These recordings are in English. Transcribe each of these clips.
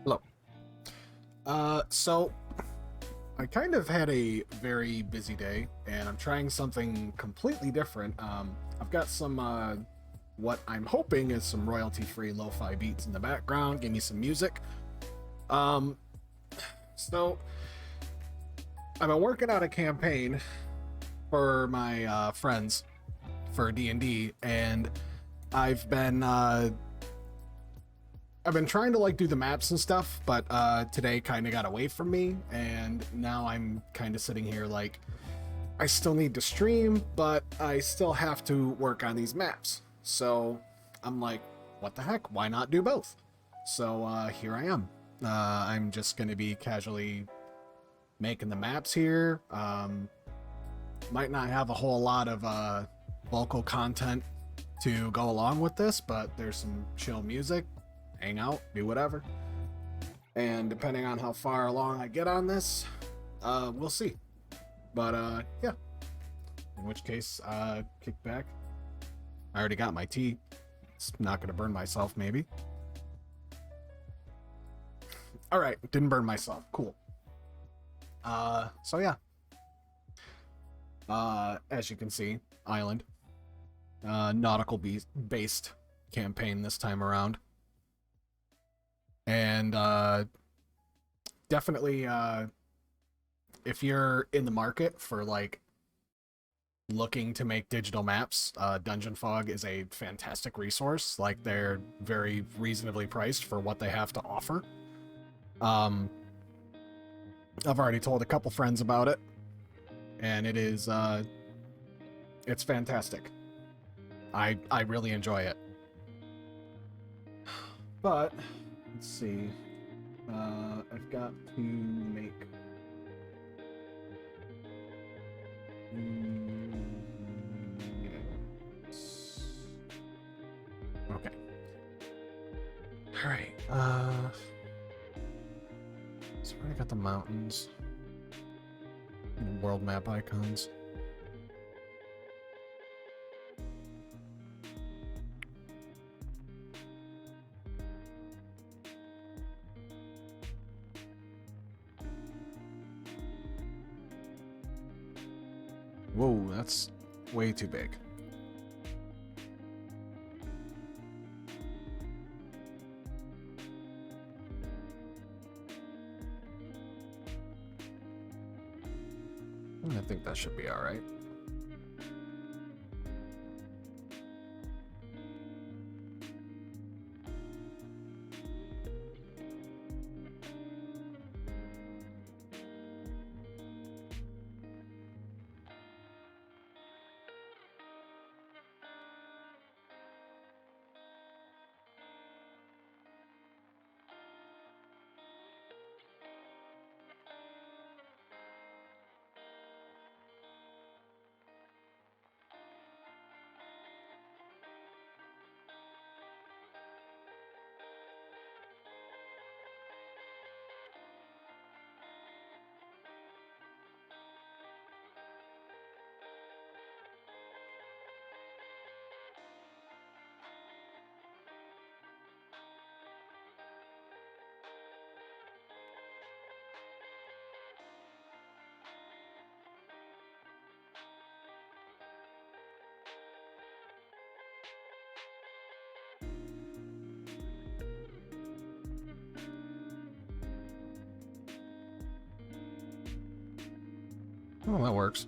Hello. So I kind of had a very busy day, and I'm trying something completely different. I've got some what I'm hoping is some royalty-free lo-fi beats in the background. Give me some music. Um, so I've been working out a campaign for my friends for D&D, and I've been I've been trying to like do the maps and stuff, but today kind of got away from me, and now I'm kind of sitting here like I still need to stream, but I still have to work on these maps. So I'm like, what the heck? Why not do both? So here I am. I'm just gonna be casually making the maps here. Might not have a whole lot of vocal content to go along with this, but there's some chill music. Hang out, do whatever. And depending on how far along I get on this, we'll see. But yeah. In which case, kick back. I already got my tea. It's not gonna burn myself, maybe. Alright, didn't burn myself. Cool. So yeah. As you can see, island. Nautical based campaign this time around. And definitely if you're in the market for like looking to make digital maps, Dungeon Fog is a fantastic resource. Like, they're very reasonably priced for what they have to offer. I've already told a couple friends about it, and it is it's fantastic. I really enjoy it. But let's see. I've got to make yes. Okay. All right. So I got the mountains, world map icons. Whoa, that's way too big. I think that should be all right. Oh, that works.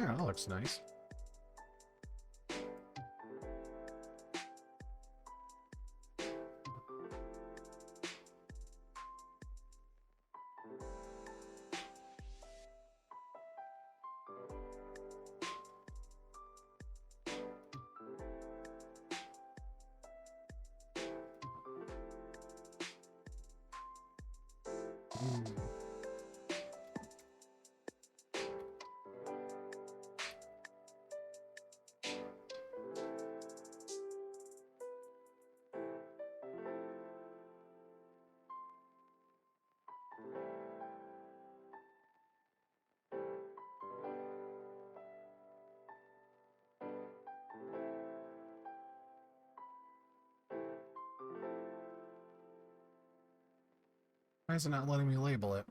Yeah, that looks nice. Why is it not letting me label it?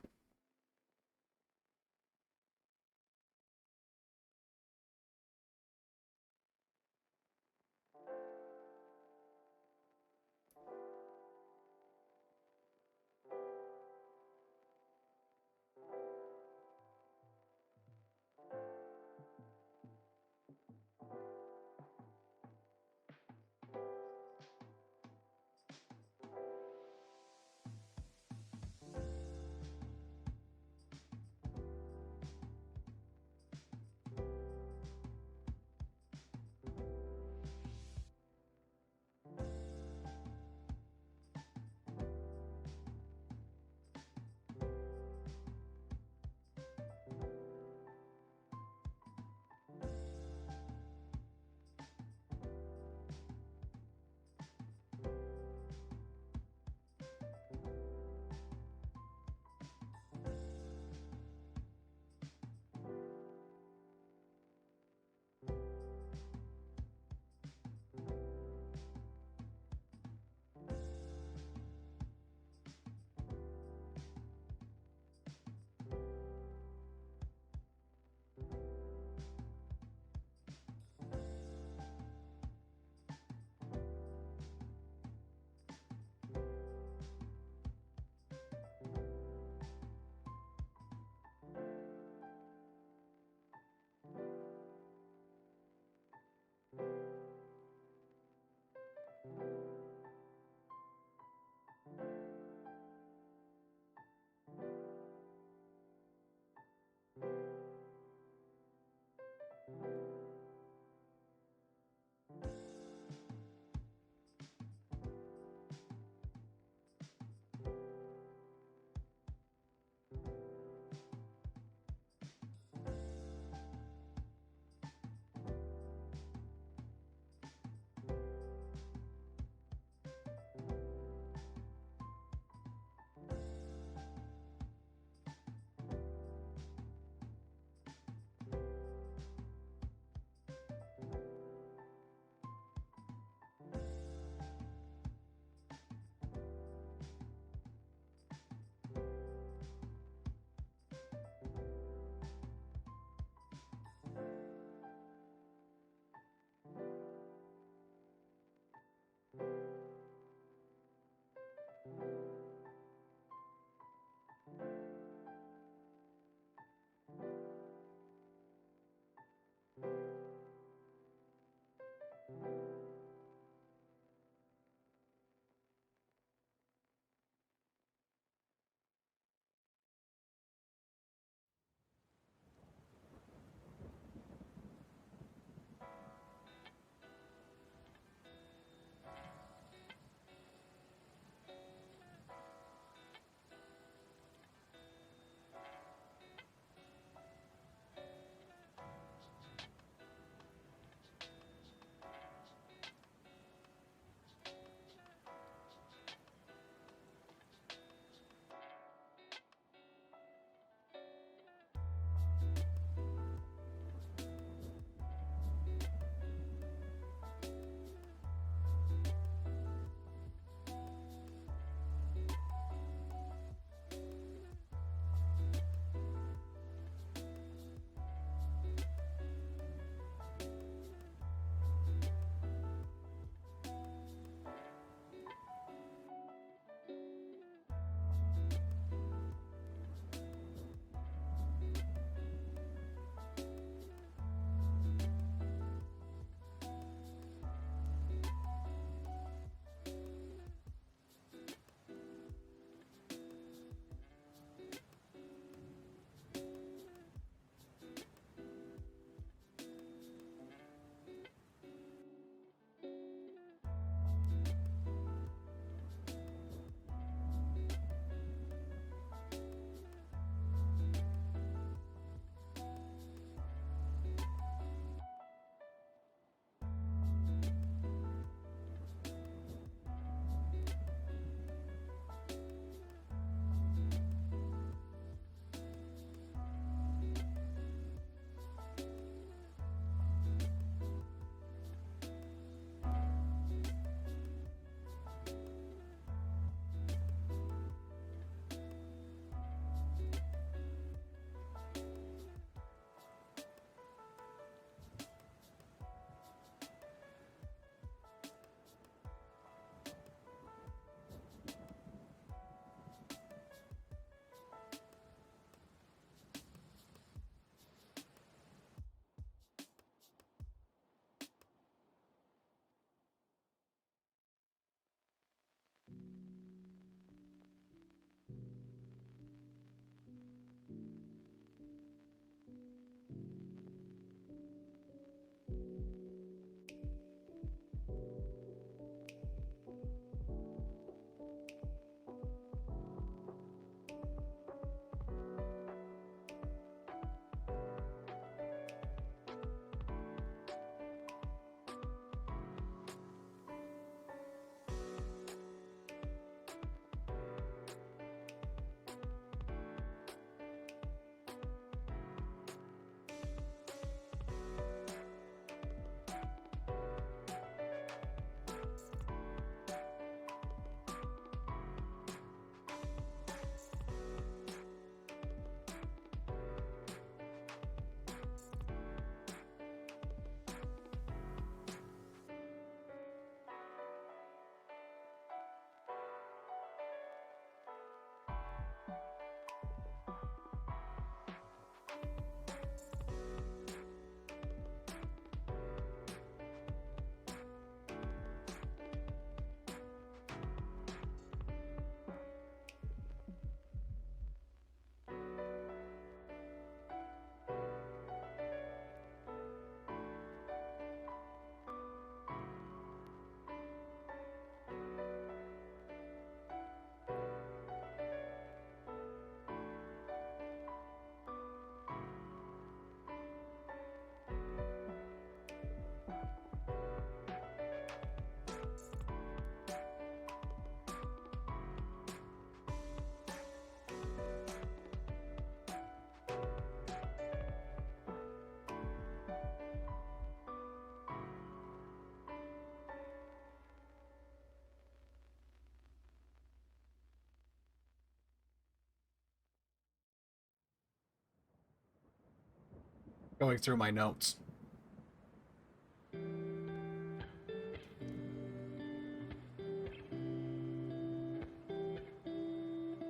going through my notes.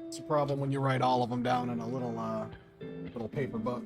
It's a problem when you write all of them down in a little paper book.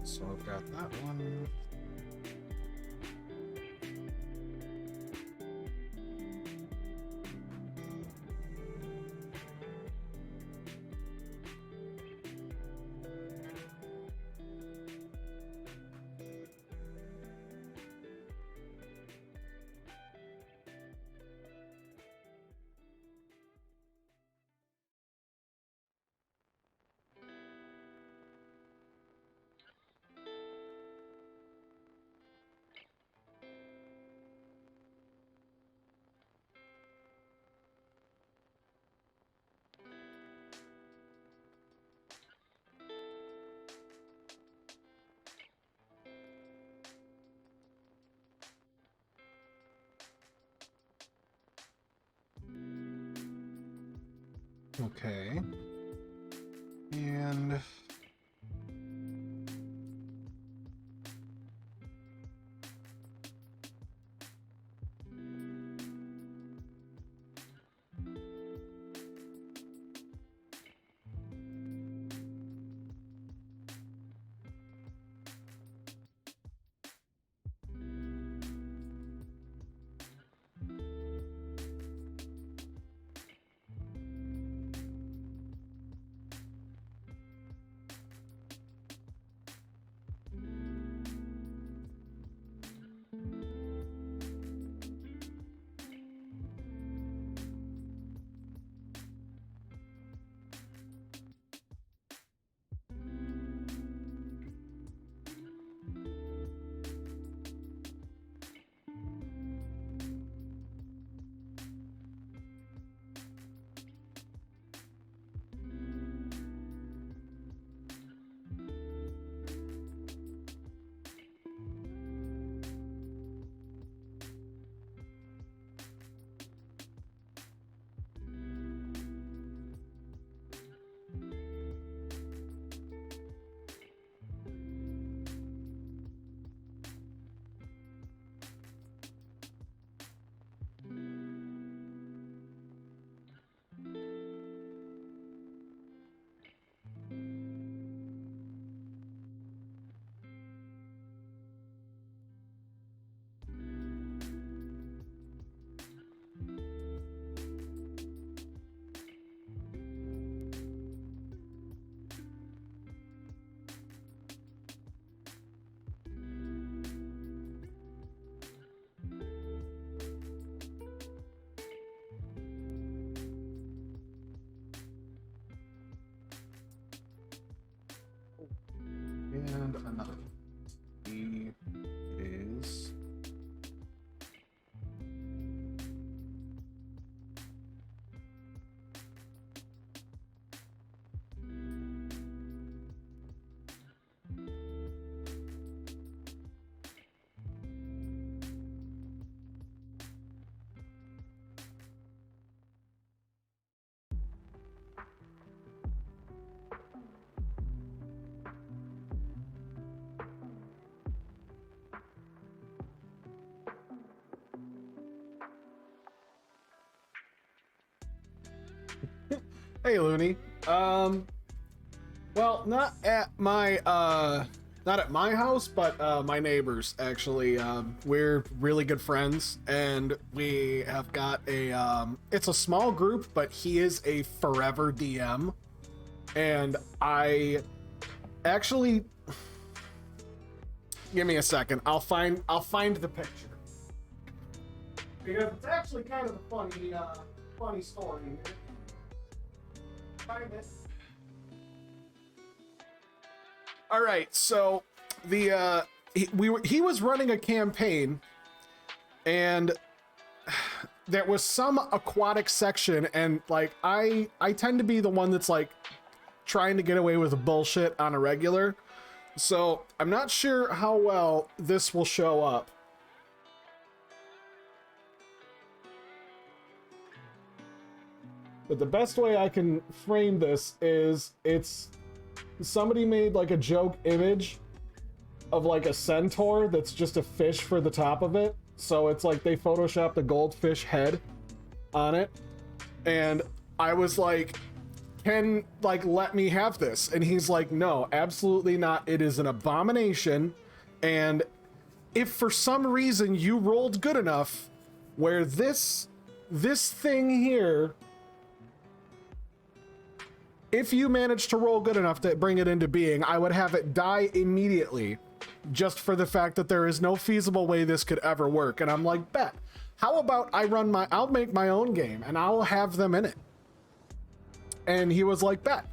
So I've got that one. Okay. And And another E is... Hey, Looney. Well, not at my house, but my neighbors, actually. We're really good friends, and we have got it's a small group, but he is a forever DM, and I actually... Give me a second. I'll find the picture. Because it's actually kind of a funny story. All right, so he was running a campaign, and there was some aquatic section, and like I tend to be the one that's like trying to get away with bullshit on a regular, so I'm not sure how well this will show up. But the best way I can frame this is somebody made like a joke image of like a centaur that's just a fish for the top of it. So it's like they photoshopped a goldfish head on it. And I was like, can like let me have this? And he's like, no, absolutely not. It is an abomination. And if for some reason you rolled good enough where this thing here, if you managed to roll good enough to bring it into being, I would have it die immediately, just for the fact that there is no feasible way this could ever work. And I'm like, bet. How about I'll make my own game and I'll have them in it. And he was like, bet.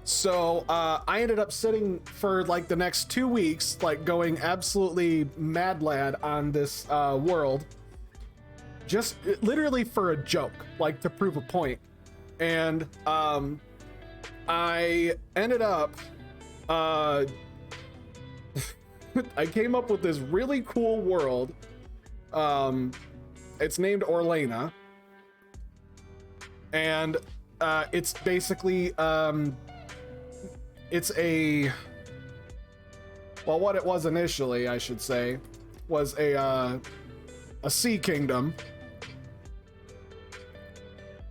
So I ended up sitting for like the next 2 weeks, like going absolutely mad lad on this world, just literally for a joke, like to prove a point. And I ended up, I came up with this really cool world. It's named Orlena. And it's basically, it's what it was initially, I should say, was a sea kingdom.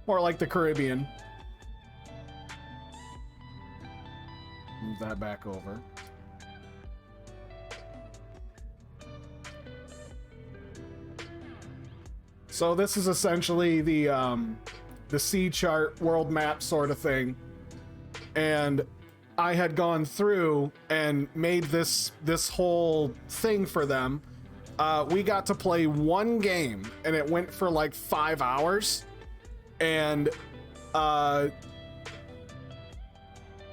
More like the Caribbean. Move that back over. So this is essentially the sea chart world map sort of thing, and I had gone through and made this whole thing for them. We got to play one game, and it went for like 5 hours, and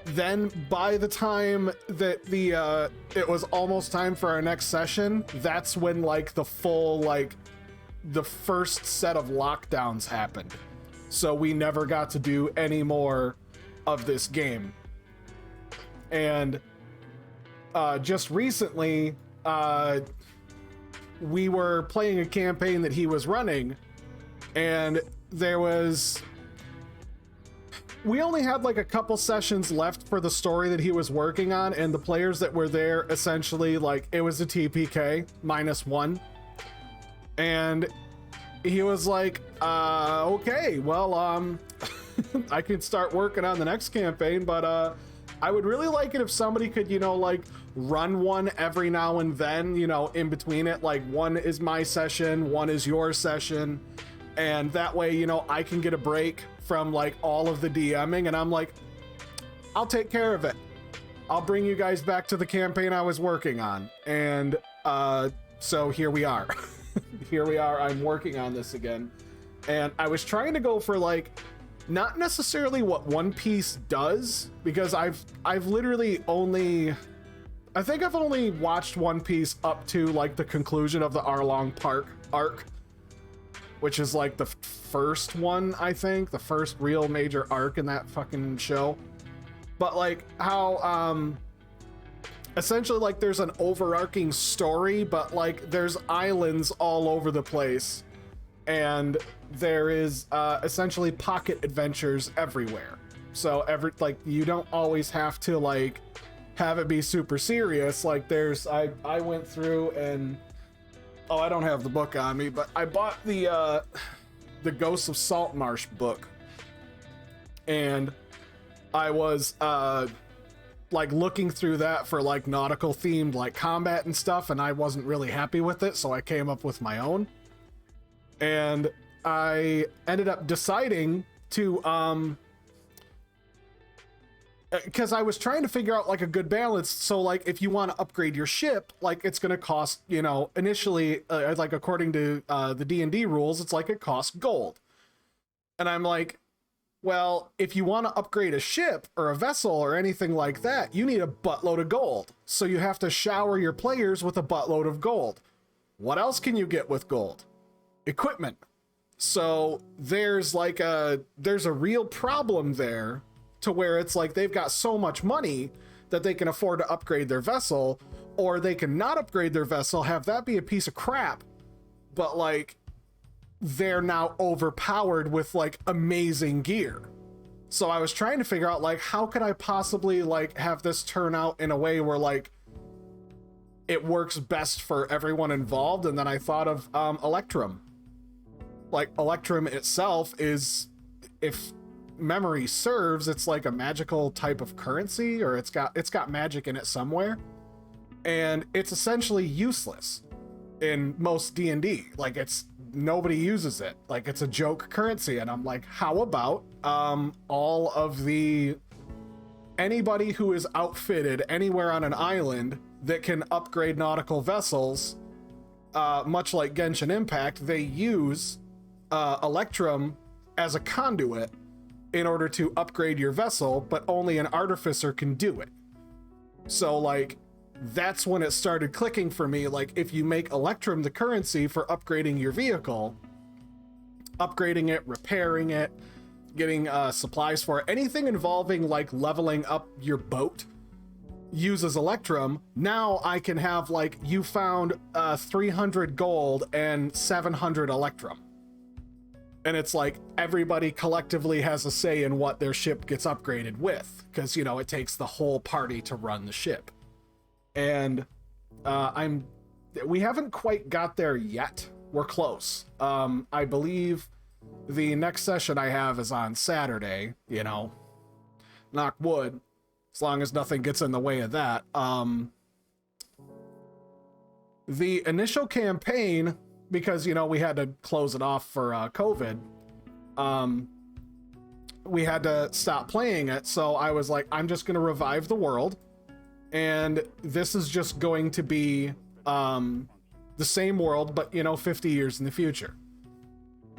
then by the time that it was almost time for our next session, that's when like the first set of lockdowns happened. So we never got to do any more of this game. And just recently, we were playing a campaign that he was running, and we only had like a couple sessions left for the story that he was working on, and the players that were there essentially, like, it was a TPK -1. And he was like, okay, well, I could start working on the next campaign, but I would really like it if somebody could, like run one every now and then, in between it, like one is my session, one is your session, and that way, I can get a break from like all of the DMing. And I'm like, I'll take care of it. I'll bring you guys back to the campaign I was working on. And so here we are. Here we are. I'm working on this again. And I was trying to go for like, not necessarily what One Piece does, because I've literally only I think I've only watched One Piece up to like the conclusion of the Arlong Park arc, which is like the first one, I think, the first real major arc in that fucking show. But like how essentially like there's an overarching story, but like there's islands all over the place, and there is essentially pocket adventures everywhere. So like you don't always have to like have it be super serious. Like there's I went through and I don't have the book on me, but I bought the Ghosts of Saltmarsh book, and I was like looking through that for like nautical themed like combat and stuff, and I wasn't really happy with it, so I came up with my own. And I ended up deciding to because I was trying to figure out like a good balance. So like if you want to upgrade your ship, like it's going to cost, you know, initially like according to the D&D rules, it's like it costs gold. And I'm like, well, if you want to upgrade a ship or a vessel or anything like that, you need a buttload of gold. So you have to shower your players with a buttload of gold. What else can you get with gold? Equipment. So there's like there's a real problem there, to where it's like they've got so much money that they can afford to upgrade their vessel, or they can not upgrade their vessel, have that be a piece of crap, but like they're now overpowered with like amazing gear. So I was trying to figure out like how could I possibly like have this turn out in a way where like it works best for everyone involved. And then I thought of Electrum. Like Electrum itself is, if memory serves, it's like a magical type of currency, or it's got magic in it somewhere, and it's essentially useless in most D&D. Like it's nobody uses it, like it's a joke currency. And I'm like, how about all of anybody who is outfitted anywhere on an island that can upgrade nautical vessels, much like Genshin Impact, they use Electrum as a conduit in order to upgrade your vessel, but only an artificer can do it. So like that's when it started clicking for me. Like if you make Electrum the currency for upgrading your vehicle, upgrading it, repairing it, getting supplies for it, anything involving like leveling up your boat uses Electrum. Now I can have like, you found 300 gold and 700 Electrum. And it's like everybody collectively has a say in what their ship gets upgraded with, because, you know, it takes the whole party to run the ship. And we haven't quite got there yet. We're close. I believe the next session I have is on Saturday, you know, knock wood, as long as nothing gets in the way of that. The initial campaign, because, you know, we had to close it off for COVID, we had to stop playing it. So I was like, I'm just going to revive the world, and this is just going to be the same world, but, you know, 50 years in the future.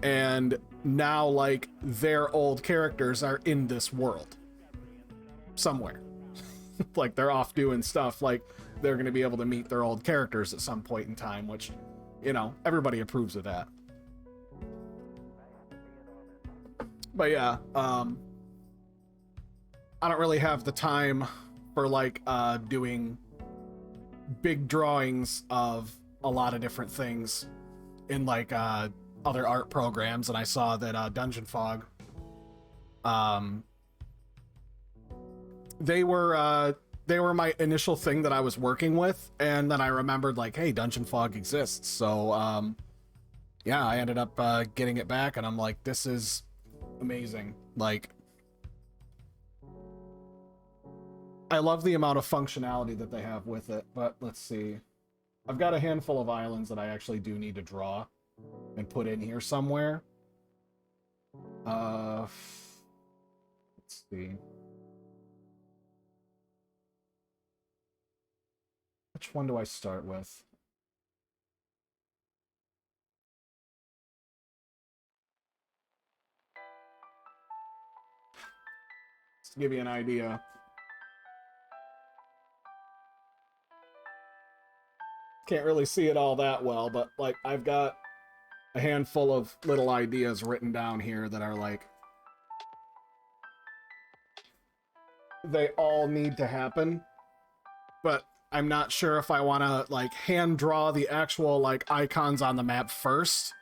And now like their old characters are in this world somewhere. Like they're off doing stuff, like they're going to be able to meet their old characters at some point in time, which, you know, everybody approves of that. But yeah, I don't really have the time for like doing big drawings of a lot of different things in like other art programs. And I saw that Dungeon Fog, they were my initial thing that I was working with, and then I remembered like, hey, Dungeon Fog exists. So yeah, I ended up getting it back, and I'm like, this is amazing. Like, I love the amount of functionality that they have with it. But let's see, I've got a handful of islands that I actually do need to draw and put in here somewhere. Let's see. Which one do I start with? Just to give you an idea. Can't really see it all that well, but like I've got a handful of little ideas written down here that are like they all need to happen, but I'm not sure if I want to like hand draw the actual like icons on the map first,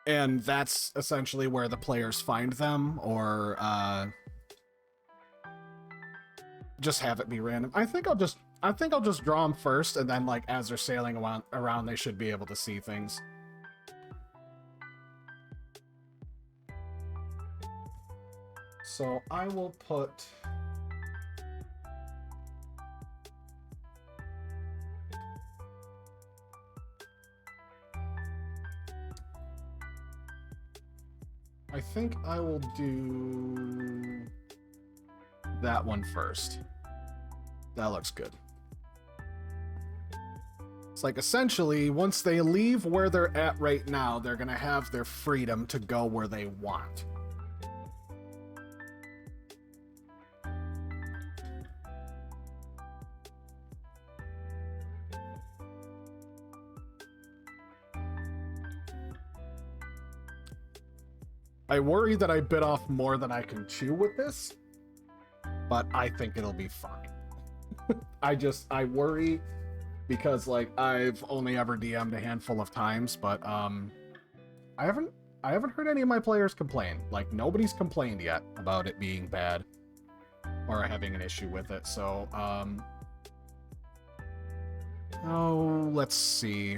and that's essentially where the players find them, or just have it be random. I think I'll just draw them first, and then like as they're sailing around they should be able to see things. So I will put I think I will do that one first. That looks good. It's like essentially once they leave where they're at right now, they're gonna have their freedom to go where they want. I worry that I bit off more than I can chew with this, but I think it'll be fine. I worry because like I've only ever DM'd a handful of times, but I haven't heard any of my players complain. Like nobody's complained yet about it being bad or having an issue with it. So oh, let's see.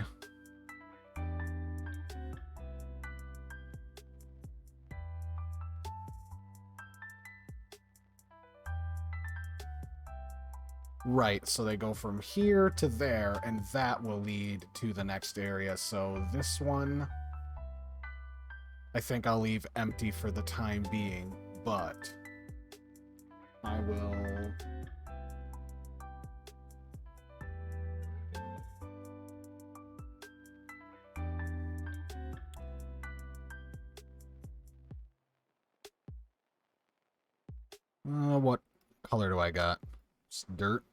Right, so they go from here to there, and that will lead to the next area. So this one, I think I'll leave empty for the time being, but I will... what color do I got? It's dirt.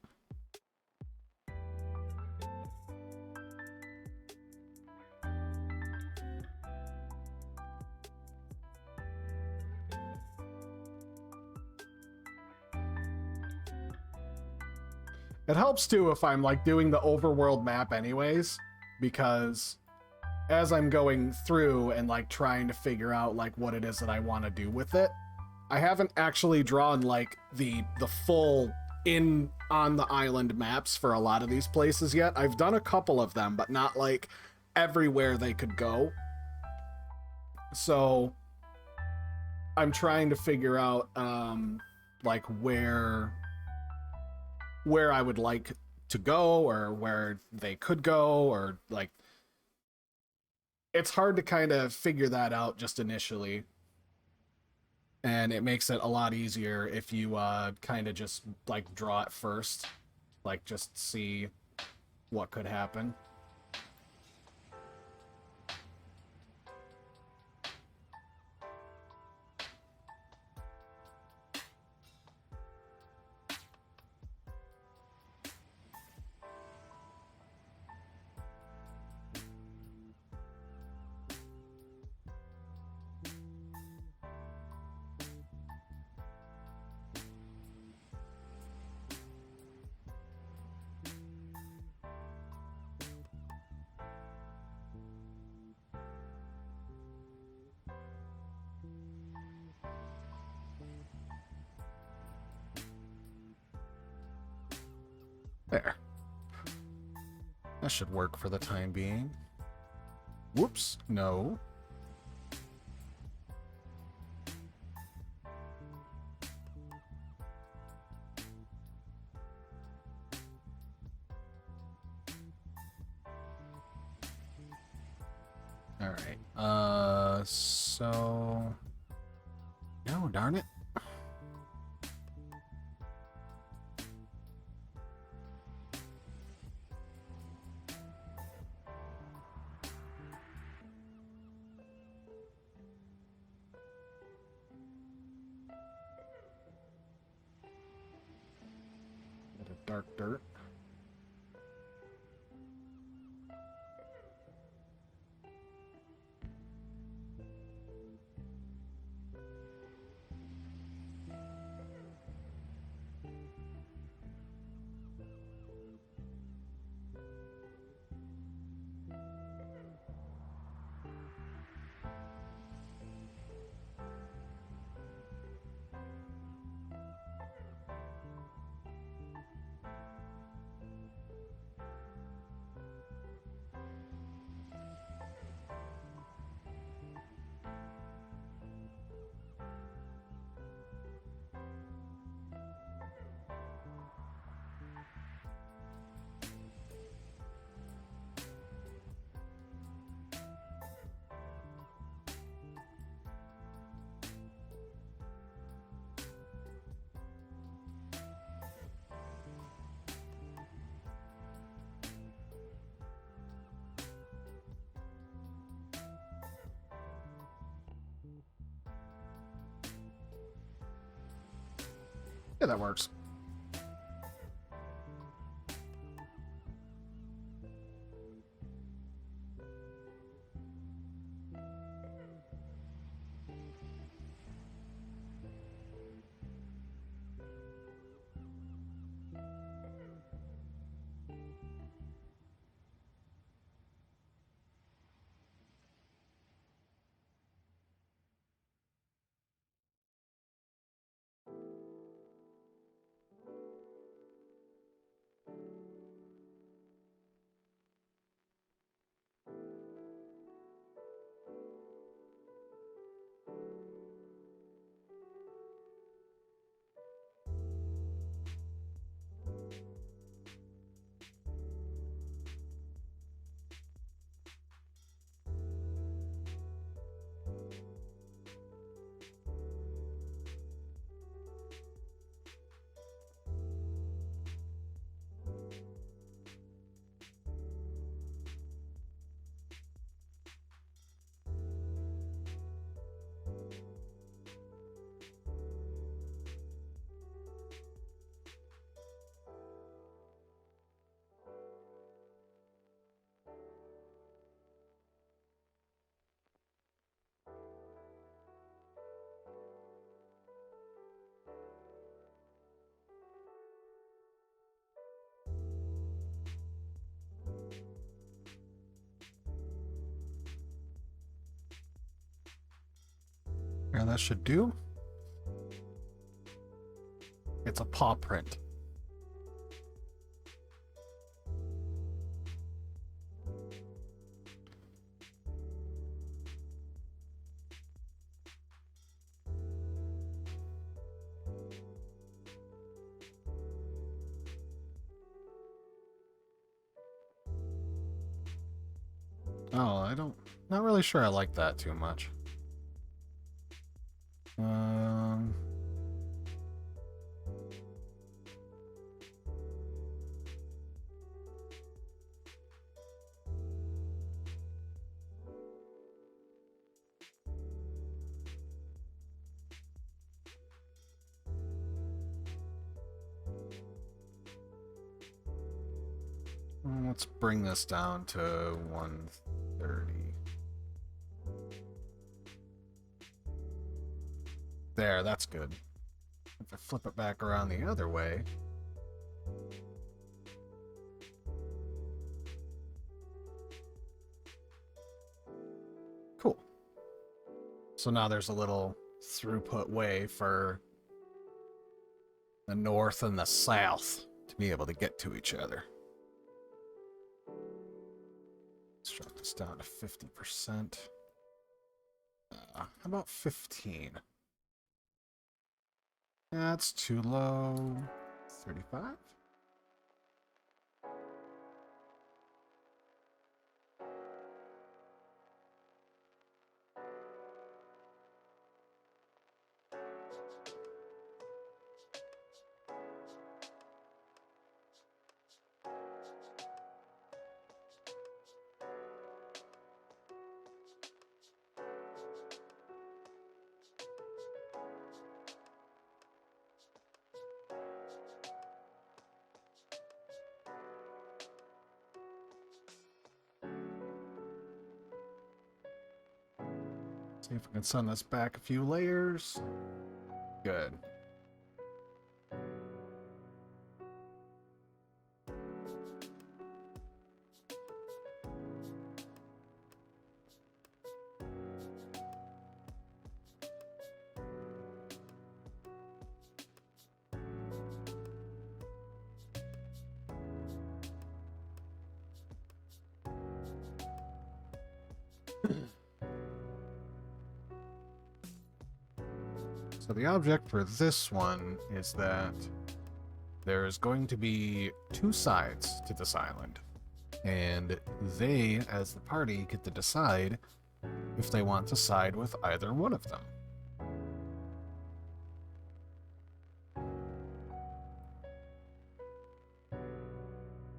It helps too if I'm like doing the overworld map anyways, because as I'm going through and like trying to figure out like what it is that I want to do with it, I haven't actually drawn like the full in on the island maps for a lot of these places yet. I've done a couple of them, but not like everywhere they could go. So I'm trying to figure out like where I would like to go, or where they could go, or like it's hard to kind of figure that out just initially, and it makes it a lot easier if you kind of just like draw it first, like just see what could happen. There. That should work for the time being. Whoops, no. All right. So... No, darn it. Bit of dark dirt. Yeah, that works. And that should do. It's a paw print. Oh, not really sure I like that too much. Let's bring this down to 130. There, that's good. If I flip it back around the other way... Cool. So now there's a little throughput way for the north and the south to be able to get to each other. Let's drop this down to 50%. How about 15? That's too low. 35? See if we can send this back a few layers. Good. So the object for this one is that there's going to be two sides to this island, and they, as the party, get to decide if they want to side with either one of them.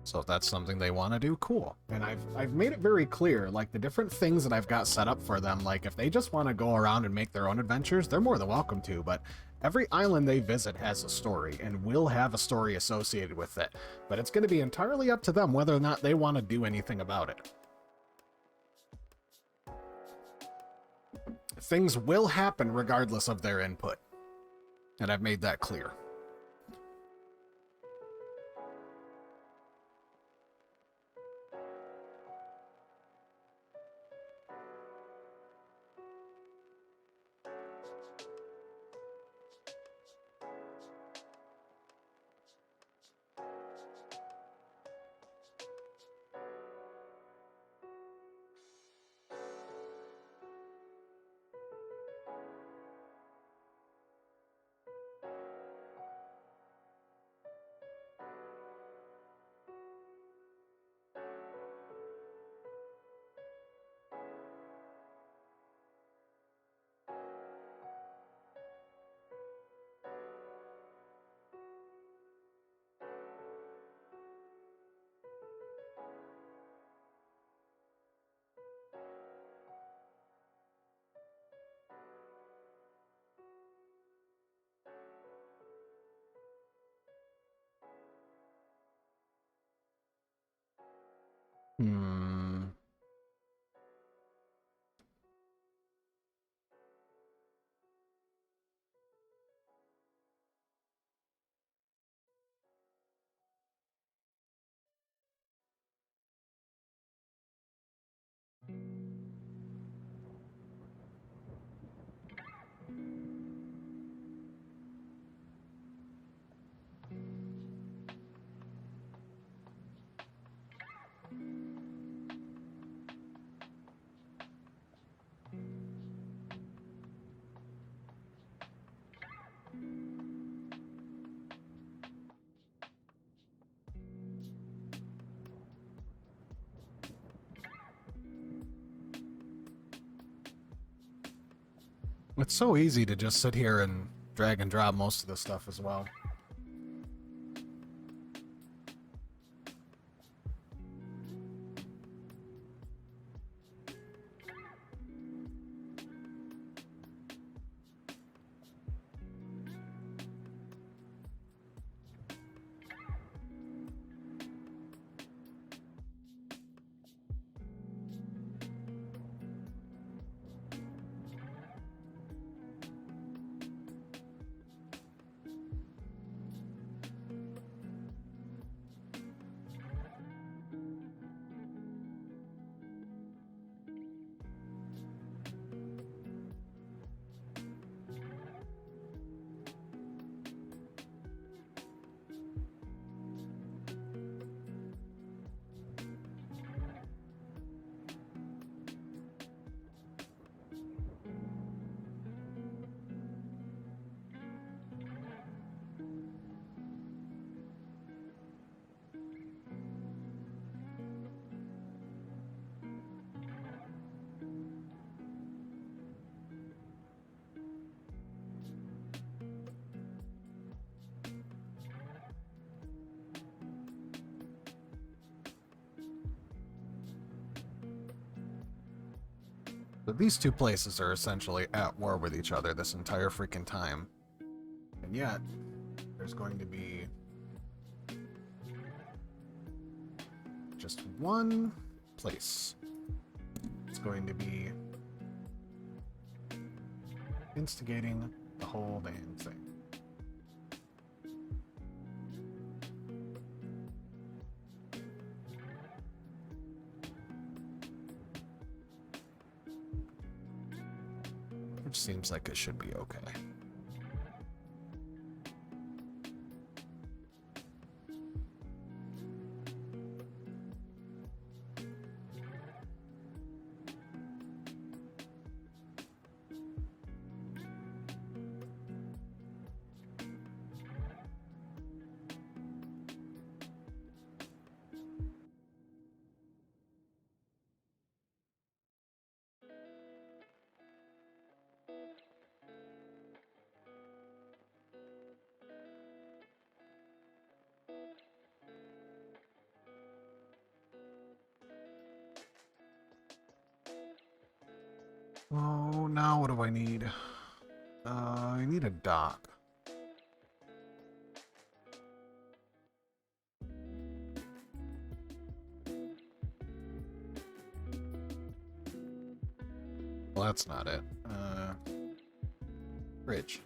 So if that's something they want to do, cool. And I've made it very clear, like the different things that I've got set up for them, like if they just want to go around and make their own adventures, they're more than welcome to, but Every island they visit has a story and will have a story associated with it, but it's going to be entirely up to them whether or not they want to do anything about it. Things will happen regardless of their input, and I've made that clear. It's so easy to just sit here and drag and drop most of this stuff as well. But these two places are essentially at war with each other this entire freaking time. And yet, there's going to be just one place. It's going to be instigating the whole damn thing. Which seems like it should be okay. Oh, now what do I need? I need a dock. Well, that's not it. Bridge.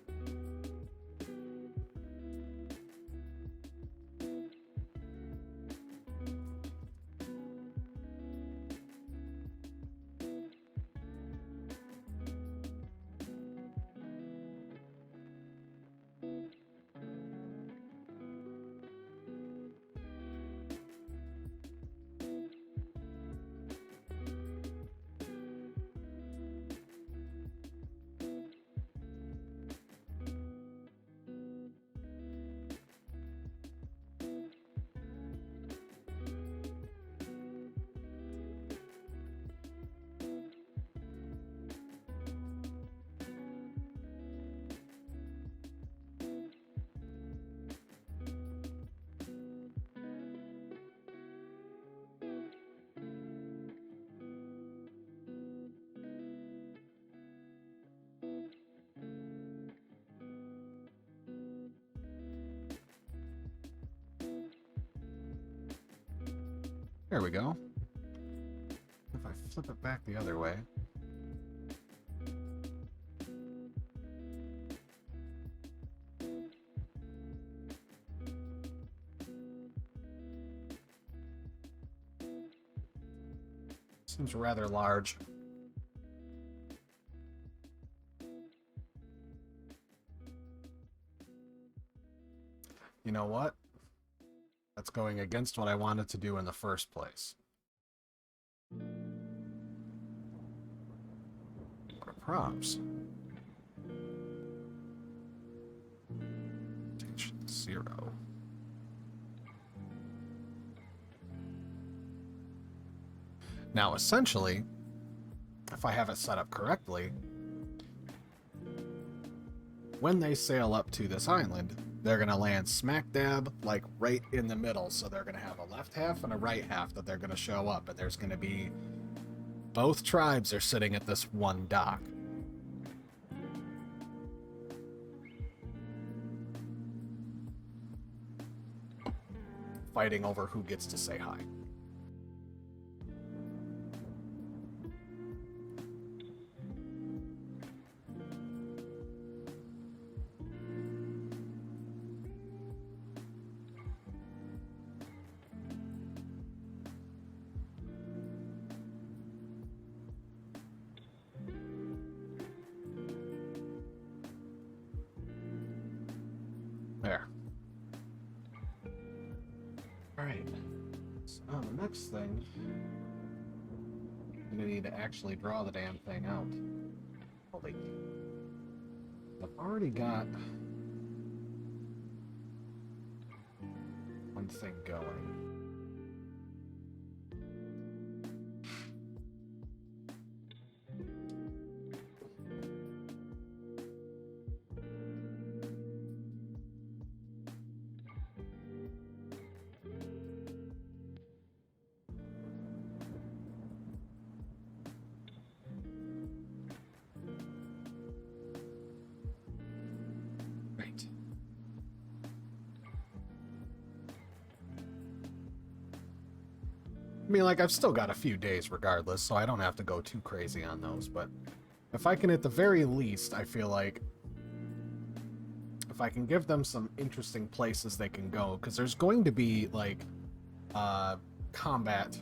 There we go. If I flip it back the other way. Seems rather large. You know what? That's going against what I wanted to do in the first place. What are props? Attention 0. Now, essentially, if I have it set up correctly, when they sail up to this island, they're going to land smack dab, like, right in the middle. So they're going to have a left half and a right half that they're going to show up. And there's going to be... both tribes are sitting at this one dock. Fighting over who gets to say hi. There. Alright. So the next thing, I'm gonna need to actually draw the damn thing out. Holy. I've already got one thing going. I mean, like, I've still got a few days regardless, so I don't have to go too crazy on those, but if I can, at the very least, I feel like if I can give them some interesting places they can go, because there's going to be, like, combat,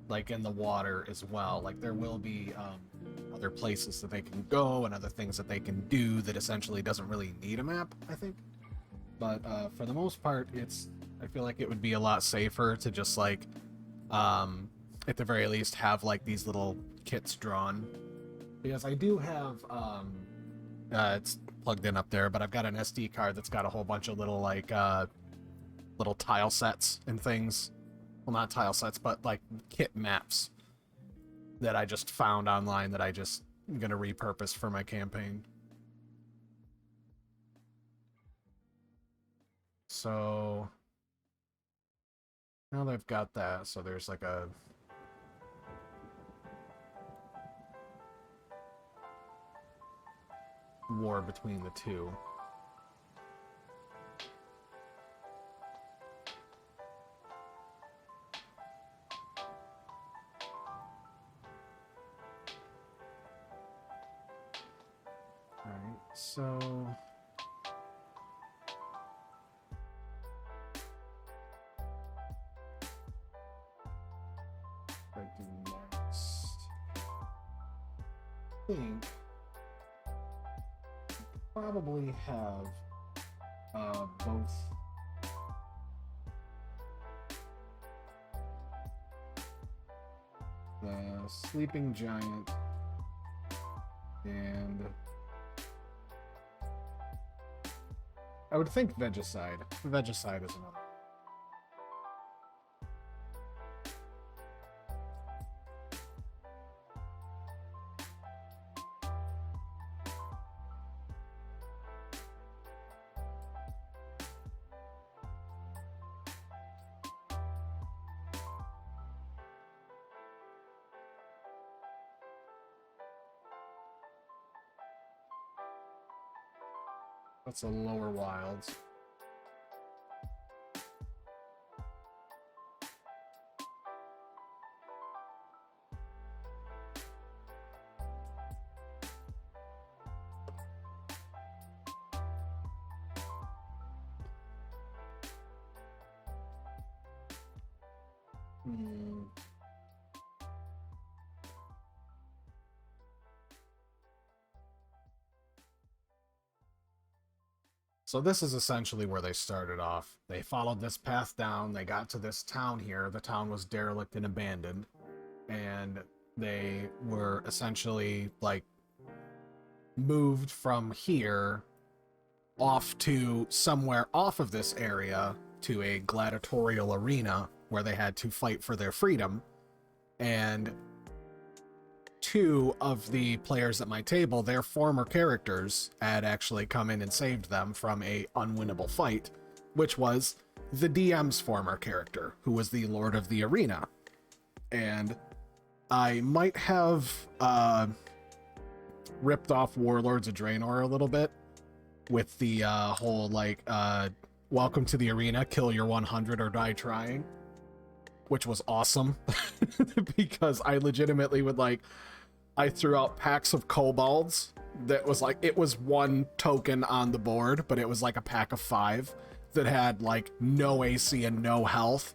like, in the water as well. Like, there will be other places that they can go and other things that they can do that essentially doesn't really need a map, I think. But for the most part, I feel like it would be a lot safer to just, like, at the very least, have, like, these little kits drawn. Because I do have, it's plugged in up there, but I've got an SD card that's got a whole bunch of little, like, little tile sets and things. Well, not tile sets, but, like, kit maps that I just found online that I just am going to repurpose for my campaign. So now they've got that, so there's like a war between the two. So I do next. I think probably have both the sleeping giant and I would think Vegicide. Vegicide is another. That's a lower wilds. So this is essentially where they started off. They followed this path down, they got to this town here. The town was derelict and abandoned, and they were essentially like moved from here off to somewhere off of this area to a gladiatorial arena where they had to fight for their freedom. And two of the players at my table, their former characters, had actually come in and saved them from a unwinnable fight, which was the DM's former character, who was the Lord of the Arena. And I might have ripped off Warlords of Draenor a little bit with the whole, like, welcome to the arena, kill your 100 or die trying, which was awesome, because I legitimately would, like, I threw out packs of kobolds that was like, it was one token on the board, but it was like a pack of 5 that had like no AC and no health.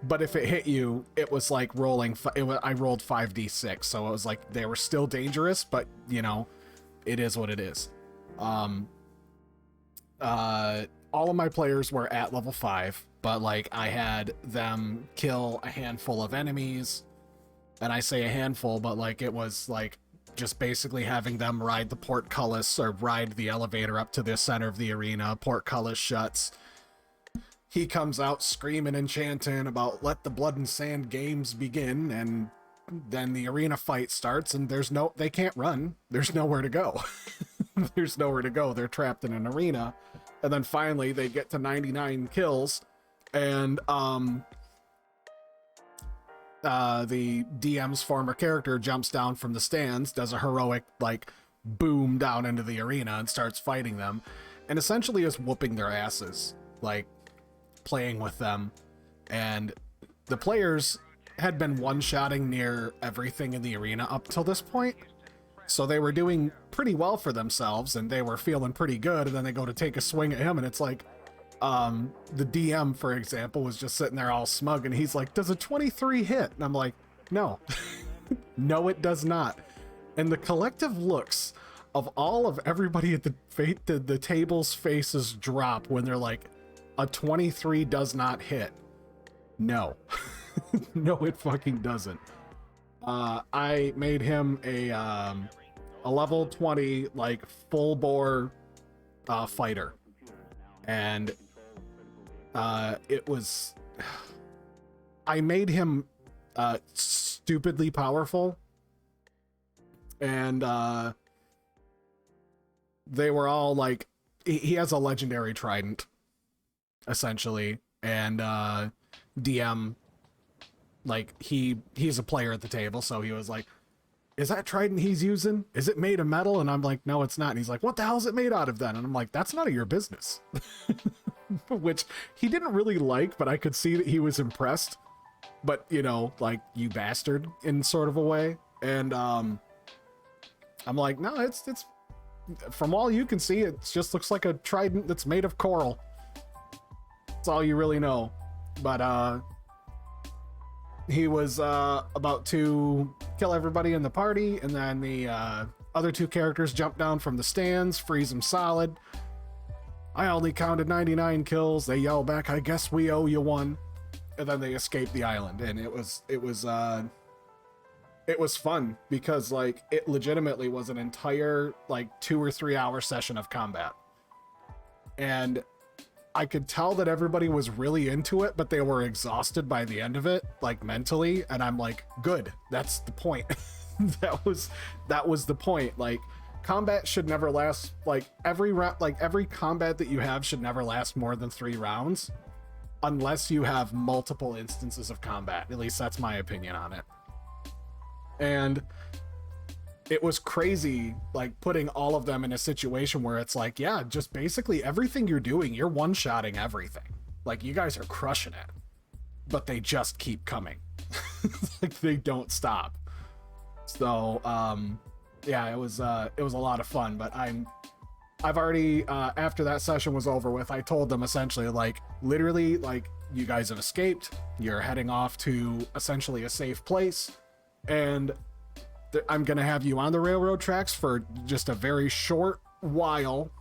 But if it hit you, it was like rolling, I rolled 5d6, so it was like, they were still dangerous, but you know, it is what it is. All of my players were at level 5, but like I had them kill a handful of enemies. And I say a handful, but like it was like just basically having them ride the portcullis or ride the elevator up to the center of the arena. Portcullis shuts. He comes out screaming and chanting about let the blood and sand games begin, and then the arena fight starts, and they can't run. There's nowhere to go. There's nowhere to go. They're trapped in an arena. And then finally they get to 99 kills, and the DM's former character jumps down from the stands, does a heroic, like, boom down into the arena and starts fighting them, and essentially is whooping their asses, like, playing with them. And the players had been one-shotting near everything in the arena up till this point, so they were doing pretty well for themselves, and they were feeling pretty good, and then they go to take a swing at him, and it's like, the DM, for example, was just sitting there all smug, and he's like, does a 23 hit? And I'm like, no. No, it does not. And the collective looks of all of everybody at the table's faces drop when they're like, a 23 does not hit. No. No, it fucking doesn't. I made him a level 20, like, full bore fighter. And it was, I made him stupidly powerful, and they were all like, he has a legendary trident essentially, and DM, like, he's a player at the table, so he was like, is that trident he's using, is it made of metal? And I'm like, no, it's not. And he's like, what the hell is it made out of then? And I'm like, that's none of your business. Which he didn't really like, but I could see that he was impressed. But, you know, like, you bastard, in sort of a way. And I'm like, no, it's from all you can see, it just looks like a trident that's made of coral. That's all you really know. But he was about to kill everybody in the party, and then the other two characters jump down from the stands, freeze him solid. I only counted 99 kills. They yell back, "I guess we owe you one." And then they escape the island, and it was fun because like it legitimately was an entire like 2 or 3 hour session of combat. And I could tell that everybody was really into it, but they were exhausted by the end of it, like mentally. And I'm like, good, that's the point. that was the point. Like, combat should never last, like every combat that you have should never last more than 3 rounds unless you have multiple instances of combat. At least that's my opinion on it. And it was crazy, like putting all of them in a situation where it's like, yeah, just basically everything you're doing, you're one-shotting everything. Like, you guys are crushing it, but they just keep coming. Like, they don't stop. So yeah, it was a lot of fun. But I've already after that session was over with, I told them essentially, like, literally, like, you guys have escaped, you're heading off to essentially a safe place, and I'm gonna have you on the railroad tracks for just a very short while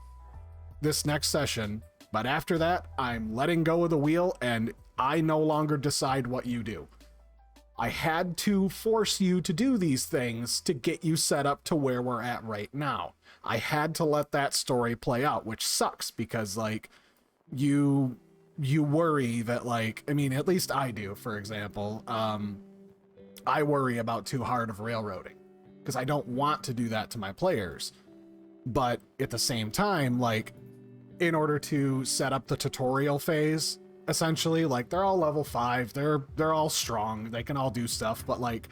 this next session, but after that I'm letting go of the wheel and I no longer decide what you do. I had to force you to do these things to get you set up to where we're at right now. I had to let that story play out, which sucks because like you worry that, like, I mean, at least I do, for example. I worry about too hard of railroading because I don't want to do that to my players. But at the same time, like, in order to set up the tutorial phase, essentially, like, they're all level 5, they're all strong, they can all do stuff, but like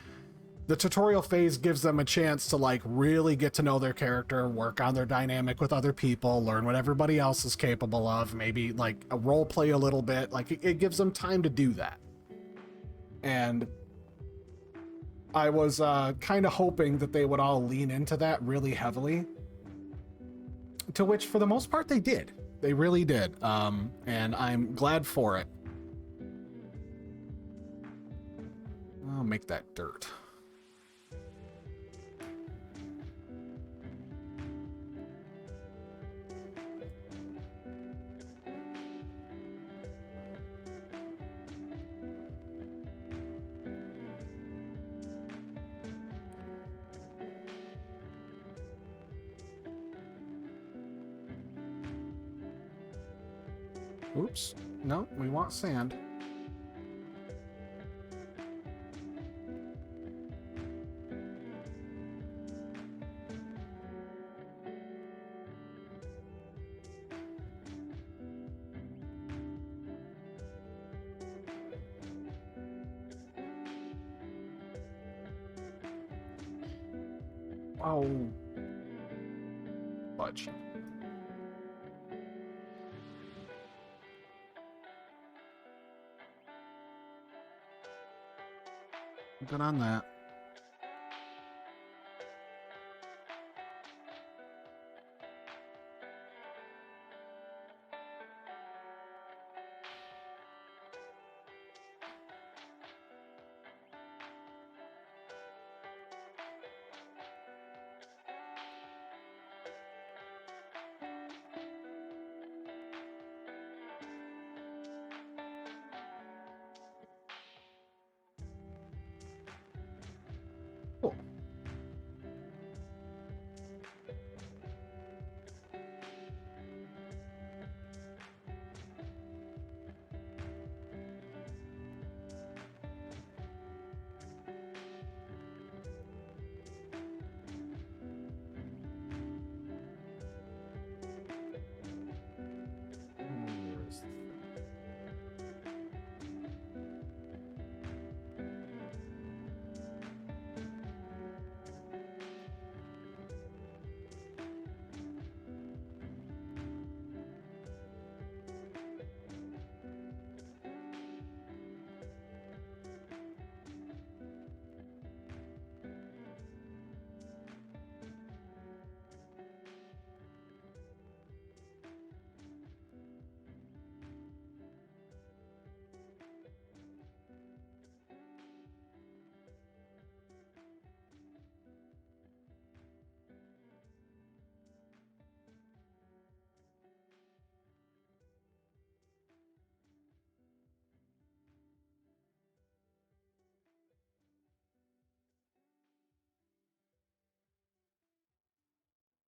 the tutorial phase gives them a chance to like really get to know their character, work on their dynamic with other people, learn what everybody else is capable of, maybe like a role play a little bit. Like, it gives them time to do that. And I was kind of hoping that they would all lean into that really heavily, to which for the most part they did. They really did. And I'm glad for it. I'll make that dirt. Oops. No, we want sand. Oh. Fudge. Good on that.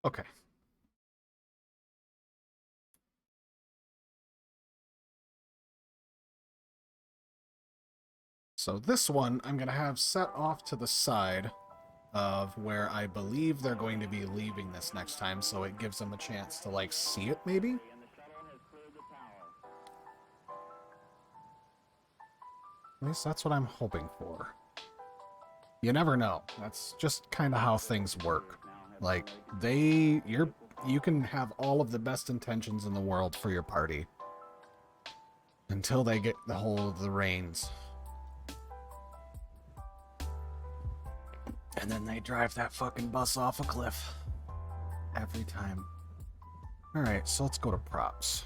Okay. So this one I'm going to have set off to the side of where I believe they're going to be leaving this next time, so it gives them a chance to, like, see it, maybe? At least that's what I'm hoping for. You never know. That's just kind of how things work. Like, you can have all of the best intentions in the world for your party until they get the hold of the reins. And then they drive that fucking bus off a cliff. Every time. Alright, so let's go to props.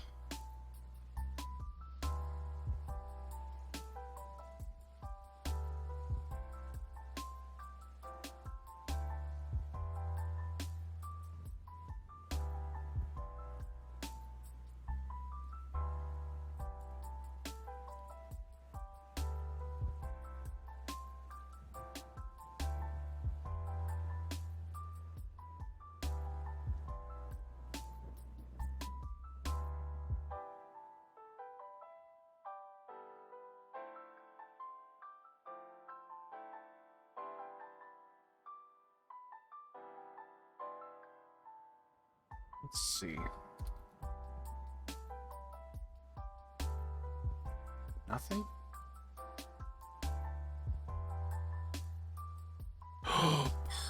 Let's see. Nothing?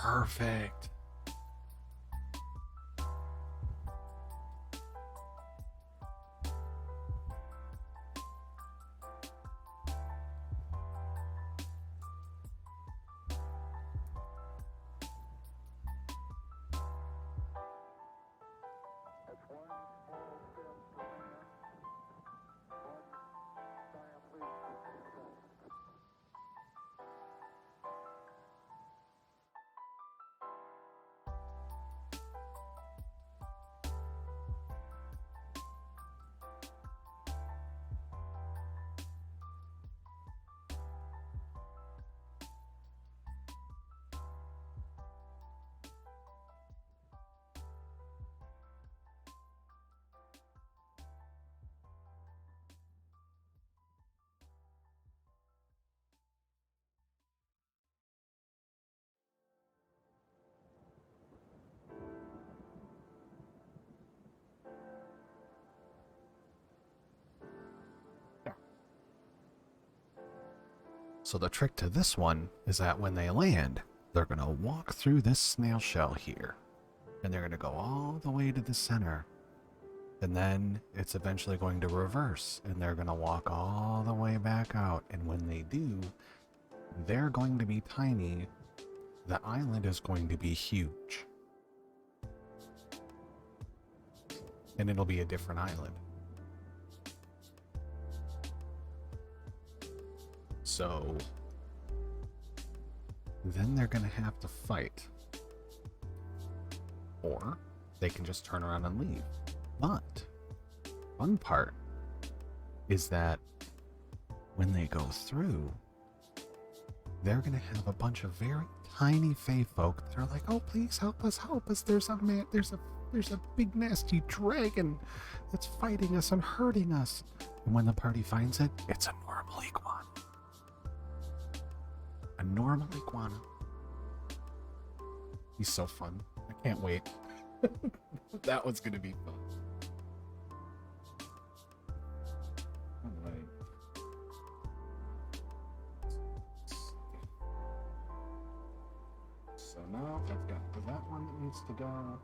Perfect. So the trick to this one is that when they land, they're going to walk through this snail shell here. And they're going to go all the way to the center. And then it's eventually going to reverse. And they're going to walk all the way back out. And when they do, they're going to be tiny. The island is going to be huge. And it'll be a different island. So then they're going to have to fight. Or they can just turn around and leave. But fun part is that when they go through, they're going to have a bunch of very tiny fae folk that are like, "Oh, please help us, help us. There's a man, there's a big nasty dragon that's fighting us and hurting us." And when the party finds it, it's a normal iguana. A normal iguana. He's so fun. I can't wait. That one's gonna be fun. Alright. So now I've got that one that needs to go.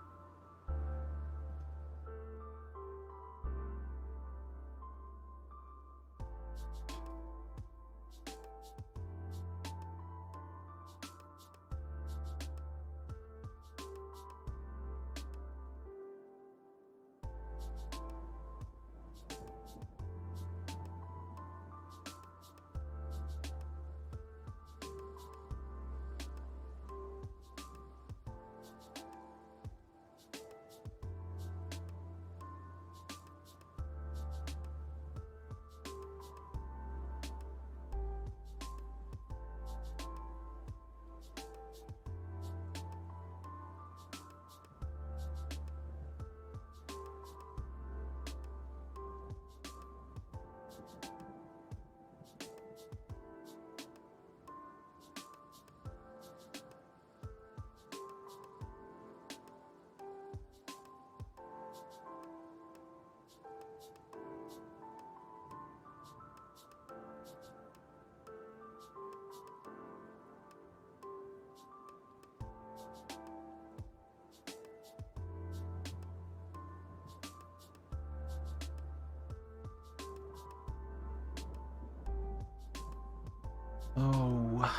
Oh.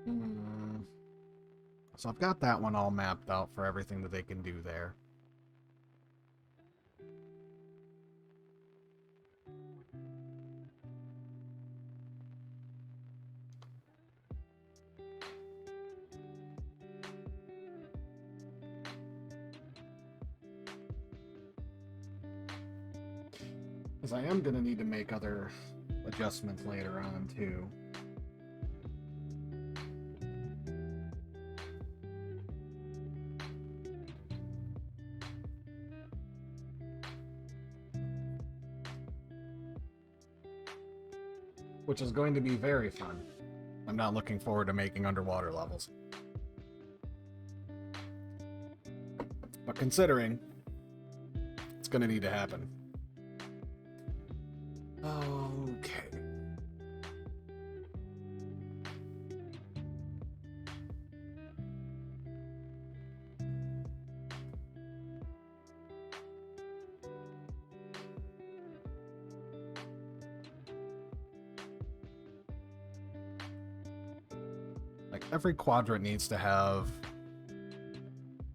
Hmm. So I've got that one all mapped out for everything that they can do there. Because I am going to need to make other adjustments later on, too. Which is going to be very fun. I'm not looking forward to making underwater levels. But considering, it's going to need to happen. Okay. Like, every quadrant needs to have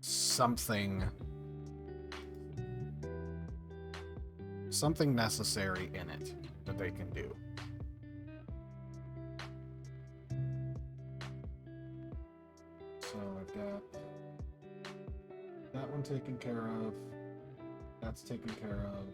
something necessary in it that they can do. So I've got that one taken care of. That's taken care of.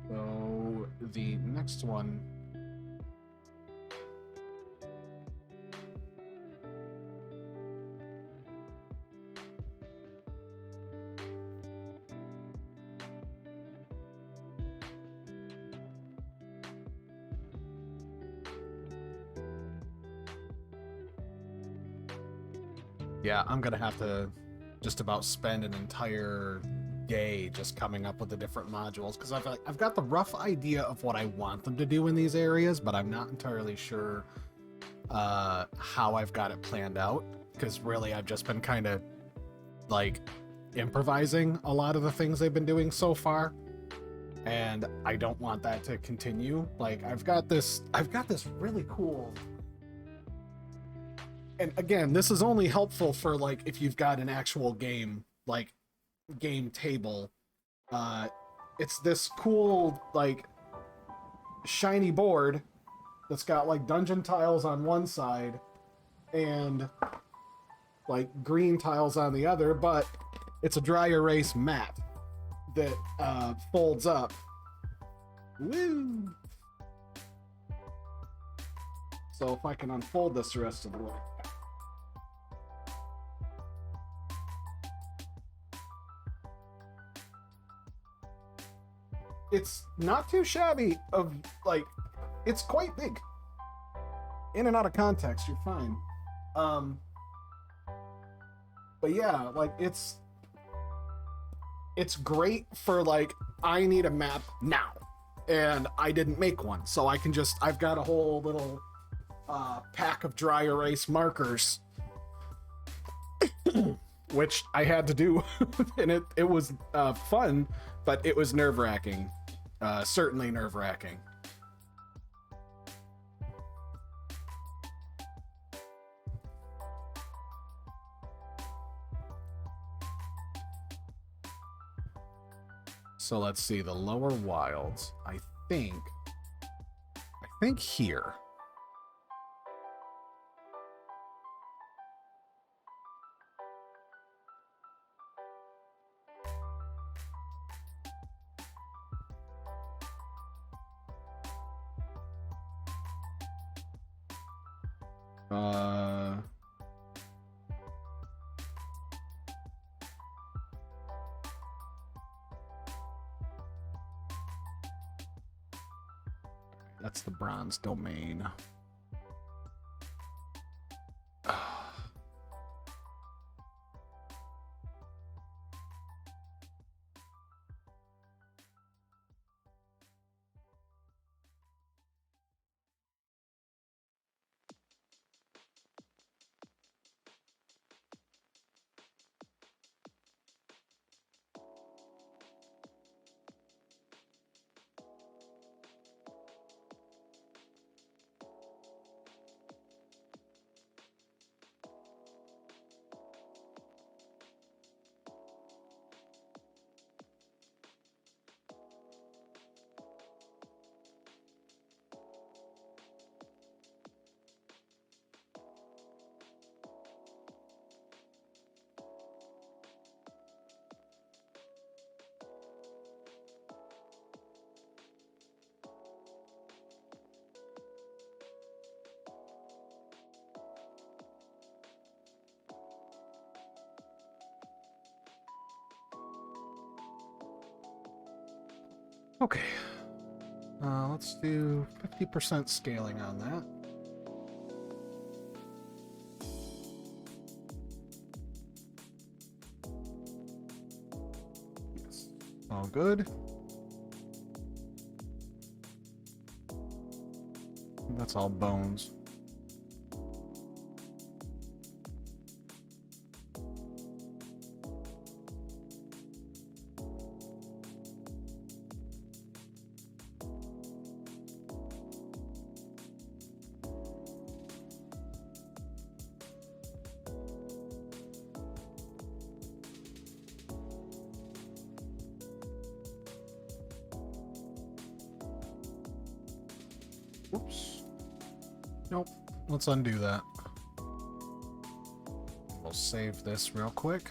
So the next one yeah, I'm gonna have to just about spend an entire day just coming up with the different modules because I've got the rough idea of what I want them to do in these areas, but I'm not entirely sure how I've got it planned out because really I've just been kind of like improvising a lot of the things they've been doing so far, and I don't want that to continue. Like I've got this really cool. And again, this is only helpful for like if you've got an actual game, like game table. It's this cool like shiny board that's got like dungeon tiles on one side and like green tiles on the other, but it's a dry erase mat that folds up. Woo! So if I can unfold this the rest of the way. It's not too shabby of like it's quite big. In and out of context, you're fine. But yeah, like it's it's great for like, I need a map now, and I didn't make one, so I can just, I've got a whole little pack of dry erase markers, which I had to do, and it was fun, but it was nerve-wracking, certainly nerve-wracking. So let's see, the lower wilds. I think here. That's the bronze domain. Okay. Let's do 50% scaling on that. Yes. All good. That's all bones. Oops. Nope. Let's undo that. We'll save this real quick.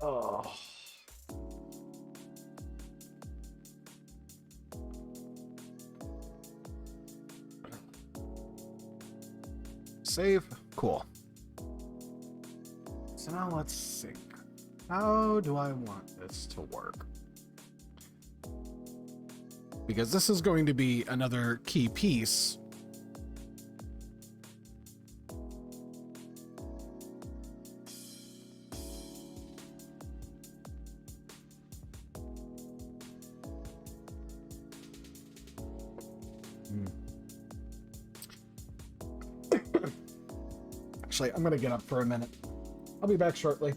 Oh. Save. Cool. So now let's see. How do I want this to work? Because this is going to be another key piece. Actually, I'm gonna get up for a minute. I'll be back shortly.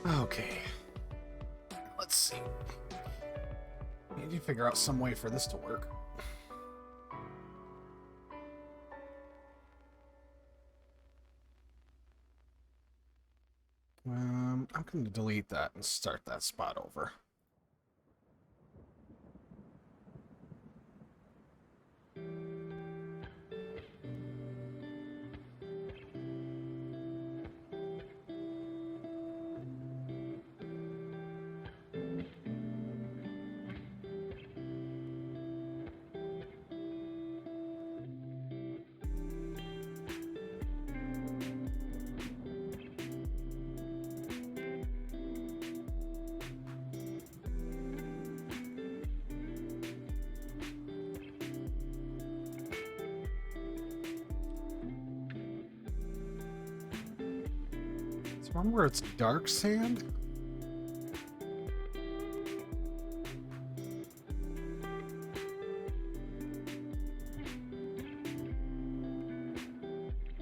Okay. Let's see. I need to figure out some way for this to work. I'm going to delete that and start that spot over. One where it's dark sand?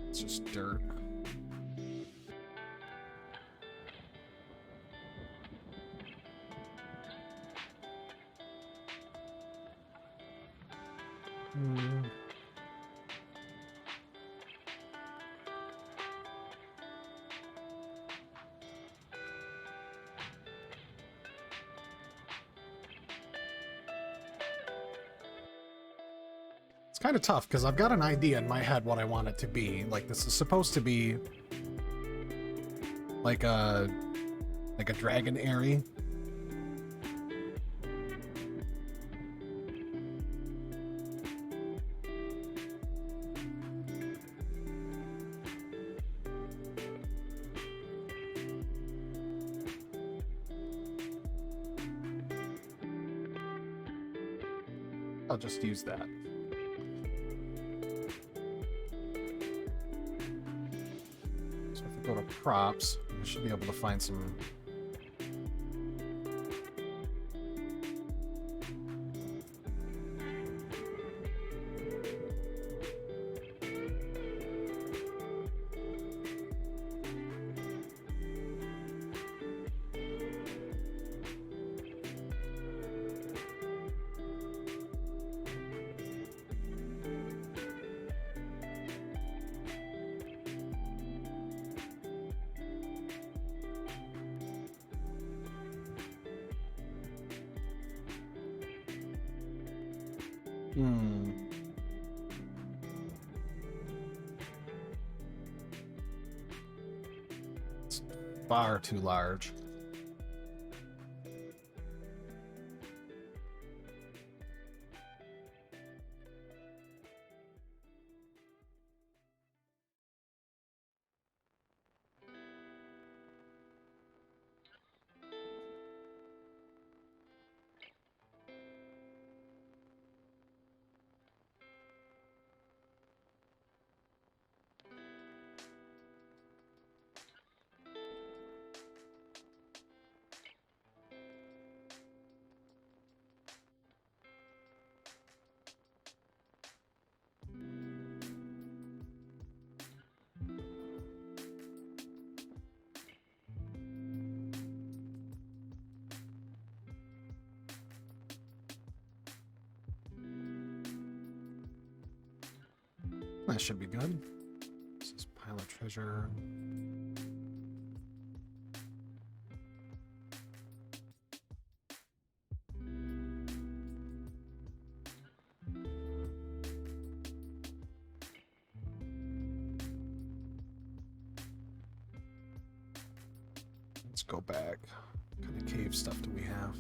It's just dirt. Kind of tough because I've got an idea in my head what I want it to be. Like, this is supposed to be like a dragon airy. I'll just use that. Go to props. I should be able to find some. It's far too large. That should be good. This is pile of treasure. Let's go back. What kind of cave stuff do we have?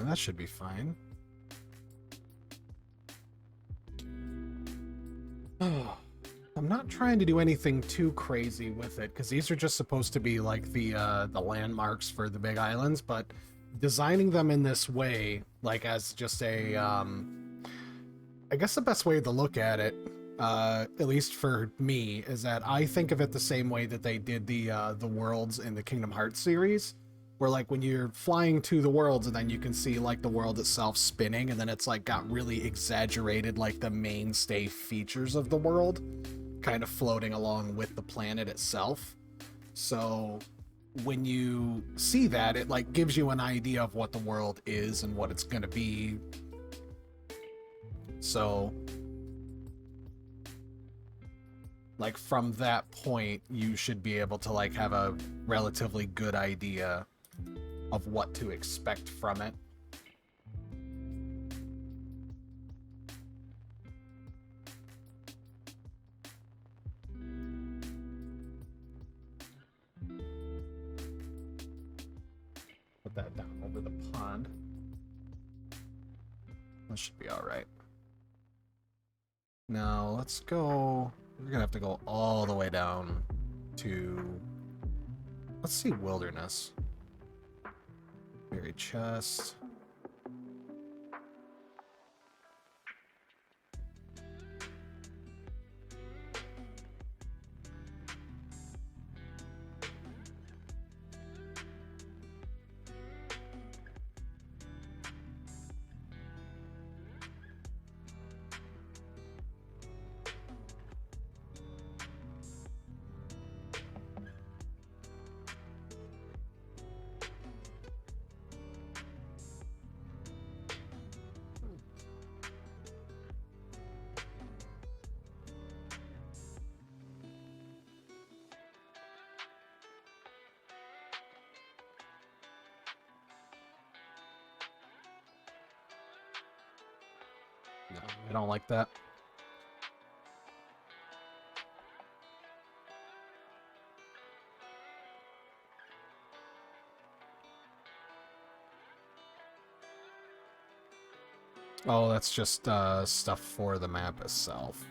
That should be fine. Oh, I'm not trying to do anything too crazy with it, because these are just supposed to be like the landmarks for the big islands, but designing them in this way, like as just a I guess the best way to look at it, at least for me, is that I think of it the same way that they did the worlds in the Kingdom Hearts series, where like when you're flying to the worlds and then you can see like the world itself spinning, and then it's like got really exaggerated, like the mainstay features of the world kind of floating along with the planet itself. So when you see that, it like gives you an idea of what the world is and what it's going to be. So like from that point, you should be able to like have a relatively good idea of what to expect from it. Put that down over the pond. That should be all right. Now let's go. We're gonna have to go all the way down to, let's see, wilderness. Buried chest. No, I don't like that. Oh, that's just stuff for the map itself.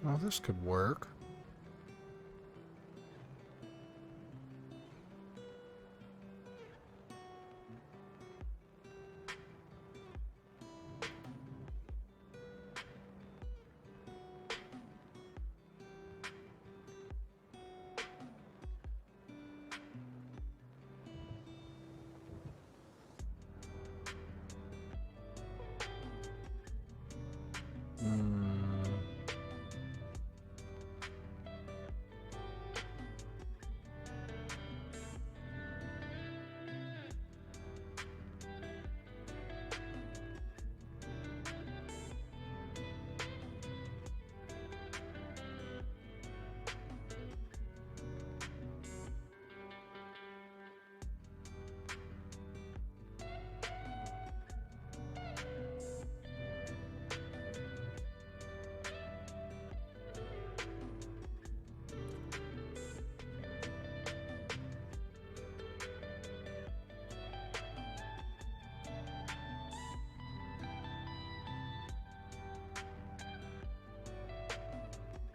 Oh, this could work.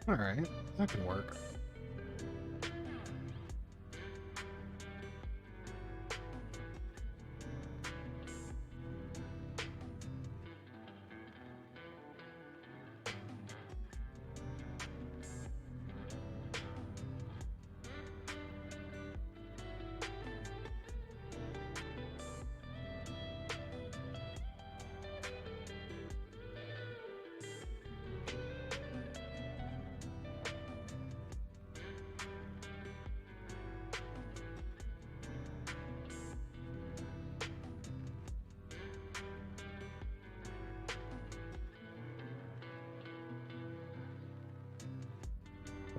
All right, that can work.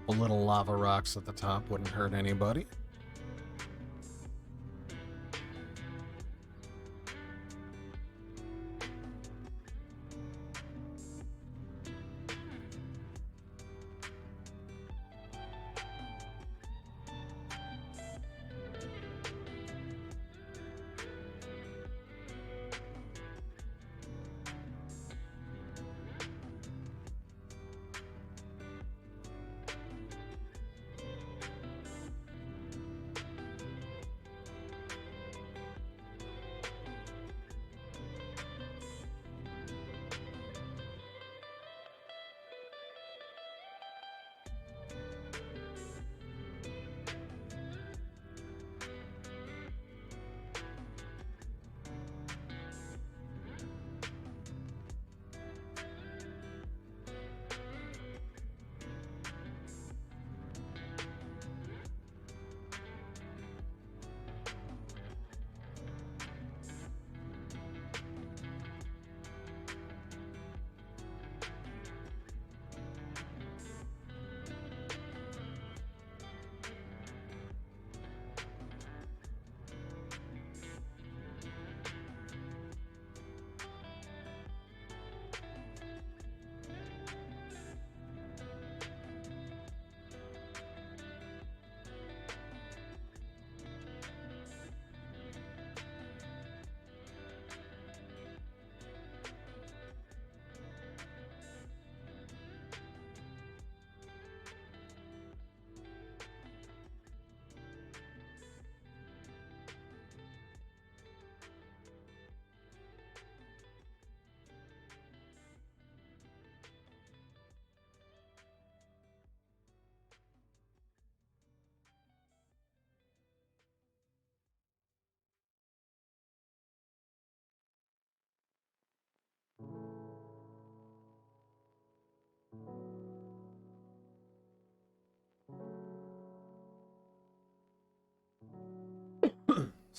Couple little lava rocks at the top wouldn't hurt anybody.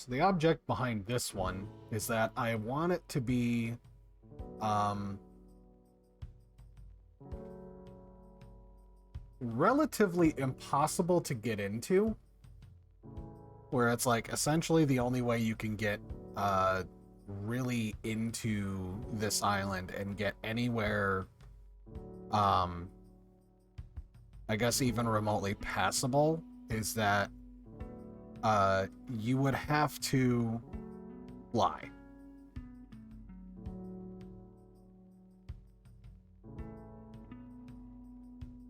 So the object behind this one is that I want it to be relatively impossible to get into, where it's like essentially the only way you can get really into this island and get anywhere I guess even remotely passable is that you would have to fly.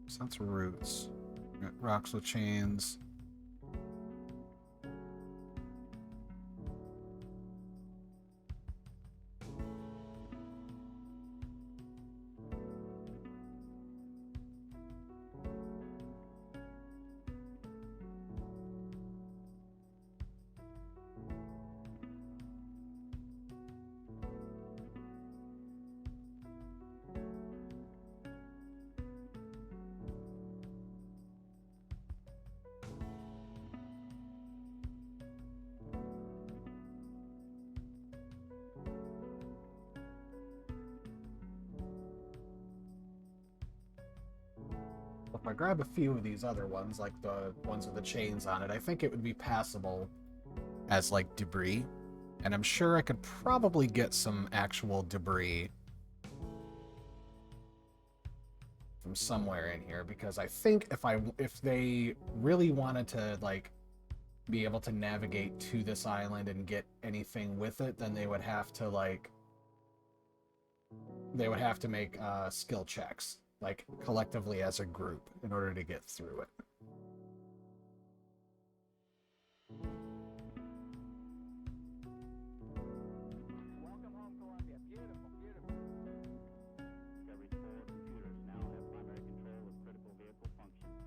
So that's roots. Got rocks with chains. If I grab a few of these other ones, like the ones with the chains on it, I think it would be passable as, like, debris. And I'm sure I could probably get some actual debris from somewhere in here, because I think if they really wanted to, like, be able to navigate to this island and get anything with it, then they would have to, like, make skill checks, like, collectively as a group in order to get through it. Welcome home, Columbia. Beautiful, beautiful. Discovery's 4 computers now have primary control of critical vehicle functions.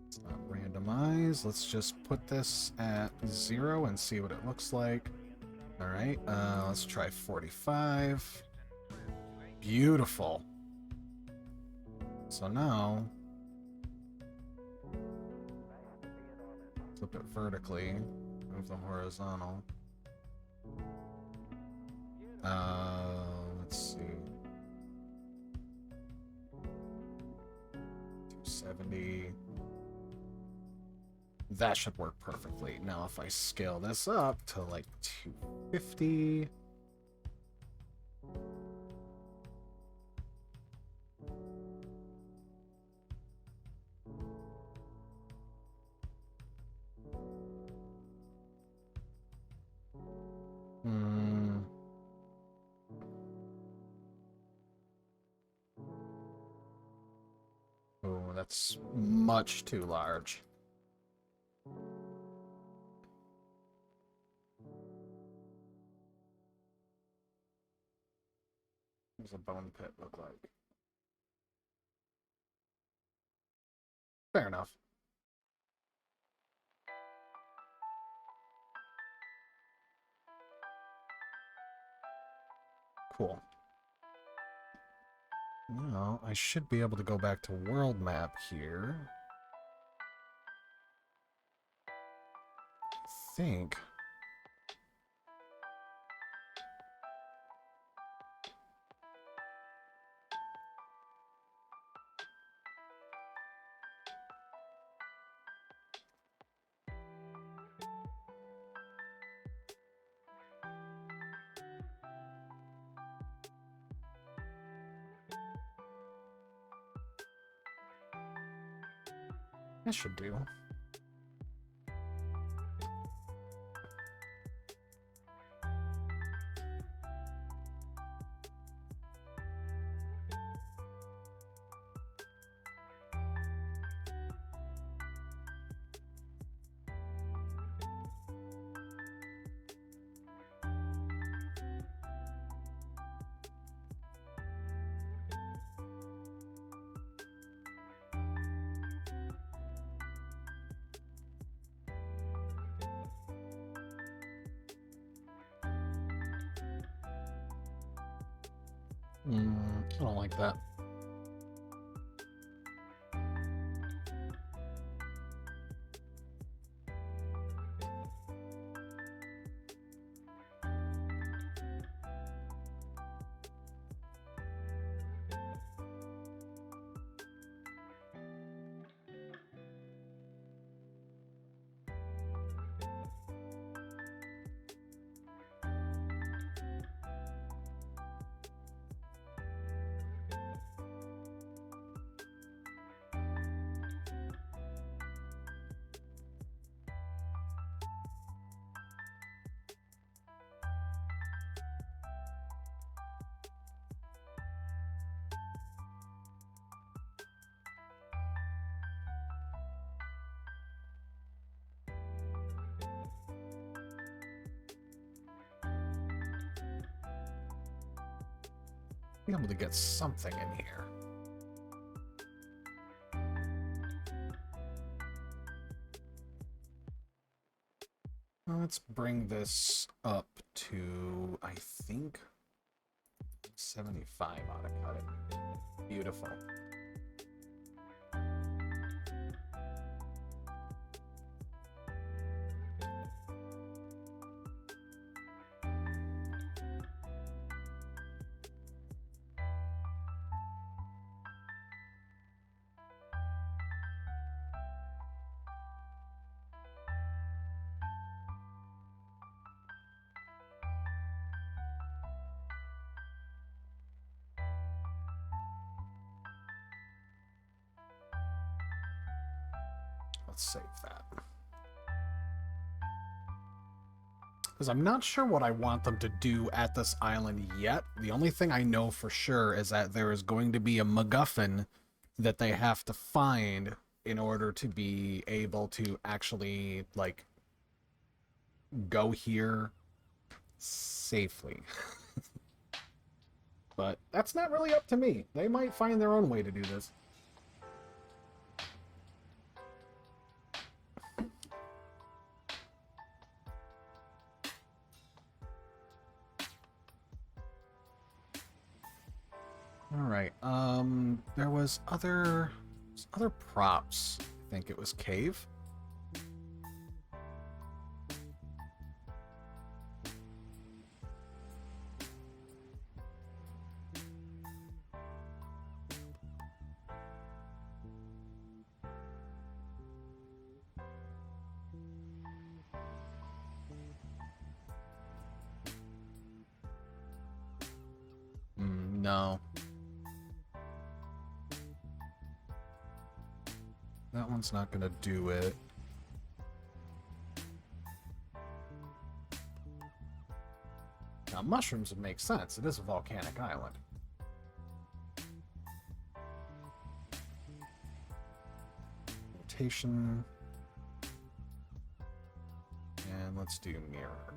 It's not randomized. Let's just put this at 0 and see what it looks like. All right, let's try 45. Beautiful. So now, flip it vertically, move the horizontal. Let's see. 270. That should work perfectly. Now if I scale this up to like 250. Oh, that's much too large. What does a bone pit look like? Fair enough. Cool. Now, I should be able to go back to world map here. I think. That should do. I don't like that. Be able to get something in here. Let's bring this up to, I think, 75 ought to cut it. Beautiful. Let's save that. Because I'm not sure what I want them to do at this island yet. The only thing I know for sure is that there is going to be a MacGuffin that they have to find in order to be able to actually, like, go here safely. But that's not really up to me. They might find their own way to do this. Alright, there was other props. I think it was cave. No. That one's not gonna do it. Now, mushrooms would make sense. It is a volcanic island. Rotation. And let's do mirror.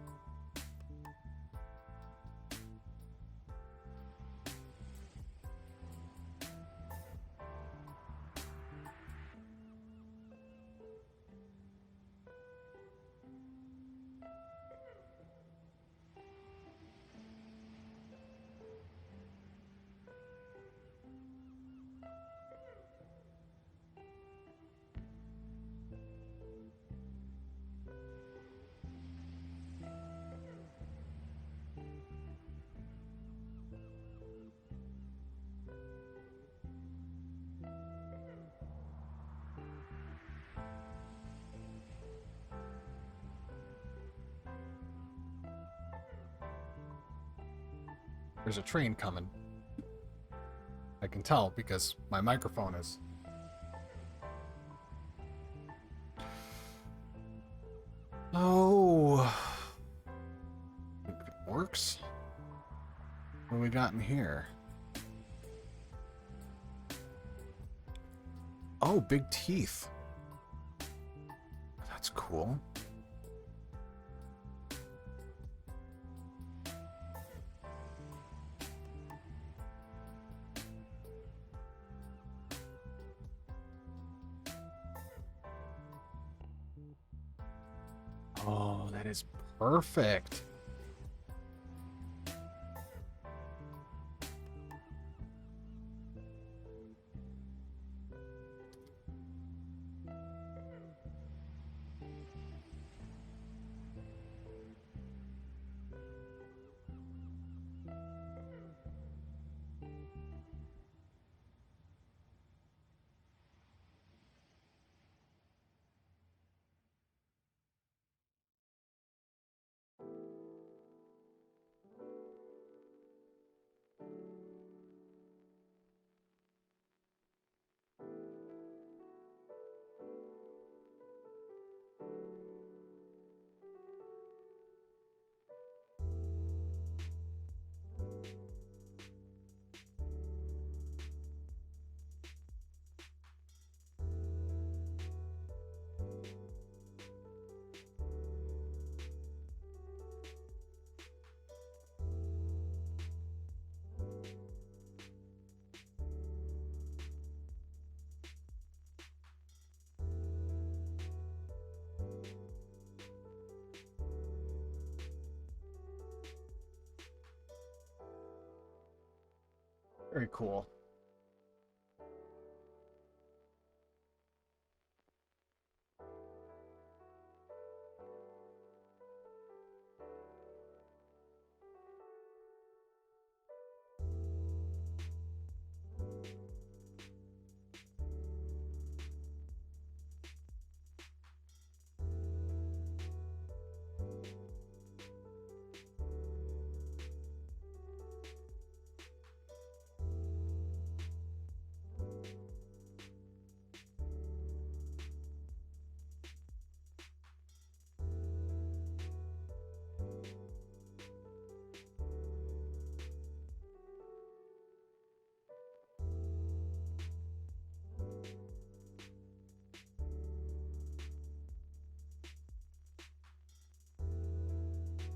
There's a train coming. I can tell because my microphone is. Oh. It works. What do we got in here? Oh, big teeth. That's cool. Oh, that is perfect. Very cool.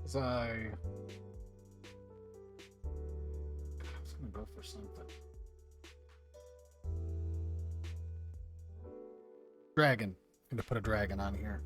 As I was gonna go for something. Dragon. I'm gonna put a dragon on here.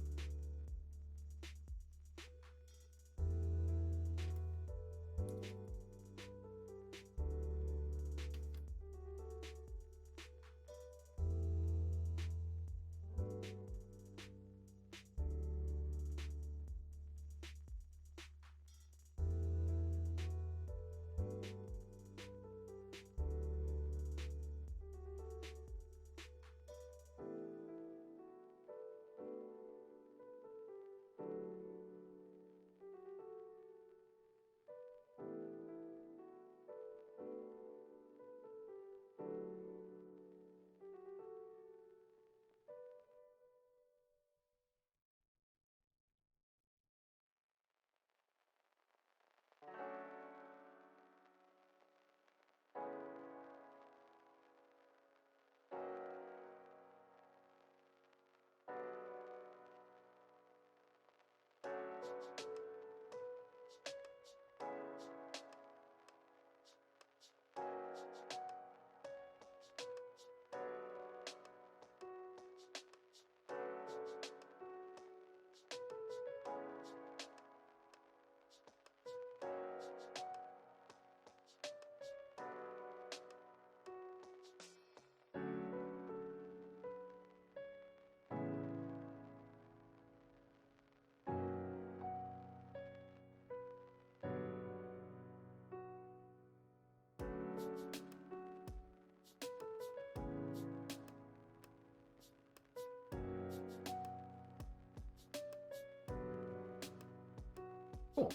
Cool.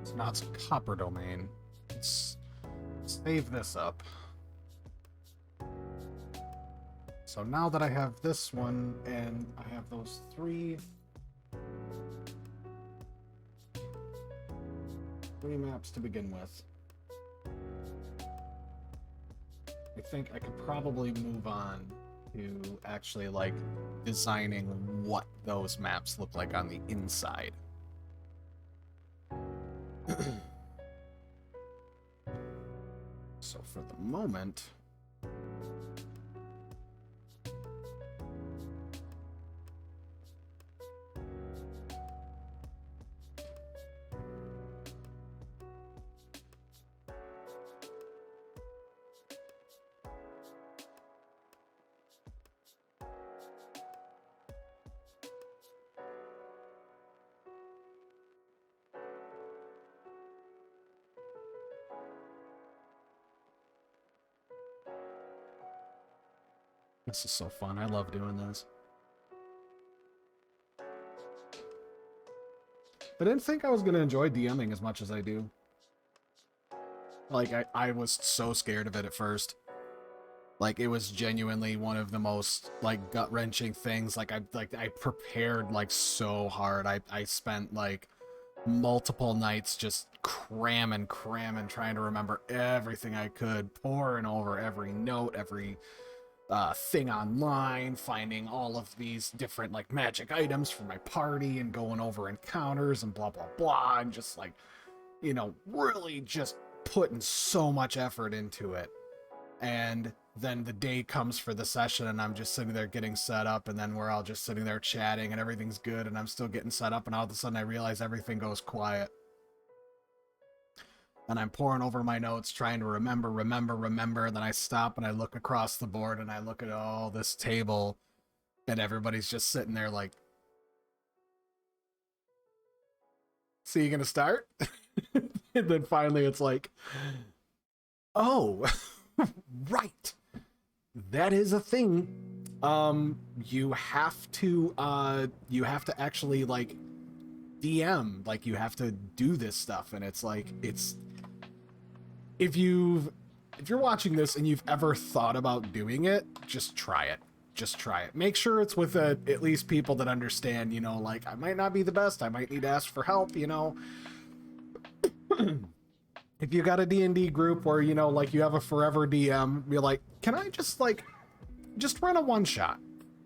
So now it's a copper domain. Let's save this up. So now that I have this one and I have those three maps to begin with, I think I could probably move on to actually like designing what those maps look like on the inside. So for the moment, this is so fun. I love doing this. I didn't think I was going to enjoy DMing as much as I do. Like, I was so scared of it at first. Like, it was genuinely one of the most, like, gut-wrenching things. Like, I prepared, like, so hard. I spent, like, multiple nights just cramming, trying to remember everything I could, poring over every note, every thing online, finding all of these different like magic items for my party and going over encounters and blah blah blah, and just like, you know, really just putting so much effort into it. And then the day comes for the session and I'm just sitting there getting set up, and then we're all just sitting there chatting and everything's good and I'm still getting set up, and all of a sudden I realize everything goes quiet. and I'm poring over my notes, trying to remember. And then I stop and I look across the board and I look at all this table, and everybody's just sitting there like, so you gonna start? And then finally it's like, oh, right. That is a thing. You have to actually like DM, like you have to do this stuff, and it's like, it's, if you're watching this and you've ever thought about doing it, just try it. Just try it. Make sure it's with at least people that understand, you know, like, I might not be the best, I might need to ask for help, you know. If you got a D&D group where, you know, like you have a forever DM, be like, can I just run a one shot?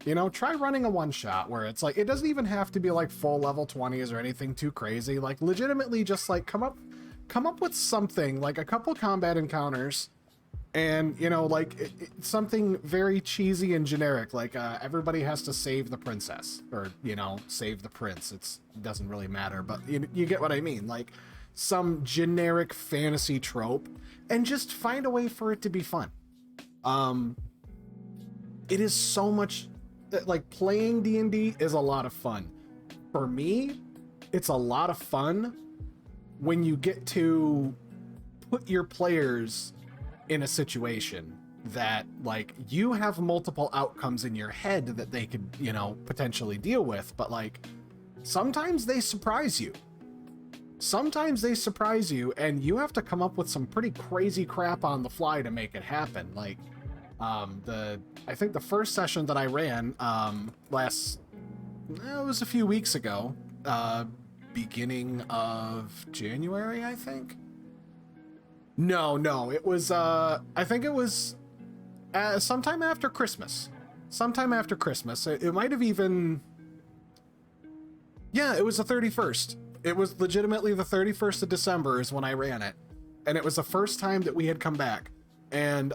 You know, try running a one shot where it's like, it doesn't even have to be like full level 20s or anything too crazy. Like legitimately just like come up with something, like a couple combat encounters, and, you know, like something very cheesy and generic, like everybody has to save the princess, or, you know, save the prince. It doesn't really matter, but you get what I mean. Like some generic fantasy trope, and just find a way for it to be fun. It is so much, like, playing D&D is a lot of fun. For me, it's a lot of fun when you get to put your players in a situation that, like, you have multiple outcomes in your head that they could, you know, potentially deal with, but like sometimes they surprise you. Sometimes they surprise you and you have to come up with some pretty crazy crap on the fly to make it happen. Like I think the first session that I ran it was a few weeks ago, beginning of January, I think. No, it was, I think it was sometime after Christmas. It might have even, yeah, it was the 31st. It was legitimately the 31st of December is when I ran it. And it was the first time that we had come back. And,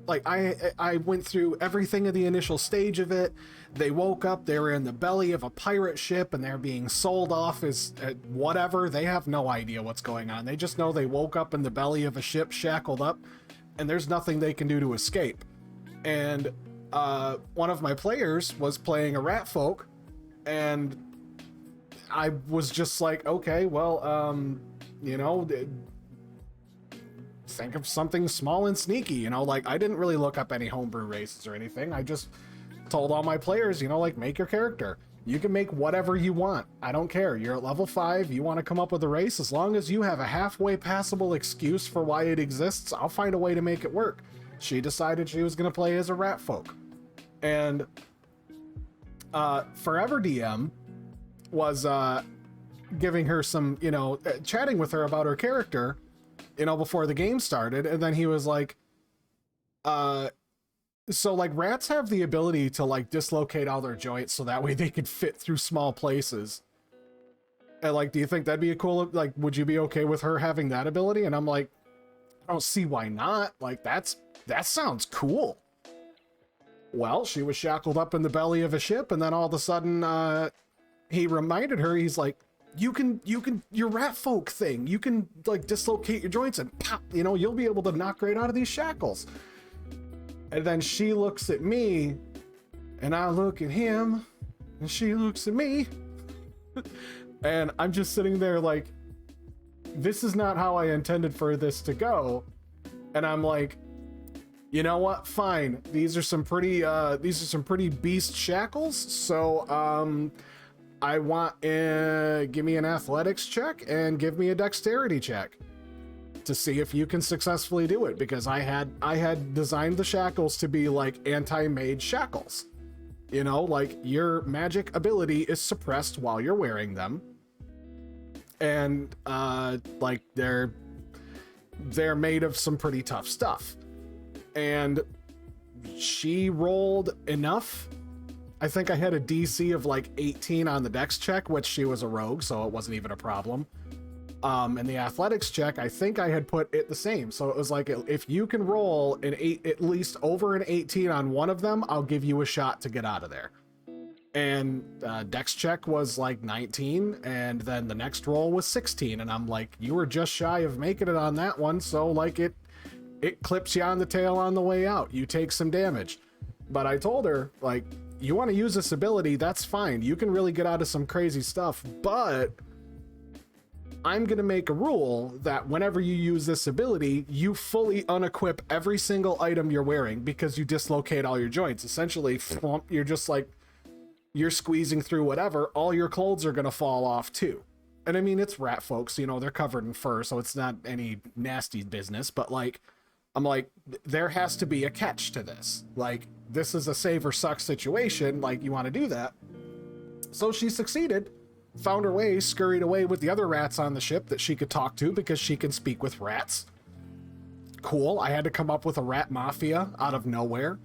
like, I went through everything of the initial stage of it. They woke up, they were in the belly of a pirate ship, and they're being sold off as whatever. They have no idea what's going on. They just know they woke up in the belly of a ship, shackled up, and there's nothing they can do to escape. And one of my players was playing a rat folk, and I was just like, okay, well, you know, think of something small and sneaky, you know, like I didn't really look up any homebrew races or anything. I just told all my players, you know, like, make your character. You can make whatever you want. I don't care. You're at level 5. You want to come up with a race. As long as you have a halfway passable excuse for why it exists, I'll find a way to make it work. She decided she was going to play as a rat folk. And Forever DM was giving her some, you know, chatting with her about her character, you know, before the game started. And then he was like, so like rats have the ability to like dislocate all their joints so that way they could fit through small places. And like, do you think that'd be a cool, like, would you be okay with her having that ability? And I'm like, I don't see why not. Like, that sounds cool. Well, she was shackled up in the belly of a ship, and then all of a sudden, he reminded her, he's like, you can, your rat folk thing, you can like dislocate your joints and pop, you know, you'll be able to knock right out of these shackles. And then she looks at me, and I look at him, and she looks at me, and I'm just sitting there like, this is not how I intended for this to go. And I'm like, you know what? Fine. These are some pretty beast shackles. So, I want, give me an athletics check and give me a dexterity check to see if you can successfully do it, because I had designed the shackles to be like anti-mage shackles. You know, like your magic ability is suppressed while you're wearing them. And like they're made of some pretty tough stuff. And she rolled enough. I think I had a DC of like 18 on the dex check, which she was a rogue, so it wasn't even a problem. And the athletics check, I think I had put it the same. So it was like, if you can roll an 8, at least over an 18 on one of them, I'll give you a shot to get out of there. and dex check was like 19, and then the next roll was 16, and I'm like, you were just shy of making it on that one, so like it clips you on the tail on the way out. You take some damage. But I told her, like, you want to use this ability, that's fine. You can really get out of some crazy stuff, but I'm going to make a rule that whenever you use this ability, you fully unequip every single item you're wearing because you dislocate all your joints. Essentially, you're just like, you're squeezing through whatever, all your clothes are going to fall off too. And I mean, it's rat folks, you know, they're covered in fur, so it's not any nasty business, but like, I'm like, there has to be a catch to this. Like, this is a save or suck situation. Like, you want to do that. So she succeeded, found her way, scurried away with the other rats on the ship that she could talk to because she can speak with rats. Cool. I had to come up with a rat mafia out of nowhere.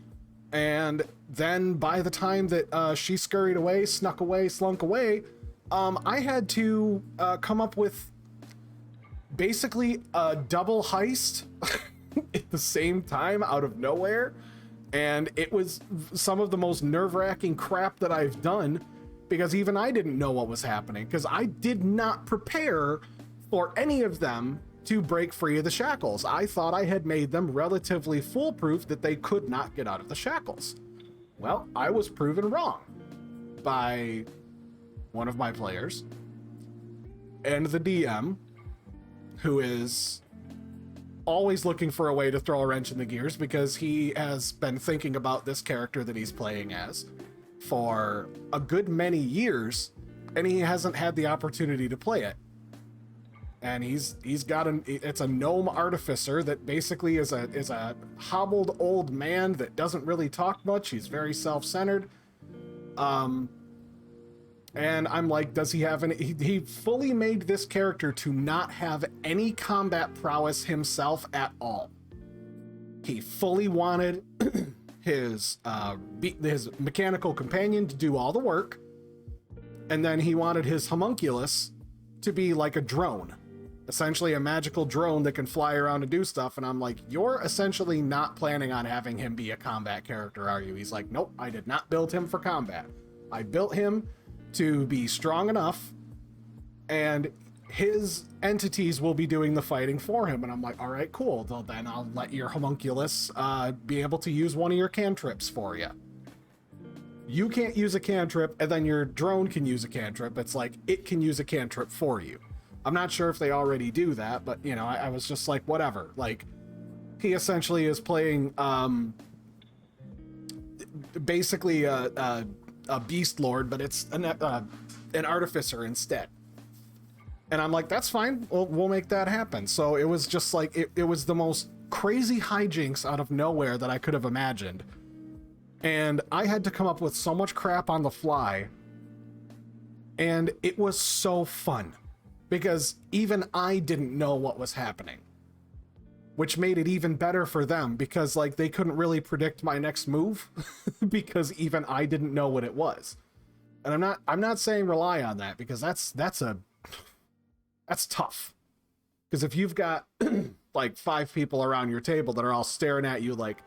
And then by the time that she scurried away, snuck away, slunk away, I had to come up with basically a double heist at the same time out of nowhere. And it was some of the most nerve-wracking crap that I've done because even I didn't know what was happening because I did not prepare for any of them to break free of the shackles. I thought I had made them relatively foolproof that they could not get out of the shackles. Well, I was proven wrong by one of my players and the DM, who is always looking for a way to throw a wrench in the gears because he has been thinking about this character that he's playing as for a good many years, and he hasn't had the opportunity to play it. And he's got it's a gnome artificer that basically is a hobbled old man that doesn't really talk much. He's very self-centered. And I'm like, does he have any... He fully made this character to not have any combat prowess himself at all. He fully wanted his mechanical companion to do all the work. And then he wanted his homunculus to be like a drone. Essentially a magical drone that can fly around and do stuff. And I'm like, you're essentially not planning on having him be a combat character, are you? He's like, nope, I did not build him for combat. I built him to be strong enough, and his entities will be doing the fighting for him. And I'm like, all right, cool. Well, then I'll let your homunculus be able to use one of your cantrips for you. You can't use a cantrip, and then your drone can use a cantrip. It's like, it can use a cantrip for you. I'm not sure if they already do that, but, you know, I was just like, whatever. Like, he essentially is playing basically a beast lord, but it's an artificer instead. And I'm like, that's fine, we'll make that happen. So it was just like, it was the most crazy hijinks out of nowhere that I could have imagined. And I had to come up with so much crap on the fly. And it was so fun. Because even I didn't know what was happening. Which made it even better for them, because like they couldn't really predict my next move because even I didn't know what it was. And I'm not saying rely on that, because that's tough. Because if you've got like 5 people around your table that are all staring at you like,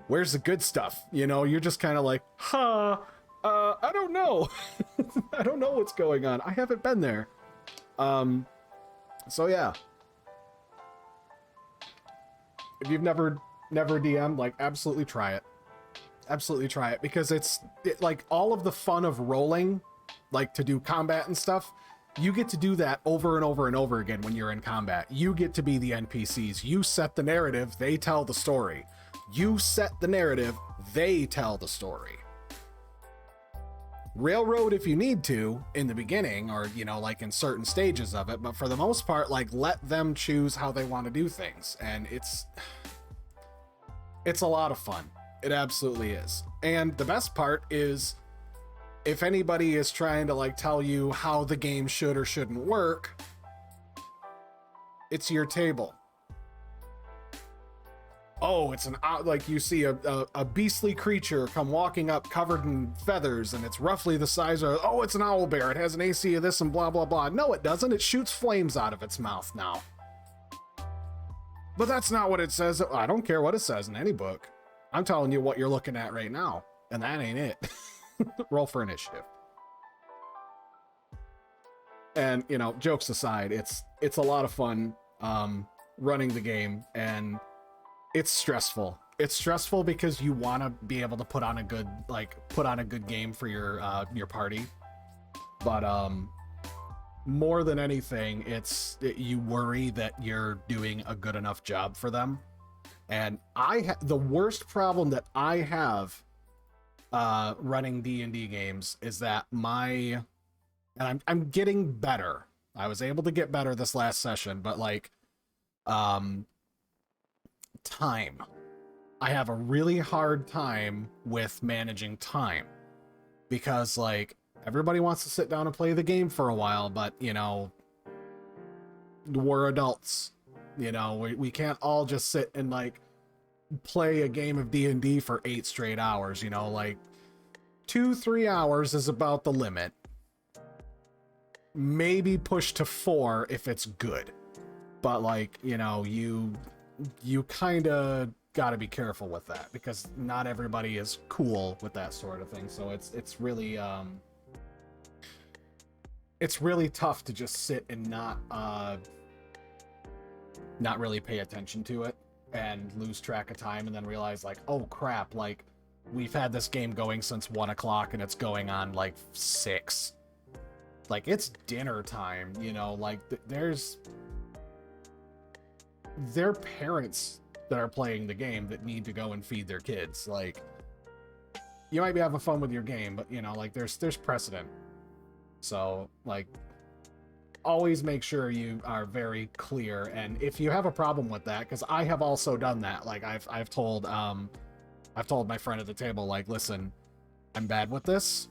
where's the good stuff? You know, you're just kind of like, I don't know. I don't know what's going on. I haven't been there. So yeah. If you've never DM'd, like, absolutely try it. Absolutely try it, because it like all of the fun of rolling, like to do combat and stuff, you get to do that over and over and over again when you're in combat. You get to be the NPCs. You set the narrative, they tell the story. You set the narrative, they tell the story. Railroad if you need to in the beginning, or, you know, like in certain stages of it, but for the most part, like, let them choose how they want to do things. And it's a lot of fun. It absolutely is. And the best part is, if anybody is trying to like tell you how the game should or shouldn't work, it's your table. Oh, it's like you see a beastly creature come walking up covered in feathers, and it's roughly the size of, oh, it's an owl bear. It has an AC of this and blah, blah, blah. No, it doesn't. It shoots flames out of its mouth now. But that's not what it says. I don't care what it says in any book. I'm telling you what you're looking at right now, and that ain't it. Roll for initiative. And, you know, jokes aside, it's a lot of fun running the game, and it's stressful. It's stressful because you want to be able to put on a good game for your party. But more than anything, you worry that you're doing a good enough job for them. And the worst problem that I have running D&D games is that I'm getting better. I was able to get better this last session, but like time. I have a really hard time with managing time because like everybody wants to sit down and play the game for a while, but you know, we're adults. You know, we can't all just sit and like play a game of D&D for 8 straight hours, you know, like 2-3 hours is about the limit. Maybe push to 4 if it's good. But like, you know, you kind of got to be careful with that because not everybody is cool with that sort of thing. So it's really tough to just sit and not really pay attention to it and lose track of time and then realize like, oh crap, like we've had this game going since 1 o'clock and it's going on like 6. Like it's dinner time, you know, like they're parents that are playing the game that need to go and feed their kids. Like you might be having fun with your game, but you know, like there's precedent. So like always make sure you are very clear. And if you have a problem with that, because I have also done that, like I've told my friend at the table, like, listen, I'm bad with this.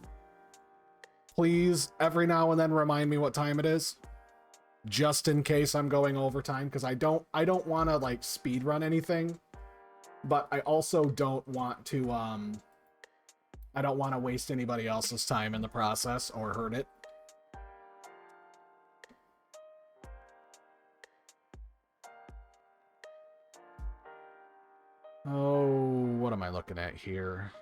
Please, every now and then remind me what time it is, just in case I'm going overtime, because I don't want to like speed run anything, but I also don't want to waste anybody else's time in the process or hurt it. Oh, what am I looking at here?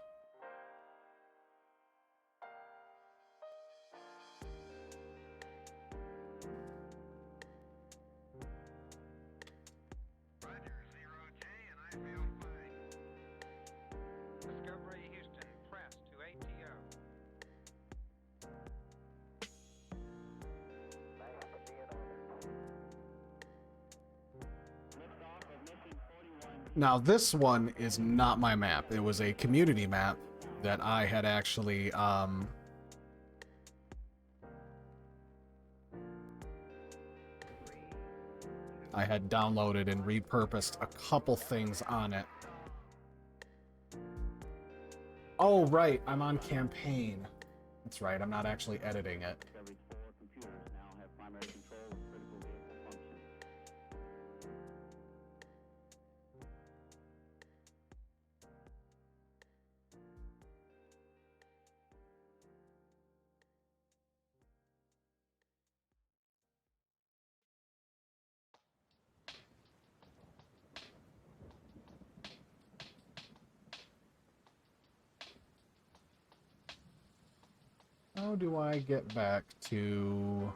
Now, this one is not my map. It was a community map that I had actually, I had downloaded and repurposed a couple things on it. Oh, right. I'm on campaign. That's right. I'm not actually editing it. Discovery's 4 computers now have primary control of critical vehicle functions. How do I get back to...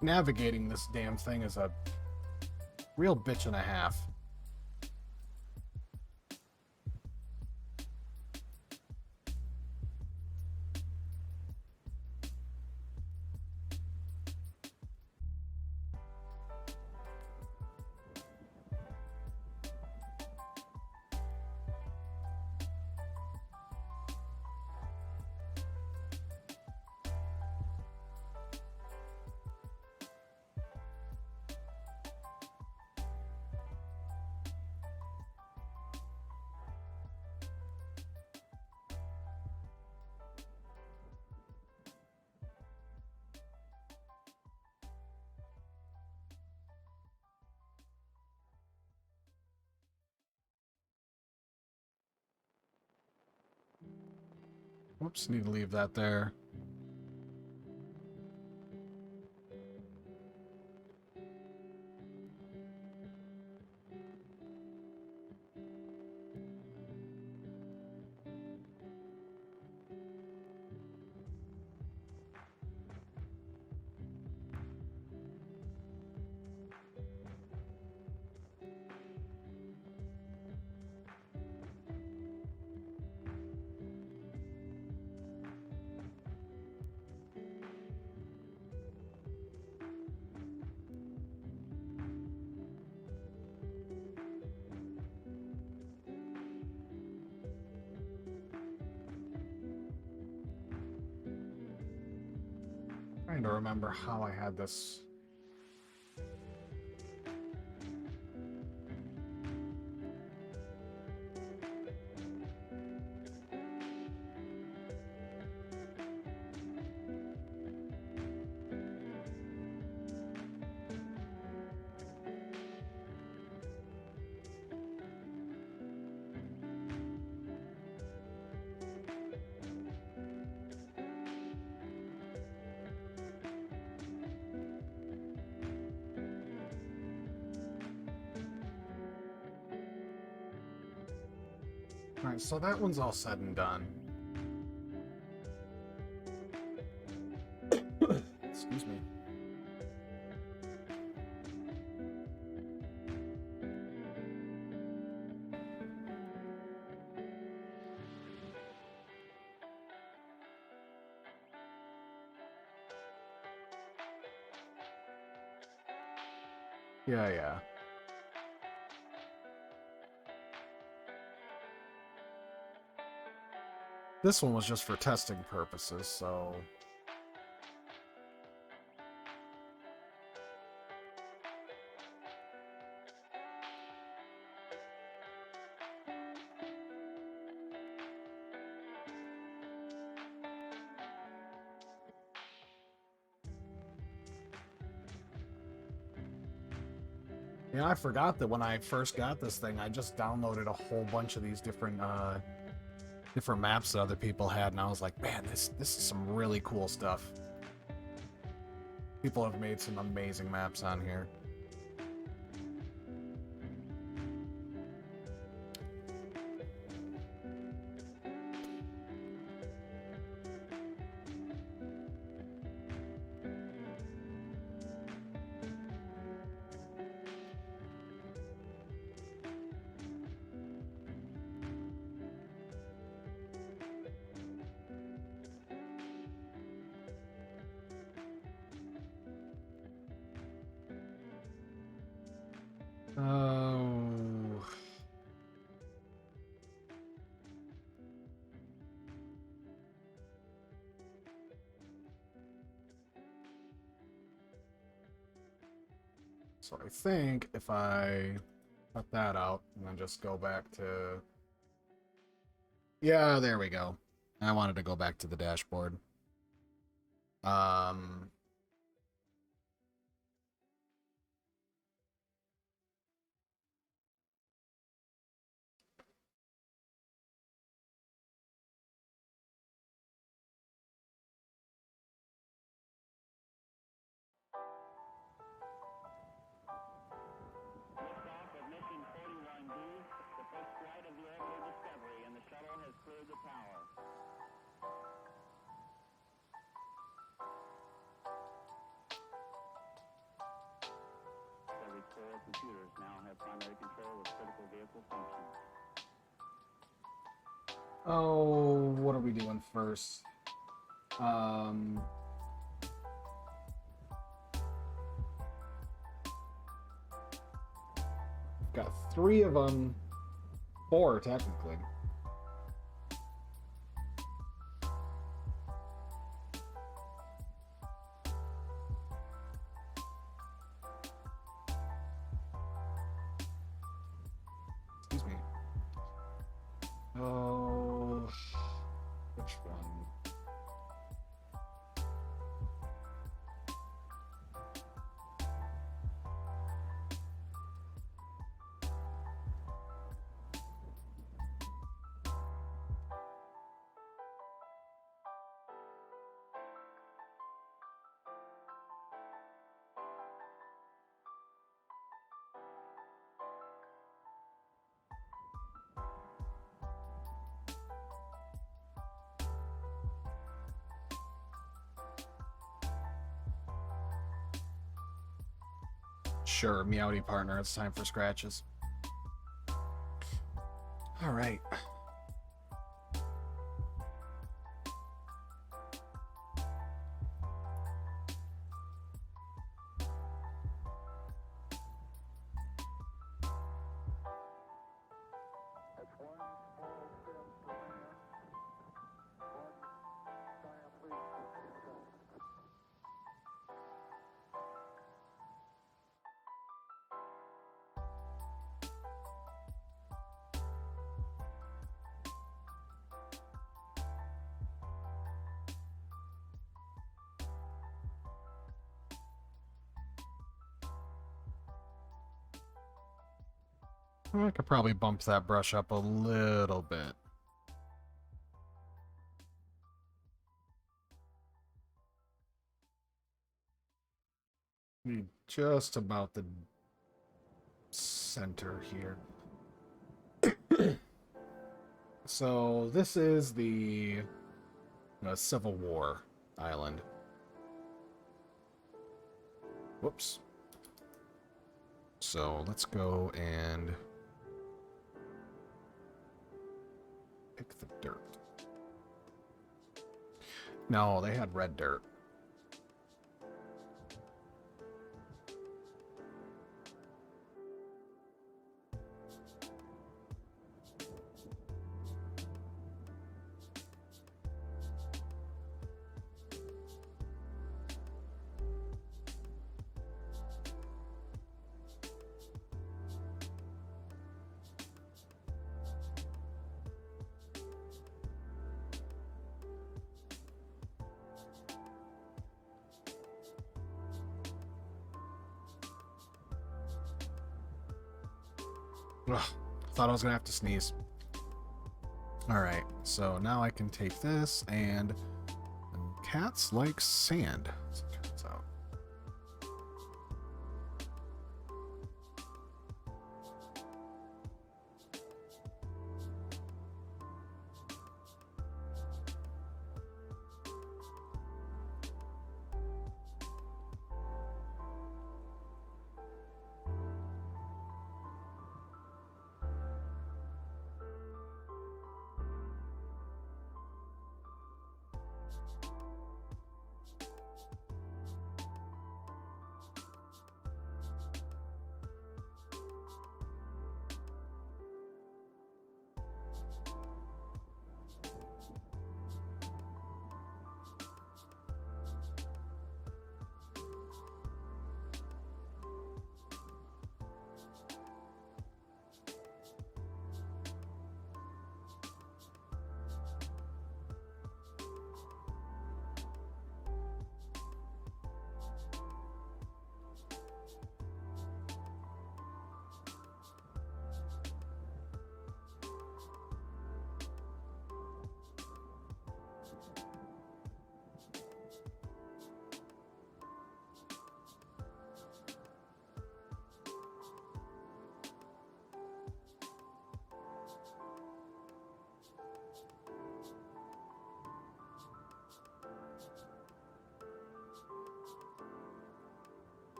Navigating this damn thing is a real bitch and a half. Whoops, need to leave that there. Trying to remember how I had this. Alright, so that one's all said and done. Excuse me. Yeah. This one was just for testing purposes, so... Yeah, I forgot that when I first got this thing, I just downloaded a whole bunch of these different maps that other people had, and I was like, man, this is some really cool stuff. People have made some amazing maps on here. Oh. So I think if I cut that out and then just go back to... Yeah, there we go. I wanted to go back to the dashboard. Liftoff of mission 41B, the first flight of the orbital Discovery, and the shuttle has cleared the tower. Discovery's core computers now have primary control of critical vehicle functions. Oh, what are we doing first? Got 3 of them. 4, technically. Excuse me. Oh, which one? Sure, meowdy partner, it's time for scratches. Alright. That's one small step for man, one giant leap for mankind. I could probably bump that brush up a little bit. Just about the center here. So this is the Civil War island. Whoops. So let's go and pick the dirt. No, they had red dirt. Ugh, thought I was gonna have to sneeze. Alright, so now I can take this and cats like sand, as it turns out.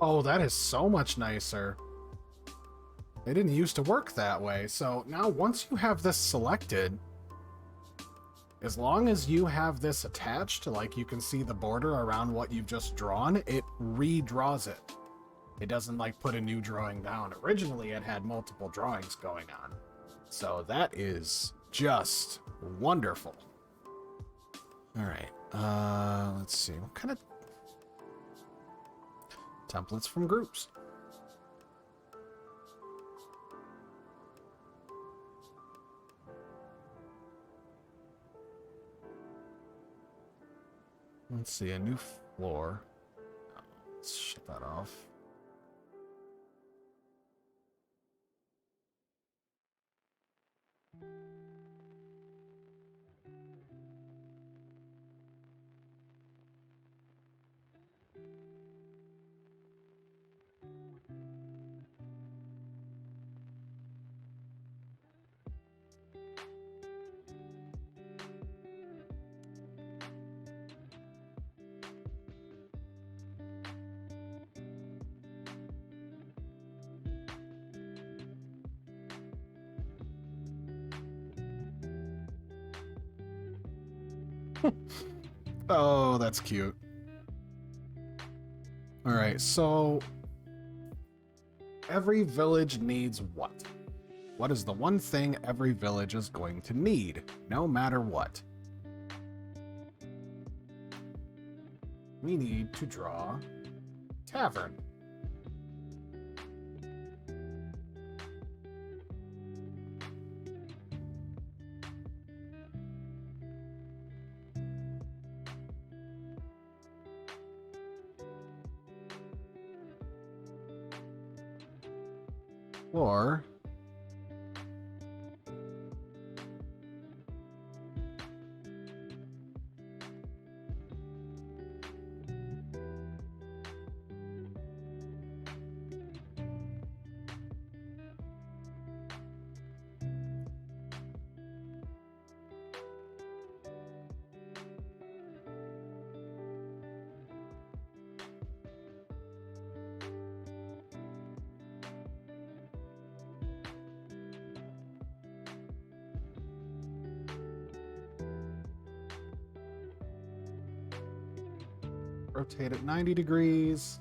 Oh, that is so much nicer. It didn't used to work that way. So now once you have this selected, as long as you have this attached, like you can see the border around what you've just drawn, it redraws it. It doesn't like put a new drawing down. Originally it had multiple drawings going on. So that is just wonderful. All right, let's see. What kind of templates from groups? Let's see, a new floor. Let's shut that off. Oh, that's cute. All right, so every village needs what? What is the one thing every village is going to need, no matter what? We need to draw tavern. Or rotate it 90 degrees.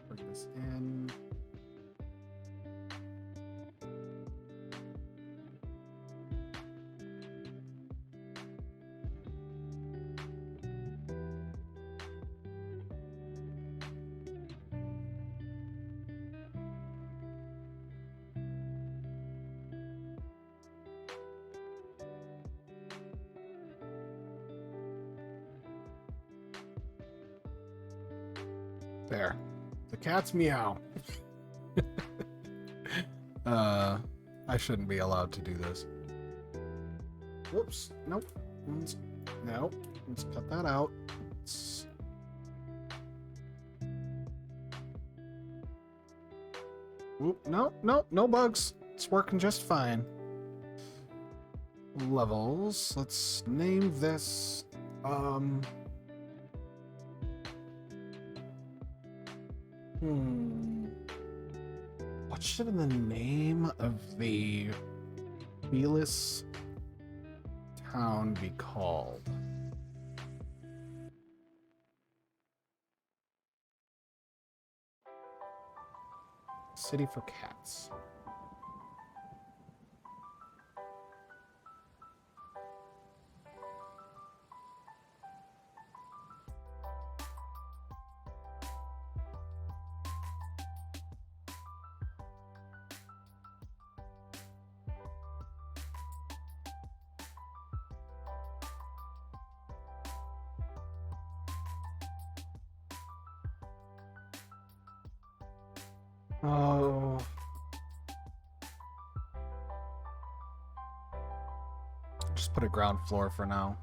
Bring this in. There. The cat's meow. I shouldn't be allowed to do this. Whoops. Nope. Nope. Let's cut that out. Oop, no bugs. It's working just fine. Levels. Let's name this. What should the name of the Felis town be called? City for cats. Oh. Just put a ground floor for now.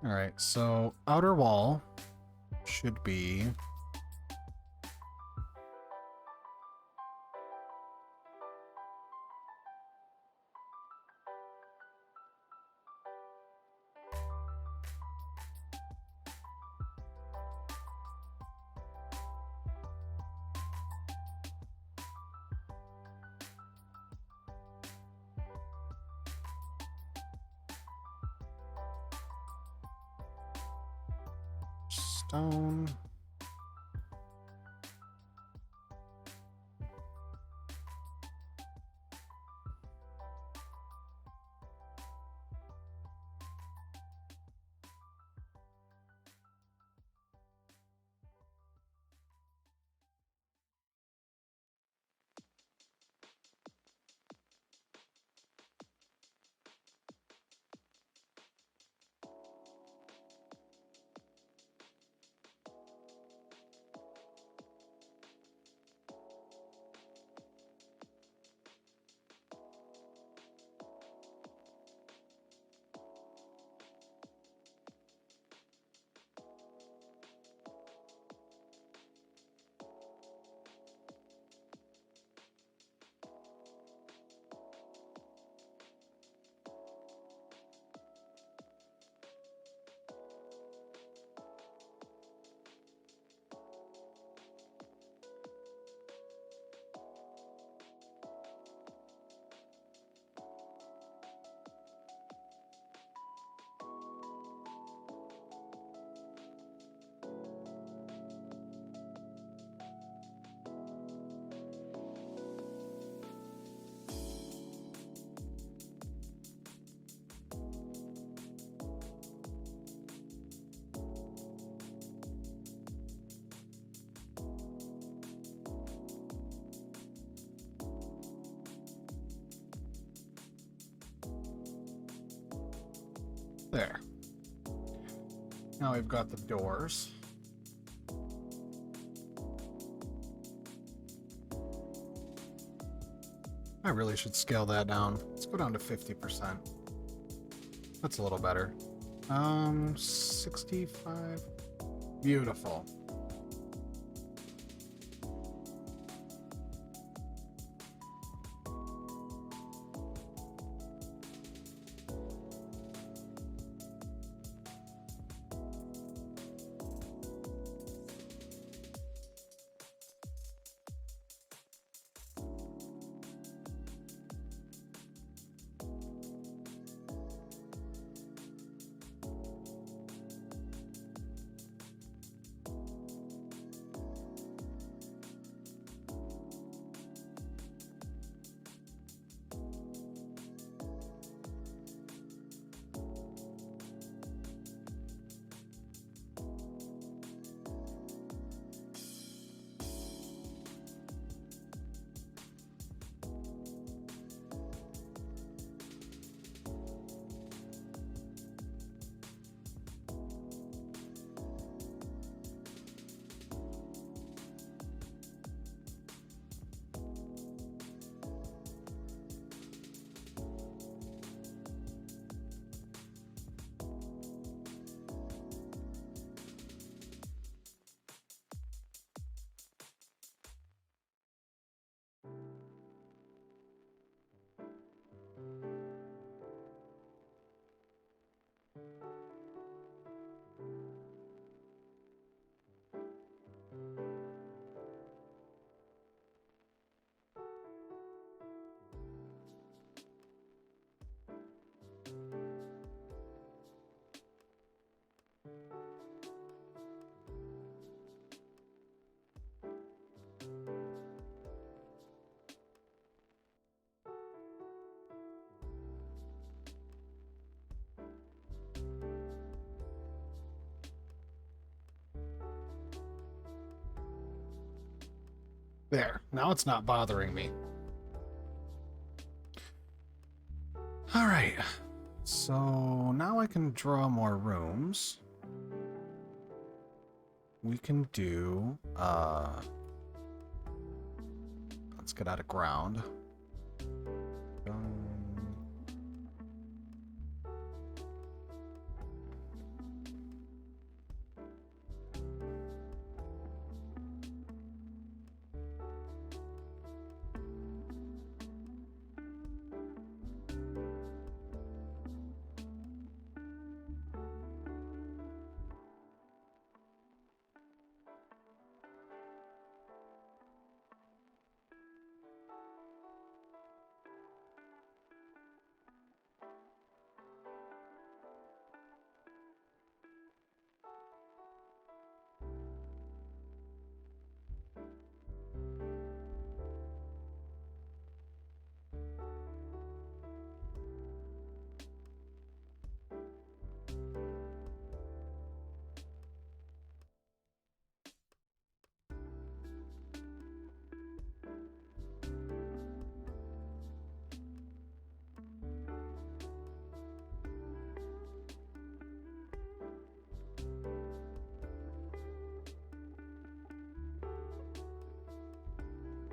All right, so outer wall should be stone. There. Now we've got the doors. I really should scale that down. Let's go down to 50%. That's a little better. 65. Beautiful. There. Now it's not bothering me. Alright. So now I can draw more rooms. We can do, let's get out of ground.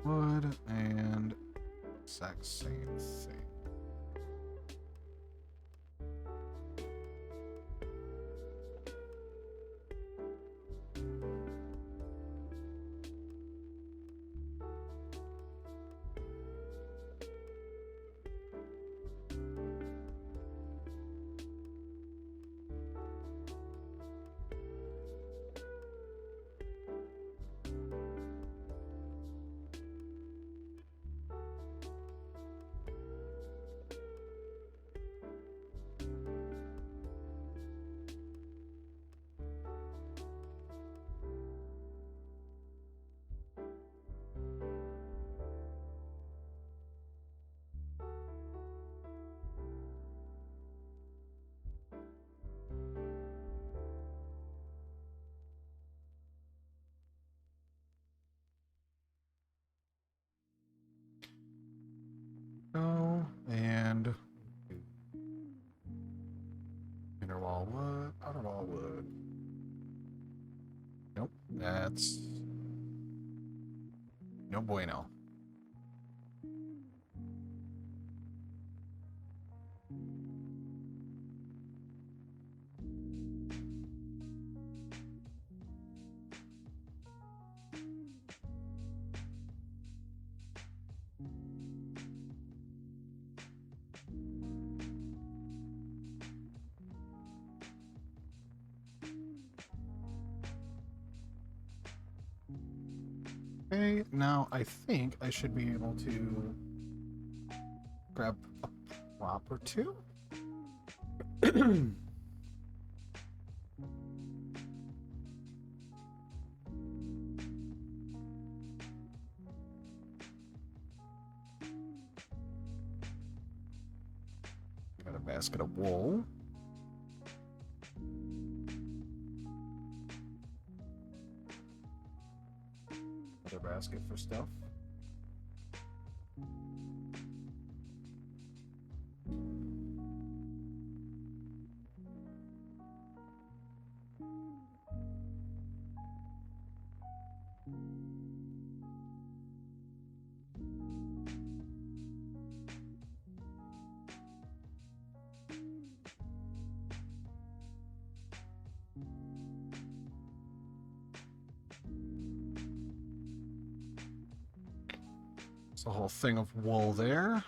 Wood and exact same thing. all wood. Out of all wood. Nope. That's no bueno. Okay, now I think I should be able to grab a prop or two. Got a basket of wool. Another basket for stuff. It's a whole thing of wool there.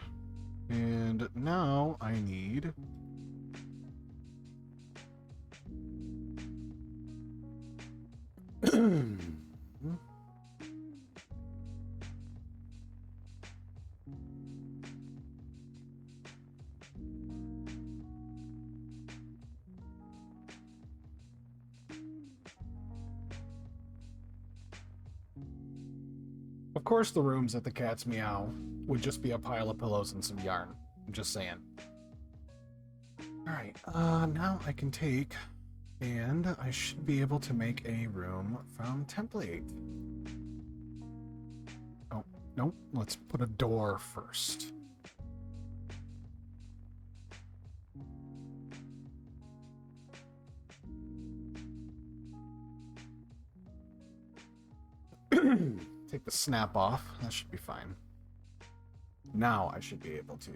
And now I need Of course the rooms at the cat's meow would just be a pile of pillows and some yarn. I'm just saying. Alright, now I can take, and I should be able to make a room from template. Oh, nope, let's put a door first. Take the snap off. That should be fine. Now I should be able to.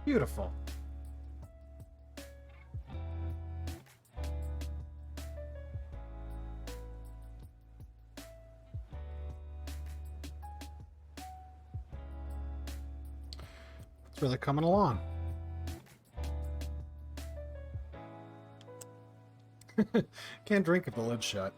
Beautiful. It's really coming along. Can't drink if the lid's shut.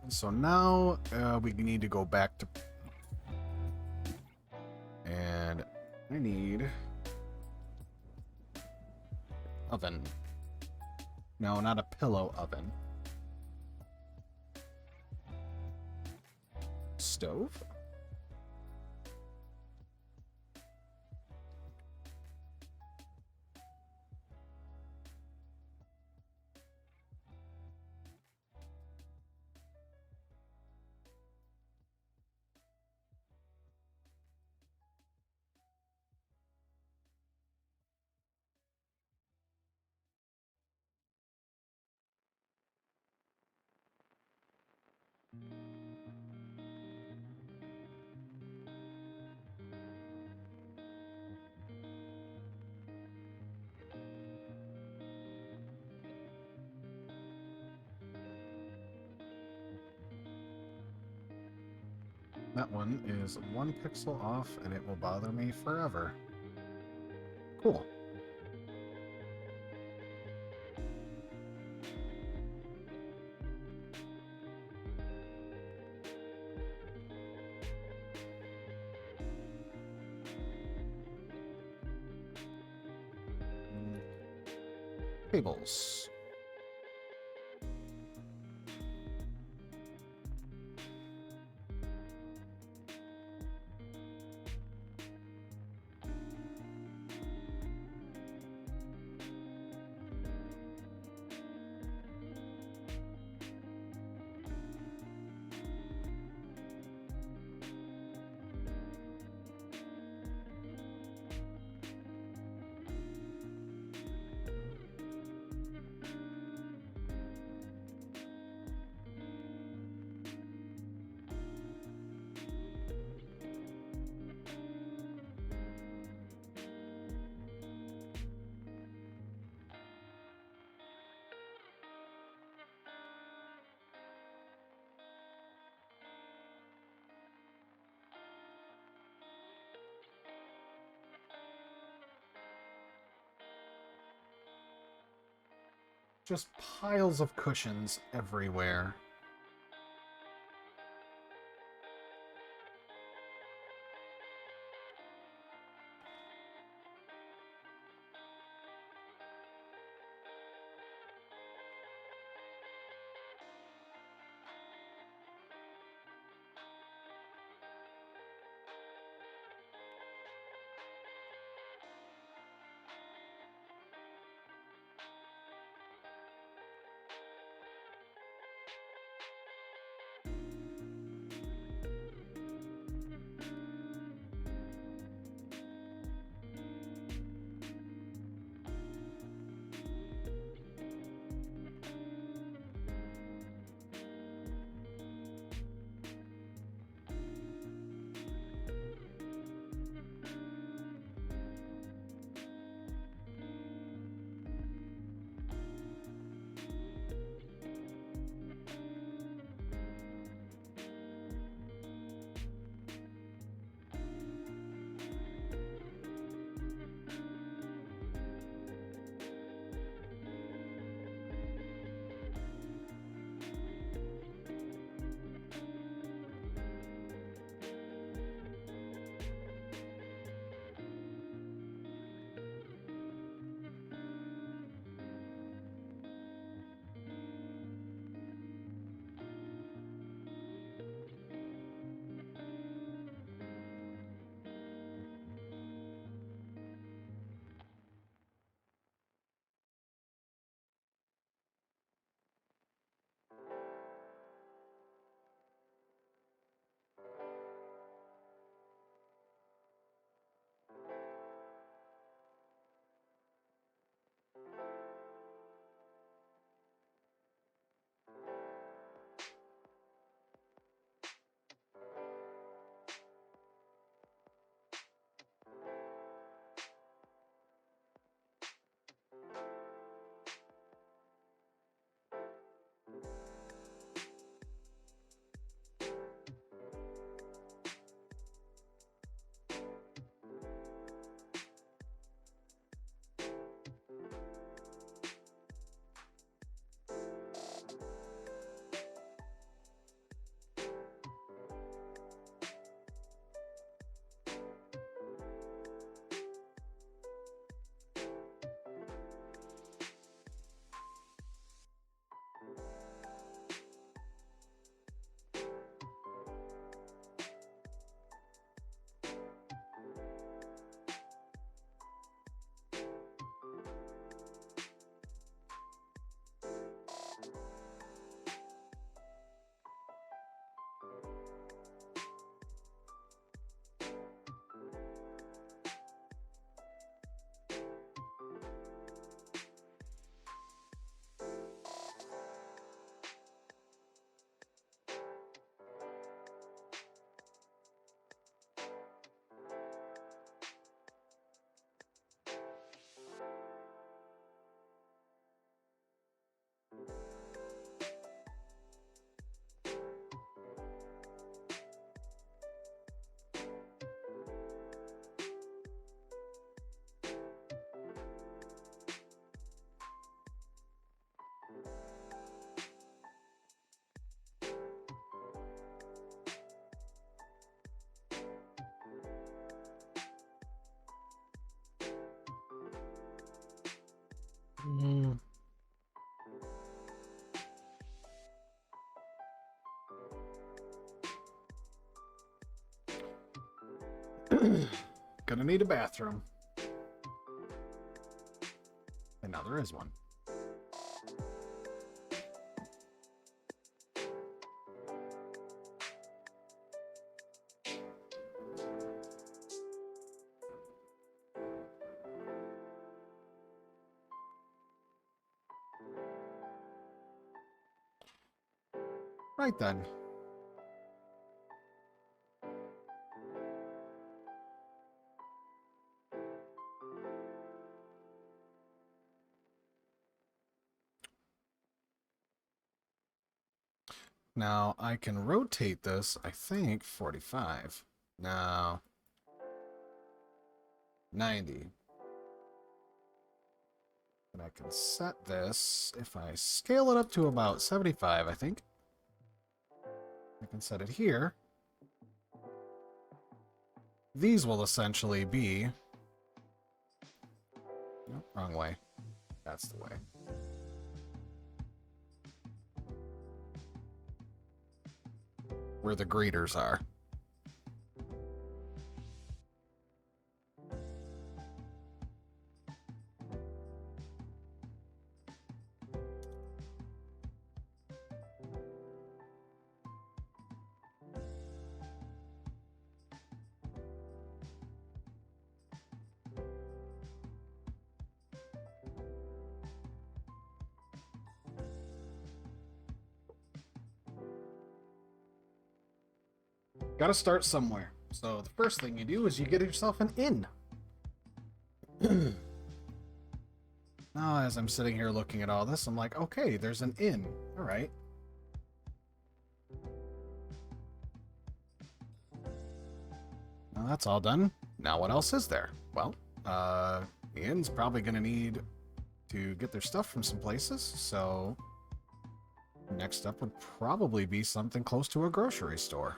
So now we need to go back to and I need oven. No, not a pillow oven. Stove? That one is 1 pixel off, and it will bother me forever. Cool. Tables. Just piles of cushions everywhere. Gonna need a bathroom. And now there is one. Right then. Now I can rotate this, I think, 45. No. 90. And I can set this, if I scale it up to about 75, I think. I can set it here. These will essentially be... Nope, wrong way. That's the way. Where the greeters are. Gotta start somewhere. So the first thing you do is you get yourself an inn. Now, as I'm sitting here looking at all this, I'm like, okay, there's an inn. All right. Now that's all done. Now what else is there? Well, the inn's probably going to need to get their stuff from some places, so next up would probably be something close to a grocery store.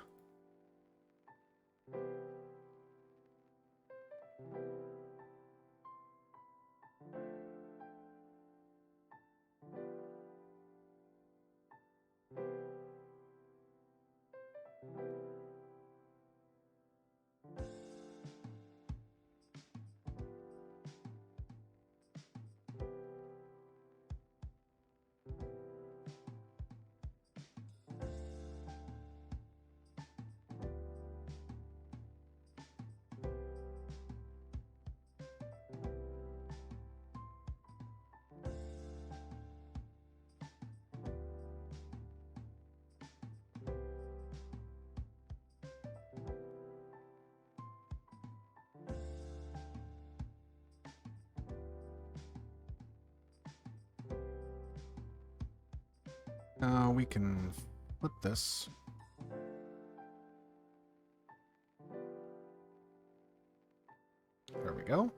We can flip this. There we go.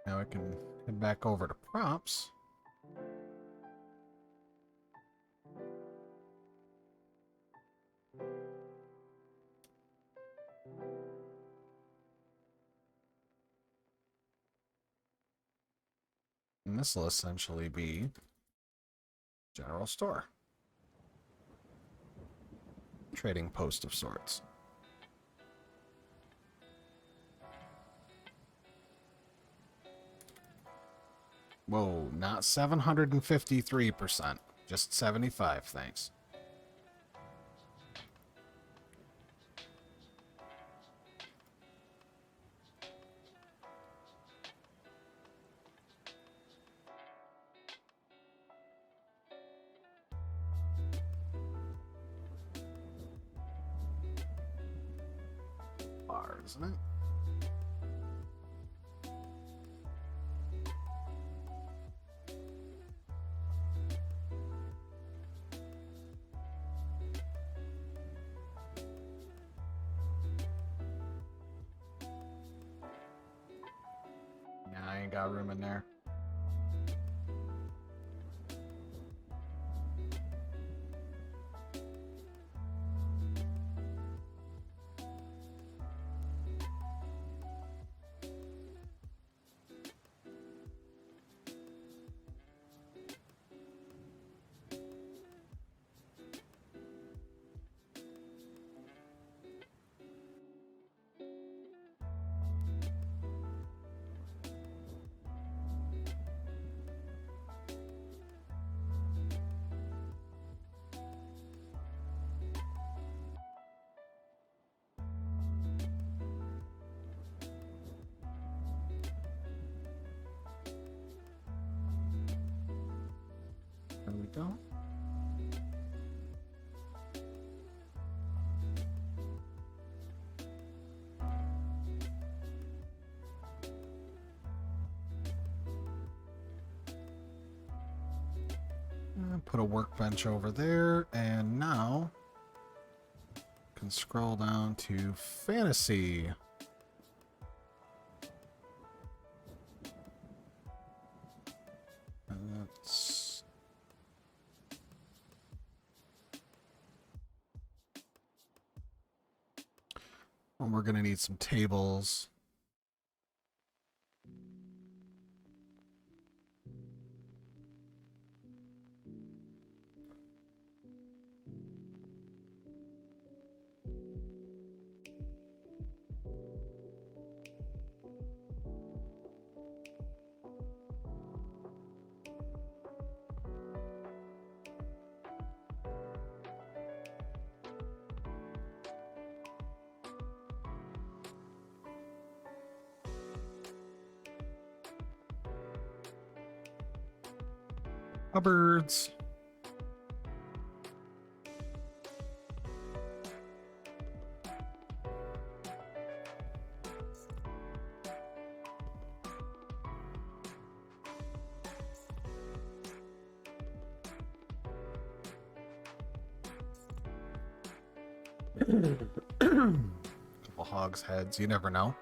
Now I can head back over to props. And this will essentially be general store. Trading post of sorts. Whoa, not 753%. Just 75, thanks. Bar, isn't it? Nah, I ain't got room in there. go. Put a workbench over there, and now can scroll down to fantasy. And that's and we're gonna need some tables. Cupboards. Couple hogs heads, you never know.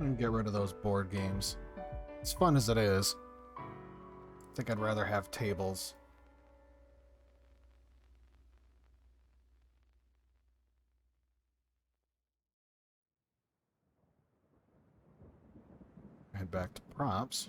And get rid of those board games. As fun as it is, I think I'd rather have tables. Head back to props.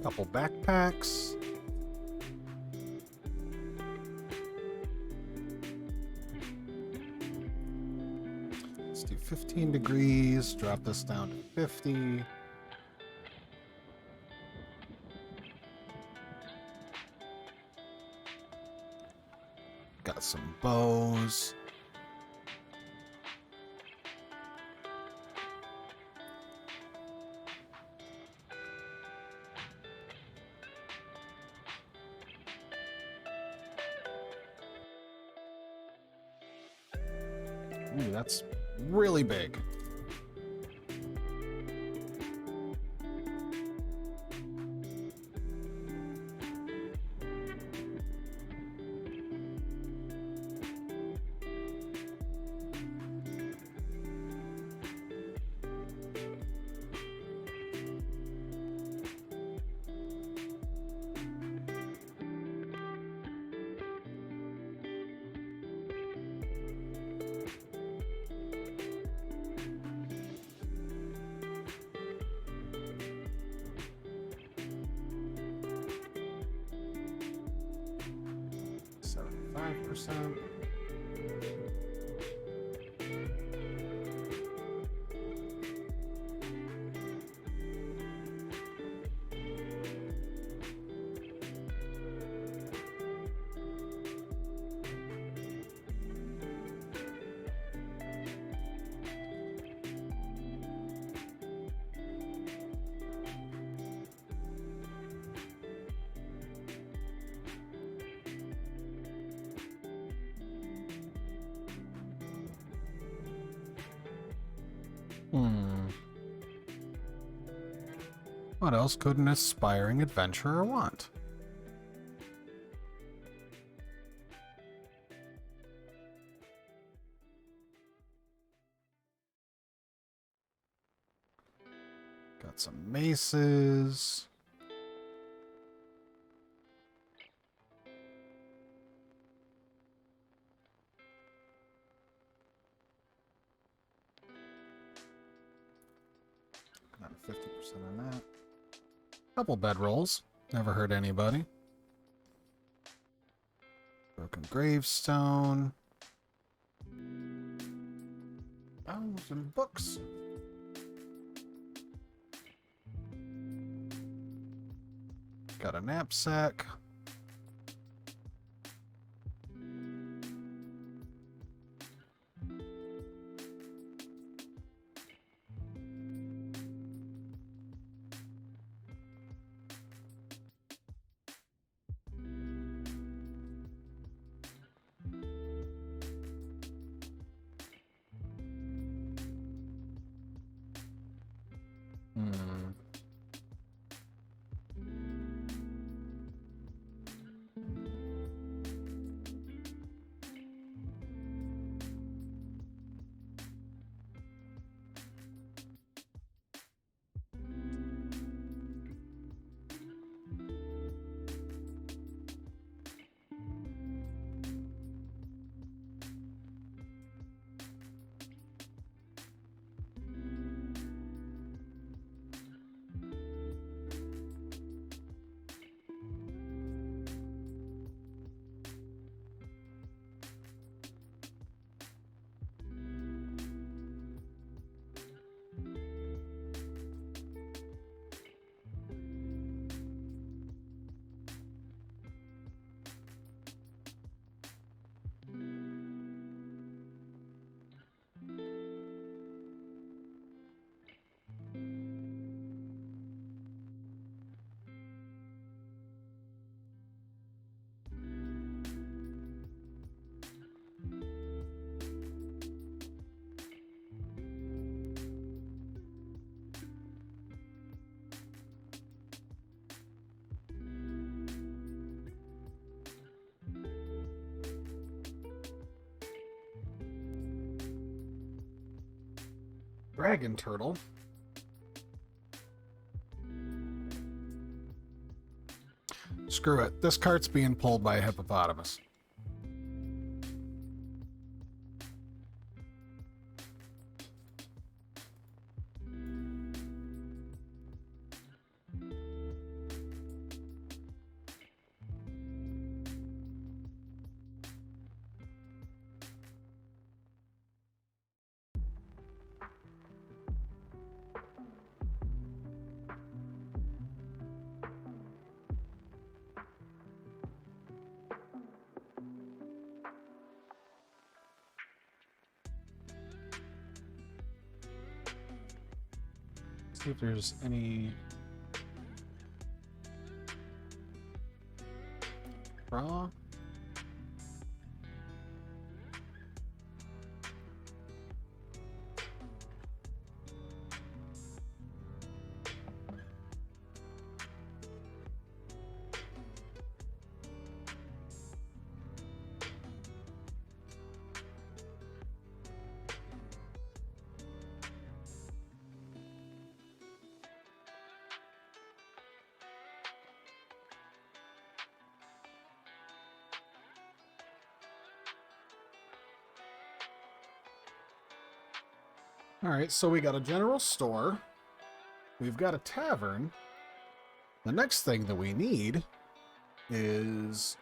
Couple backpacks. Let's do 15 degrees, drop this down to 50. Got some bows. Ooh, that's really big. %. Hmm. What else could an aspiring adventurer want? Got some maces. Got 50% on that. Couple bedrolls. Never hurt anybody. Broken gravestone. Oh, some books. Got a knapsack. Hmm. Dragon turtle. Screw it. This cart's being pulled by a hippopotamus. See if there's any raw. All right, so we got a general store. We've got a tavern. The next thing that we need is,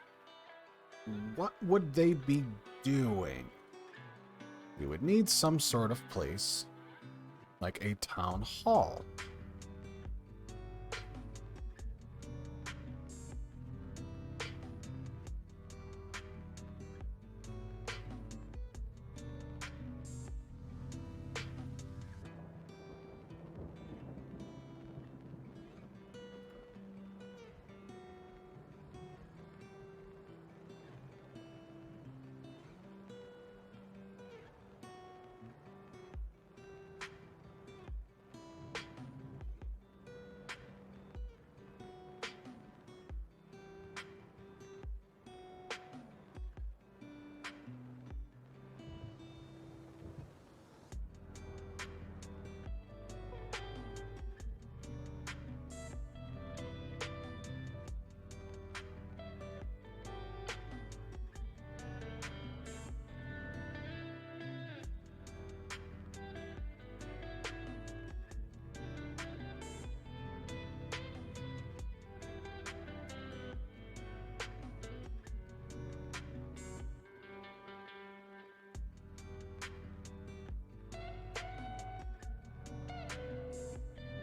what would they be doing? We would need some sort of place, like a town hall.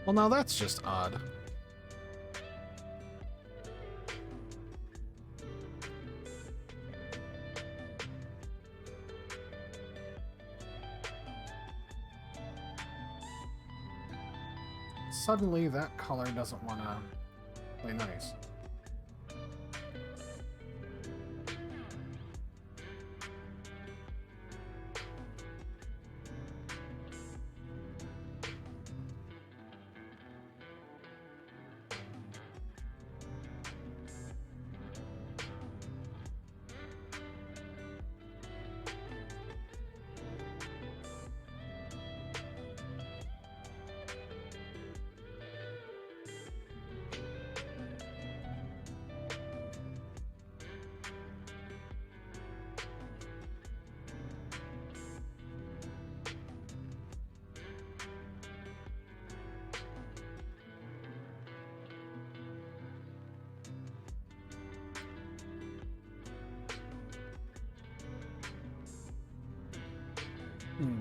Well, now that's just odd. Suddenly, that color doesn't want to play nice. Hmm.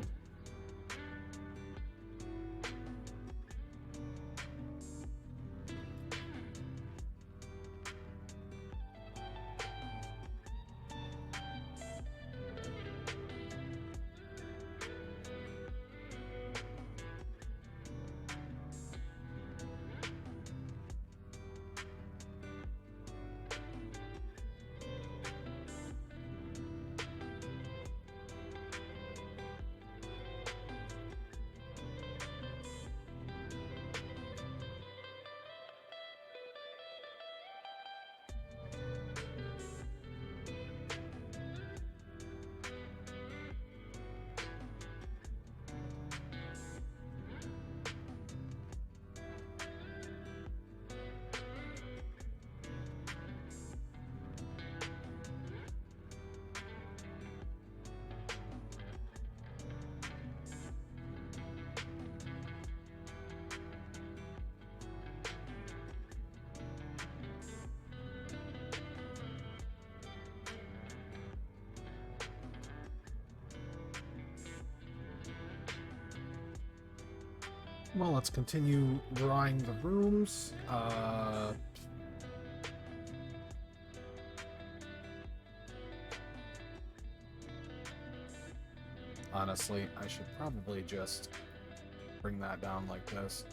Well, let's continue drawing the rooms. Honestly, I should probably just bring that down like this.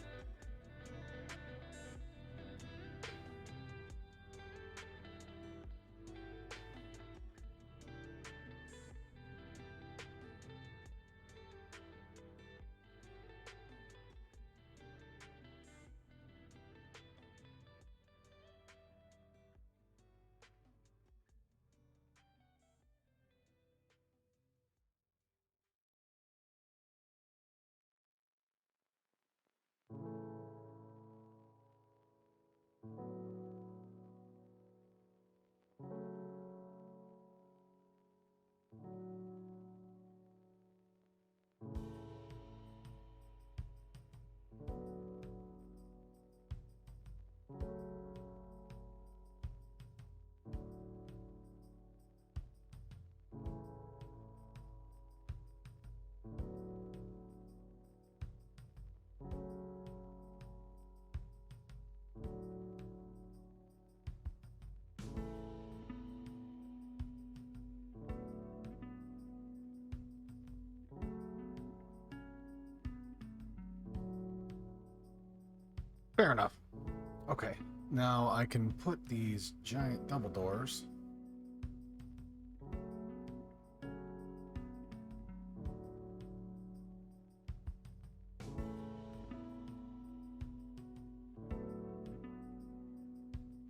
Fair enough. Okay, now I can put these giant double doors.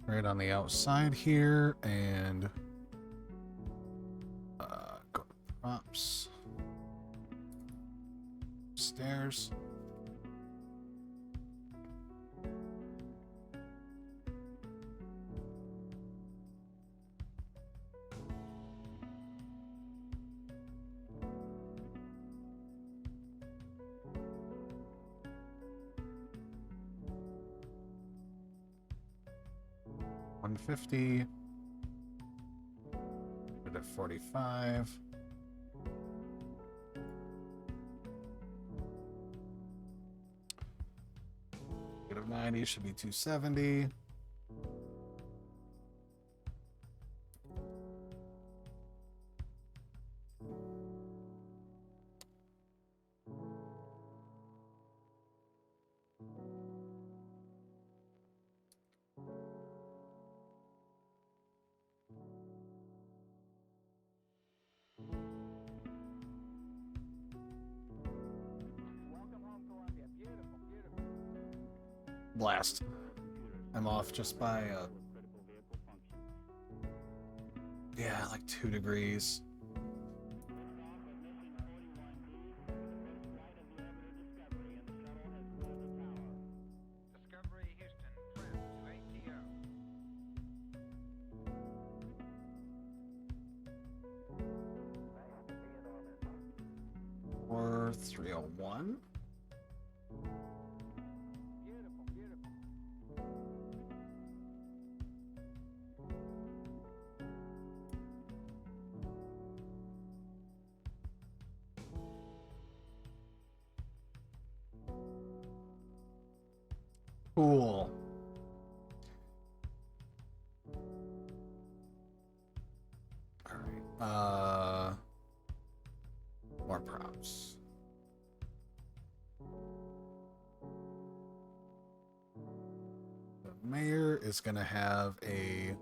Right on the outside here, and go to props. Stairs. $150. Put it at 45. -90 should be 270. Blast. I'm off just by, yeah, like 2 degrees. Discovery Houston, trim to ATO. 4301. Beautiful, beautiful. Cool. All right. More props. The mayor is gonna have a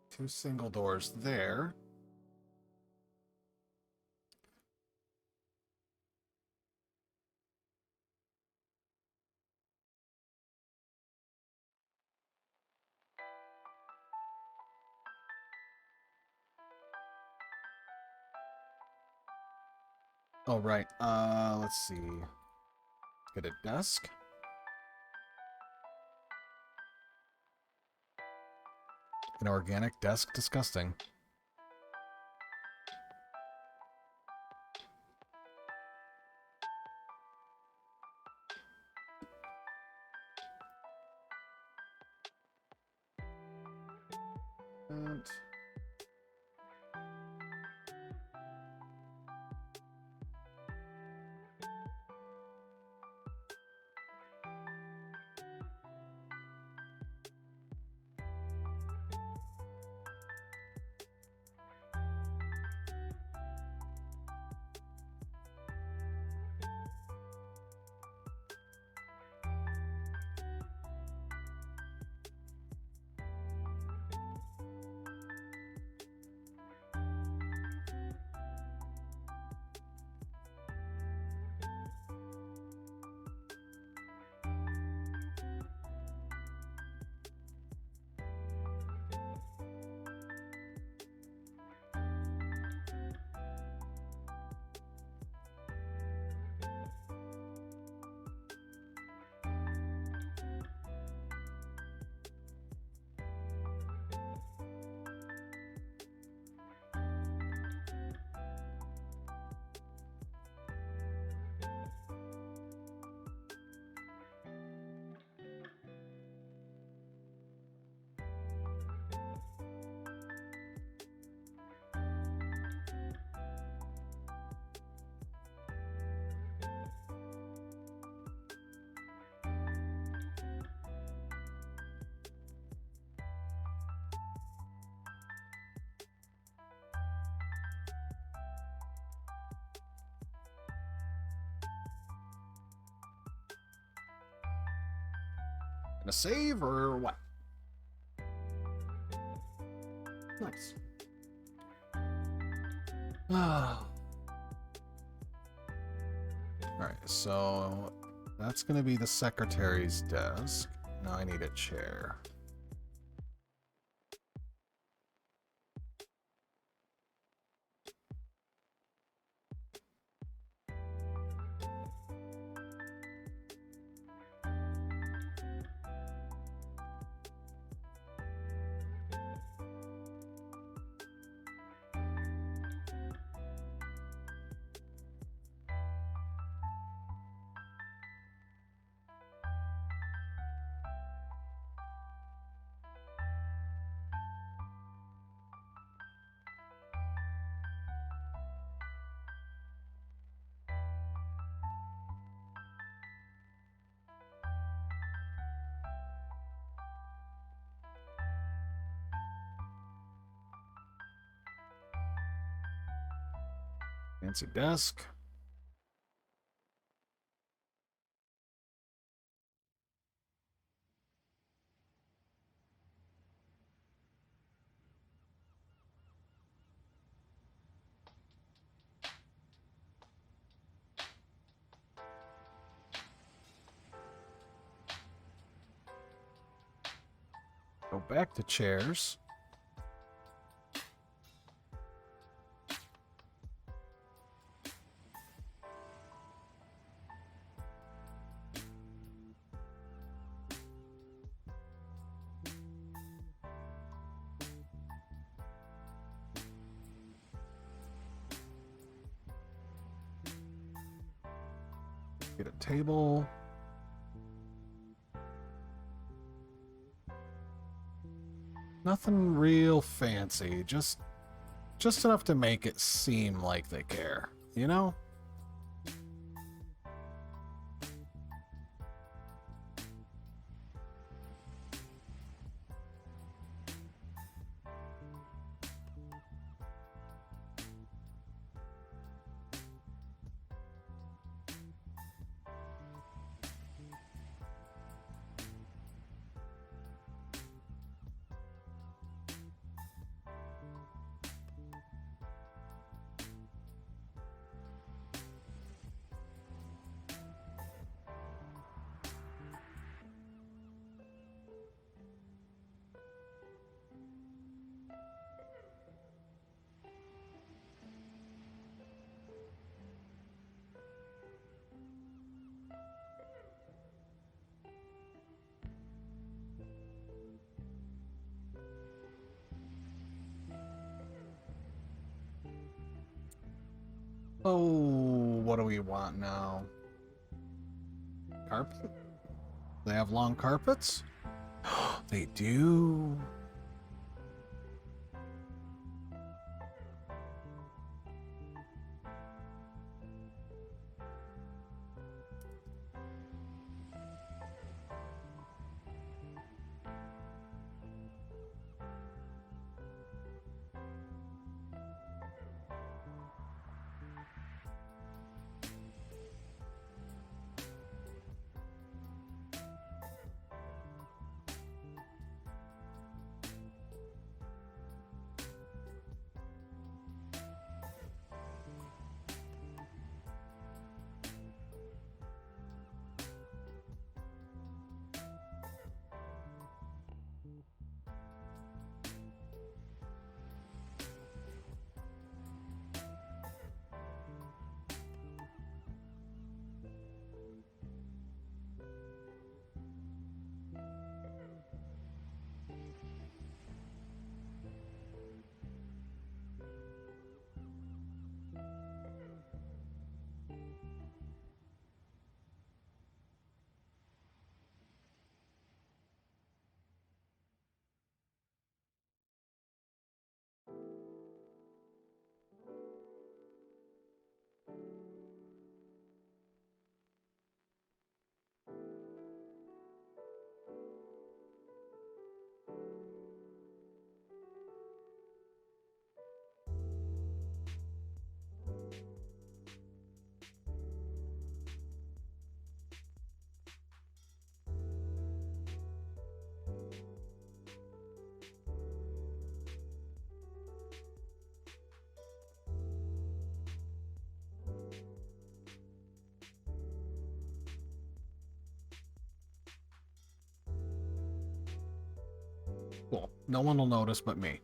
two single doors there. Oh, right. Let's see. Get a desk. An organic desk? Disgusting. And gonna save or what? Nice. Alright, so that's gonna be the secretary's desk. Now I need a chair. Fancy desk. Go back to chairs. Get a table. Nothing real fancy, just enough to make it seem like they care, you know? Oh, what do we want now? Carpet? They have long carpets? They do. Cool. No one will notice but me.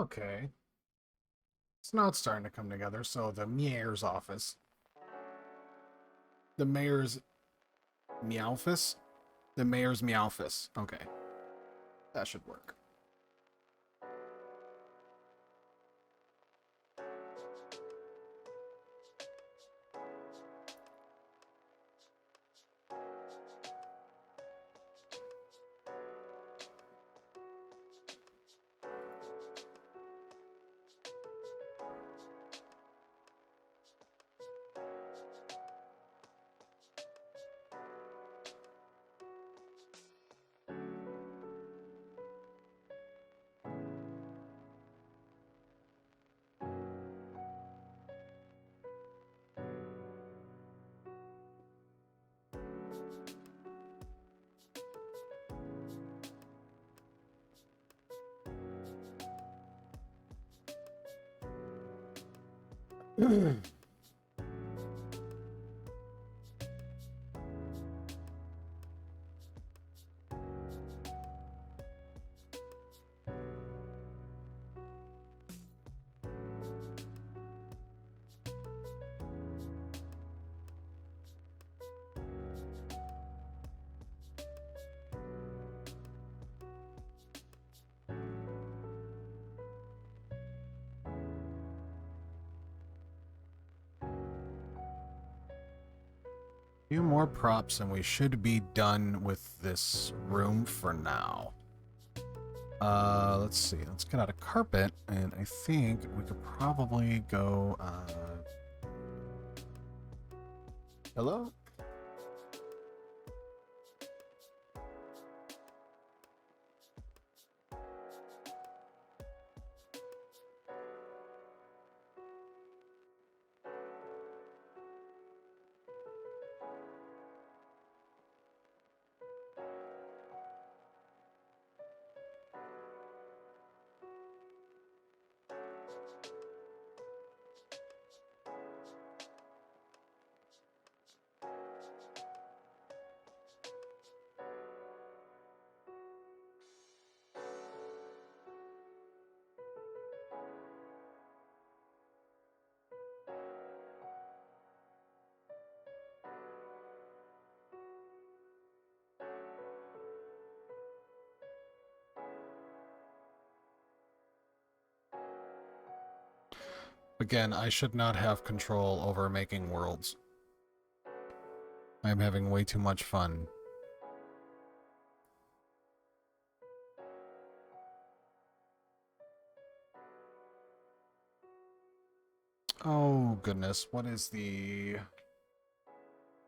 Okay. So now it's starting to come together. So the mayor's office. The mayor's meowfus? The mayor's meowfus. Okay. That should work. Few more props and we should be done with this room for now. Let's see. Let's get out a carpet, and I think we could probably go, hello? Again, I should not have control over making worlds. I'm having way too much fun. Oh, goodness. What is the...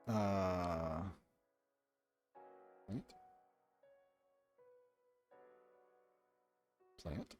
Plant? Plant?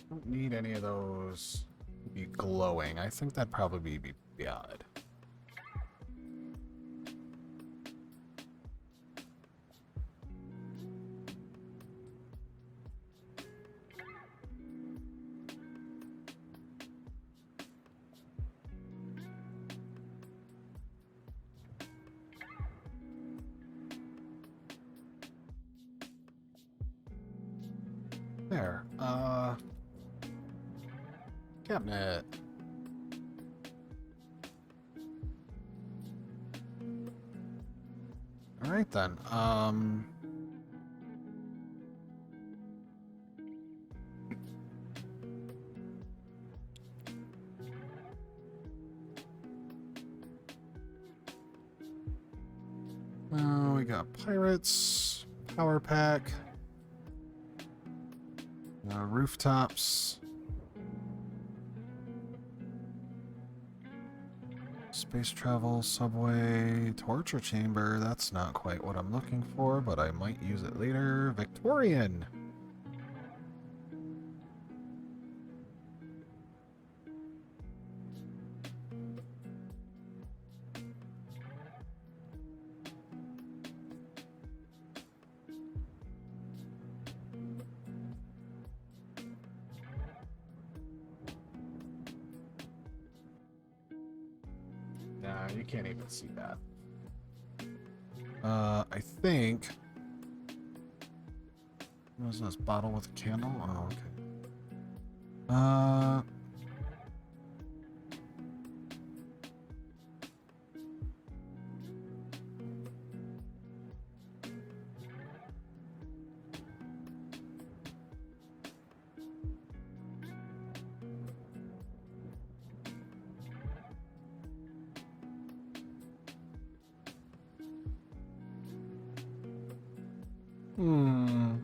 Don't need any of those to be glowing. I think that'd probably be odd. There. Cabinet. All right then. We got pirates, power pack, rooftops. Space travel, subway, torture chamber. That's not quite what I'm looking for, but I might use it later. Victorian. Nah, you can't even see that. I think... What is this? Bottle with a candle? Oh, okay. Hmm.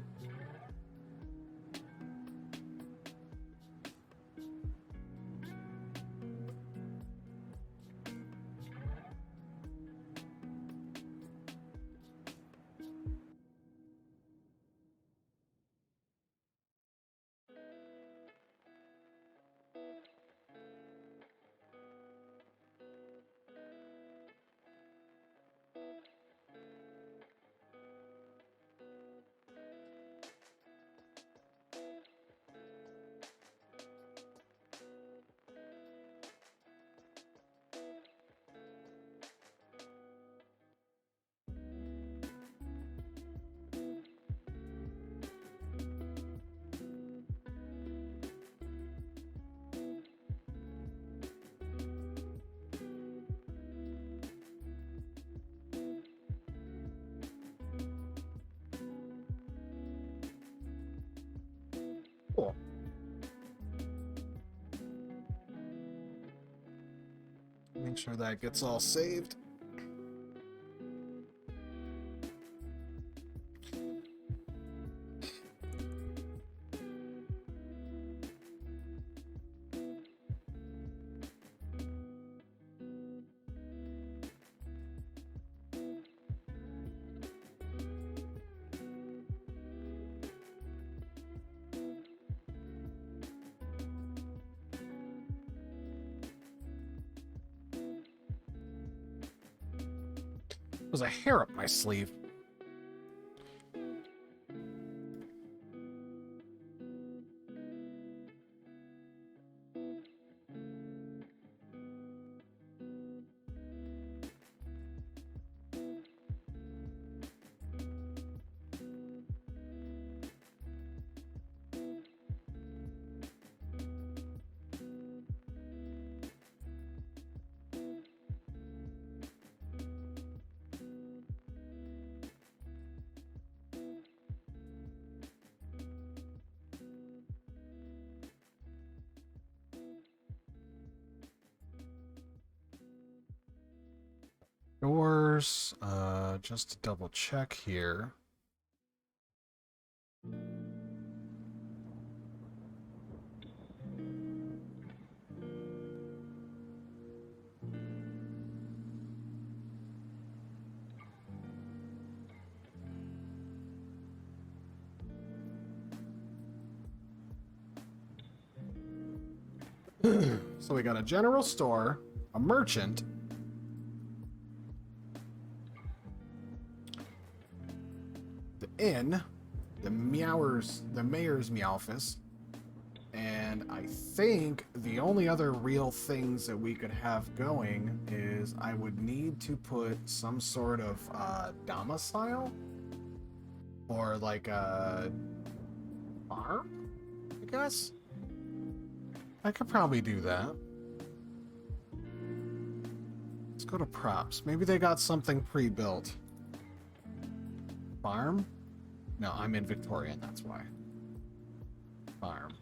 Cool. Make sure that gets all saved. There's a hair up my sleeve. Doors, just to double check here. So we got a general store, a merchant, the inn, the mayor's meowfus, and I think the only other real things that we could have going is I would need to put some sort of domicile or like a farm, I guess. I could probably do that. Let's go to props. Maybe they got something pre-built. Farm? No, I'm in Victorian, that's why. Farm.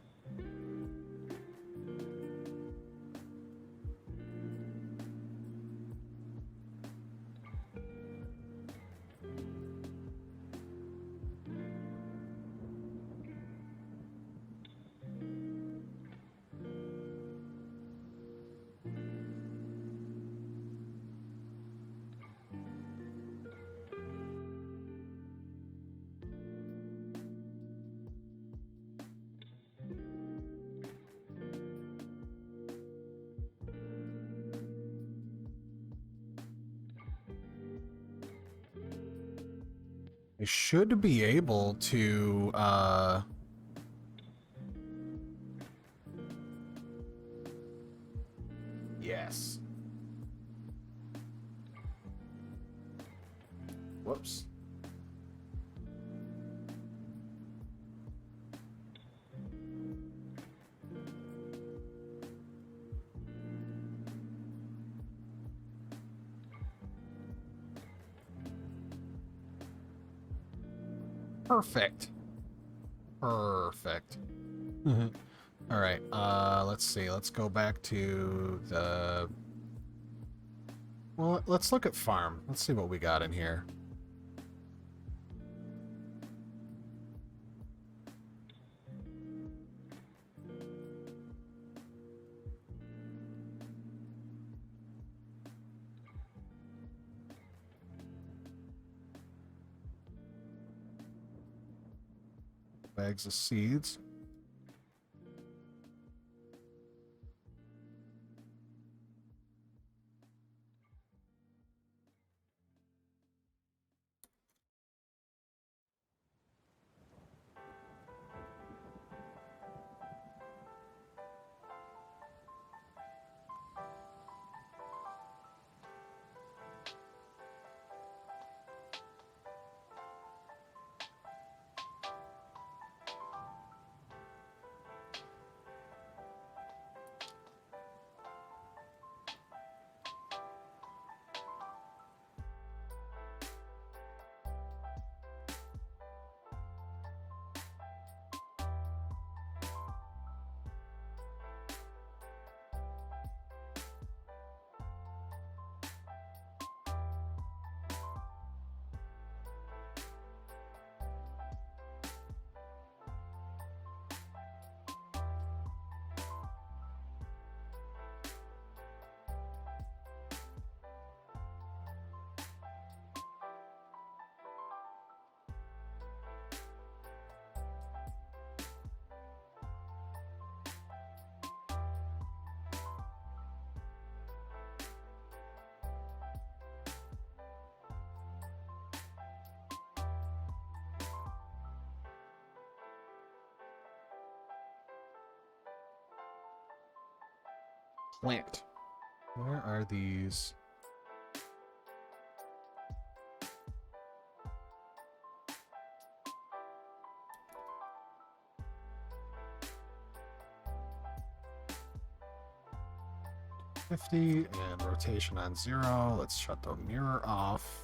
I should be able to, yes. Whoops. Perfect. Perfect. All right. Let's see. Let's go back to the. Well, let's look at farm. Let's see what we got in here. Bags of seeds. Plant. Where are these? $50 and rotation on 0. Let's shut the mirror off.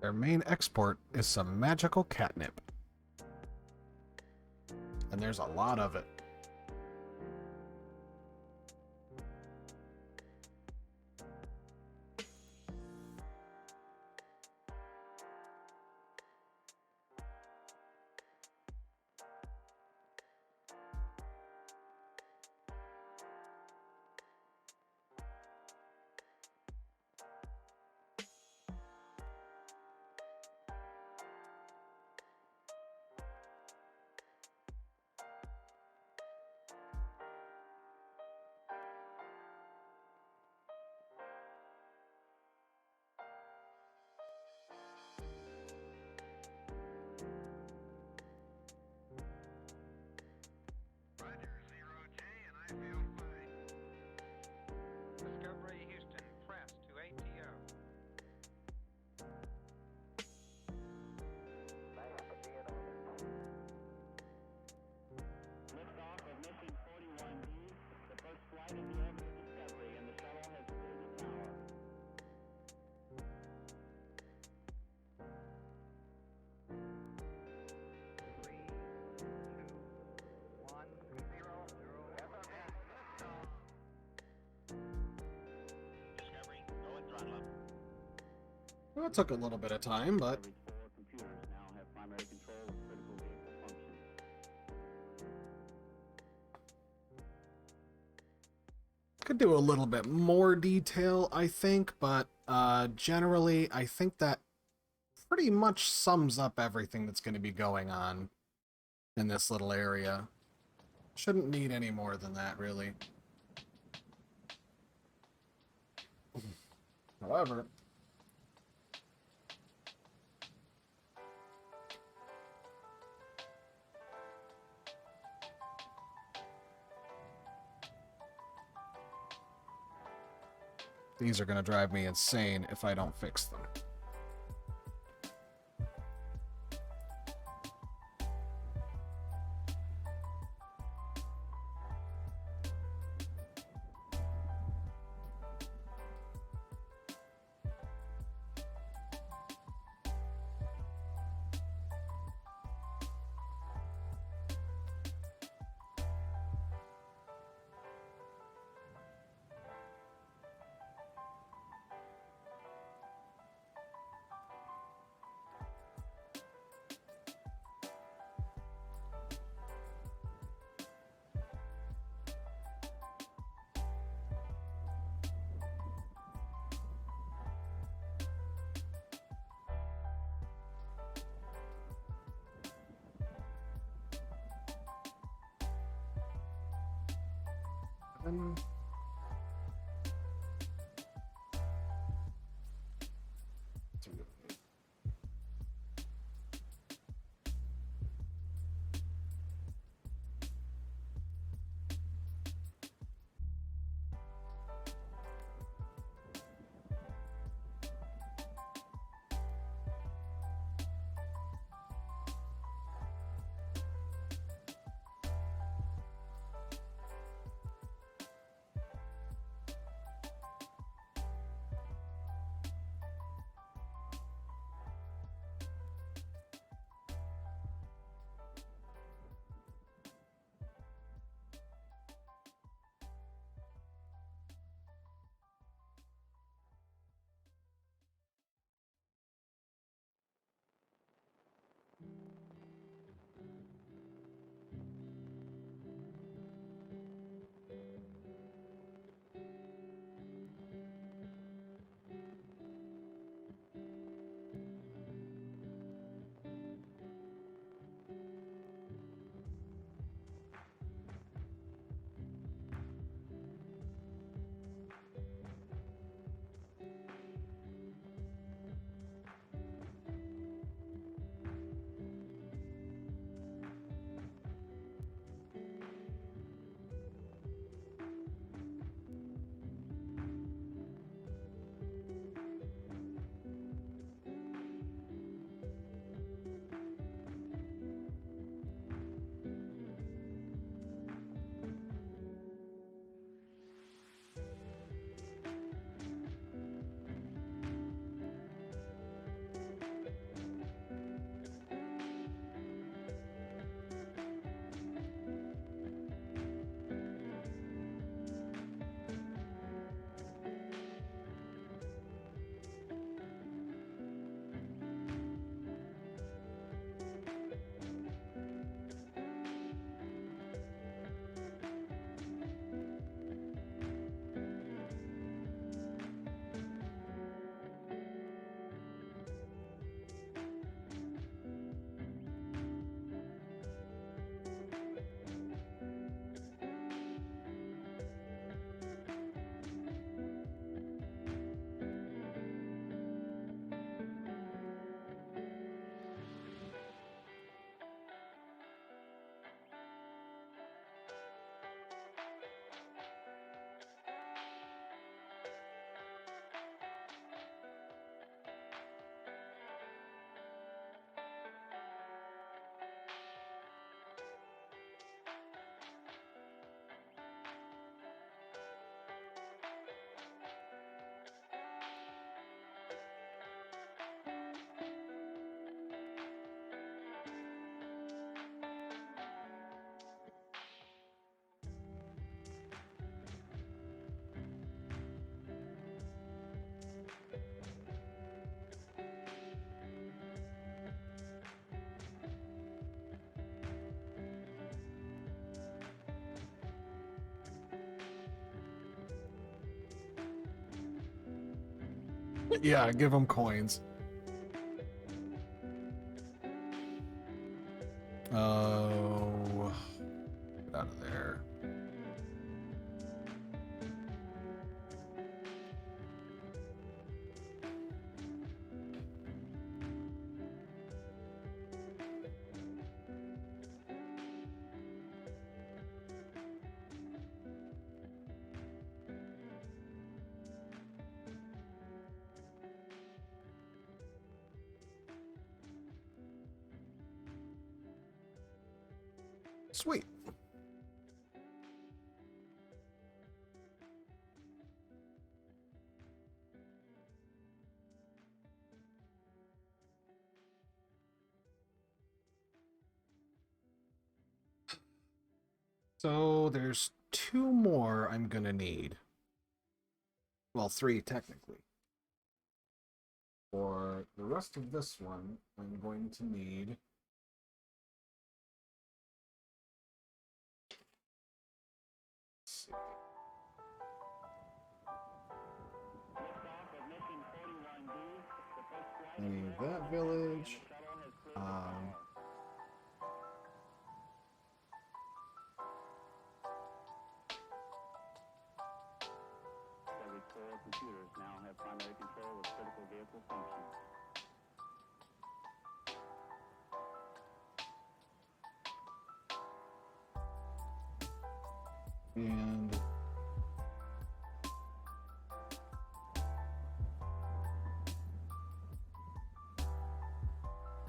Their main export is some magical catnip. And there's a lot of it. Well, it took a little bit of time, but Discovery's 4 computers now have primary control of critical vehicle functions. could do a little bit more detail, I think, but generally, I think that pretty much sums up everything that's going to be going on in this little area. Shouldn't need any more than that, really. However, these are going to drive me insane if I don't fix them. Um, Yeah, give them coins. Oh, get out of there. Sweet. So there's 2 more I'm gonna need. Well, 3 technically. For the rest of this one, I'm going to need... Let's see. I need that village. Every 4 computers now have primary control of critical vehicle functions. And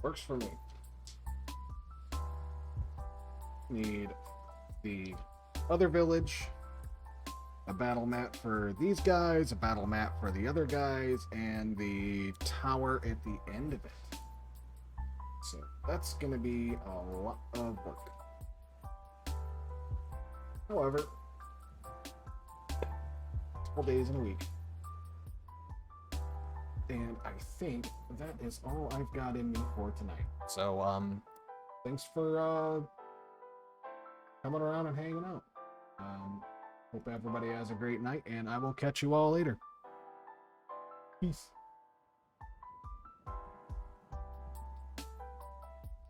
works for me. Need the other village, a battle map for these guys, a battle map for the other guys, and the tower at the end of it. So that's gonna be a lot of work. However, couple days in a week. And I think that is all I've got in me for tonight. So, thanks for coming around and hanging out. Hope everybody has a great night, and I will catch you all later. Peace.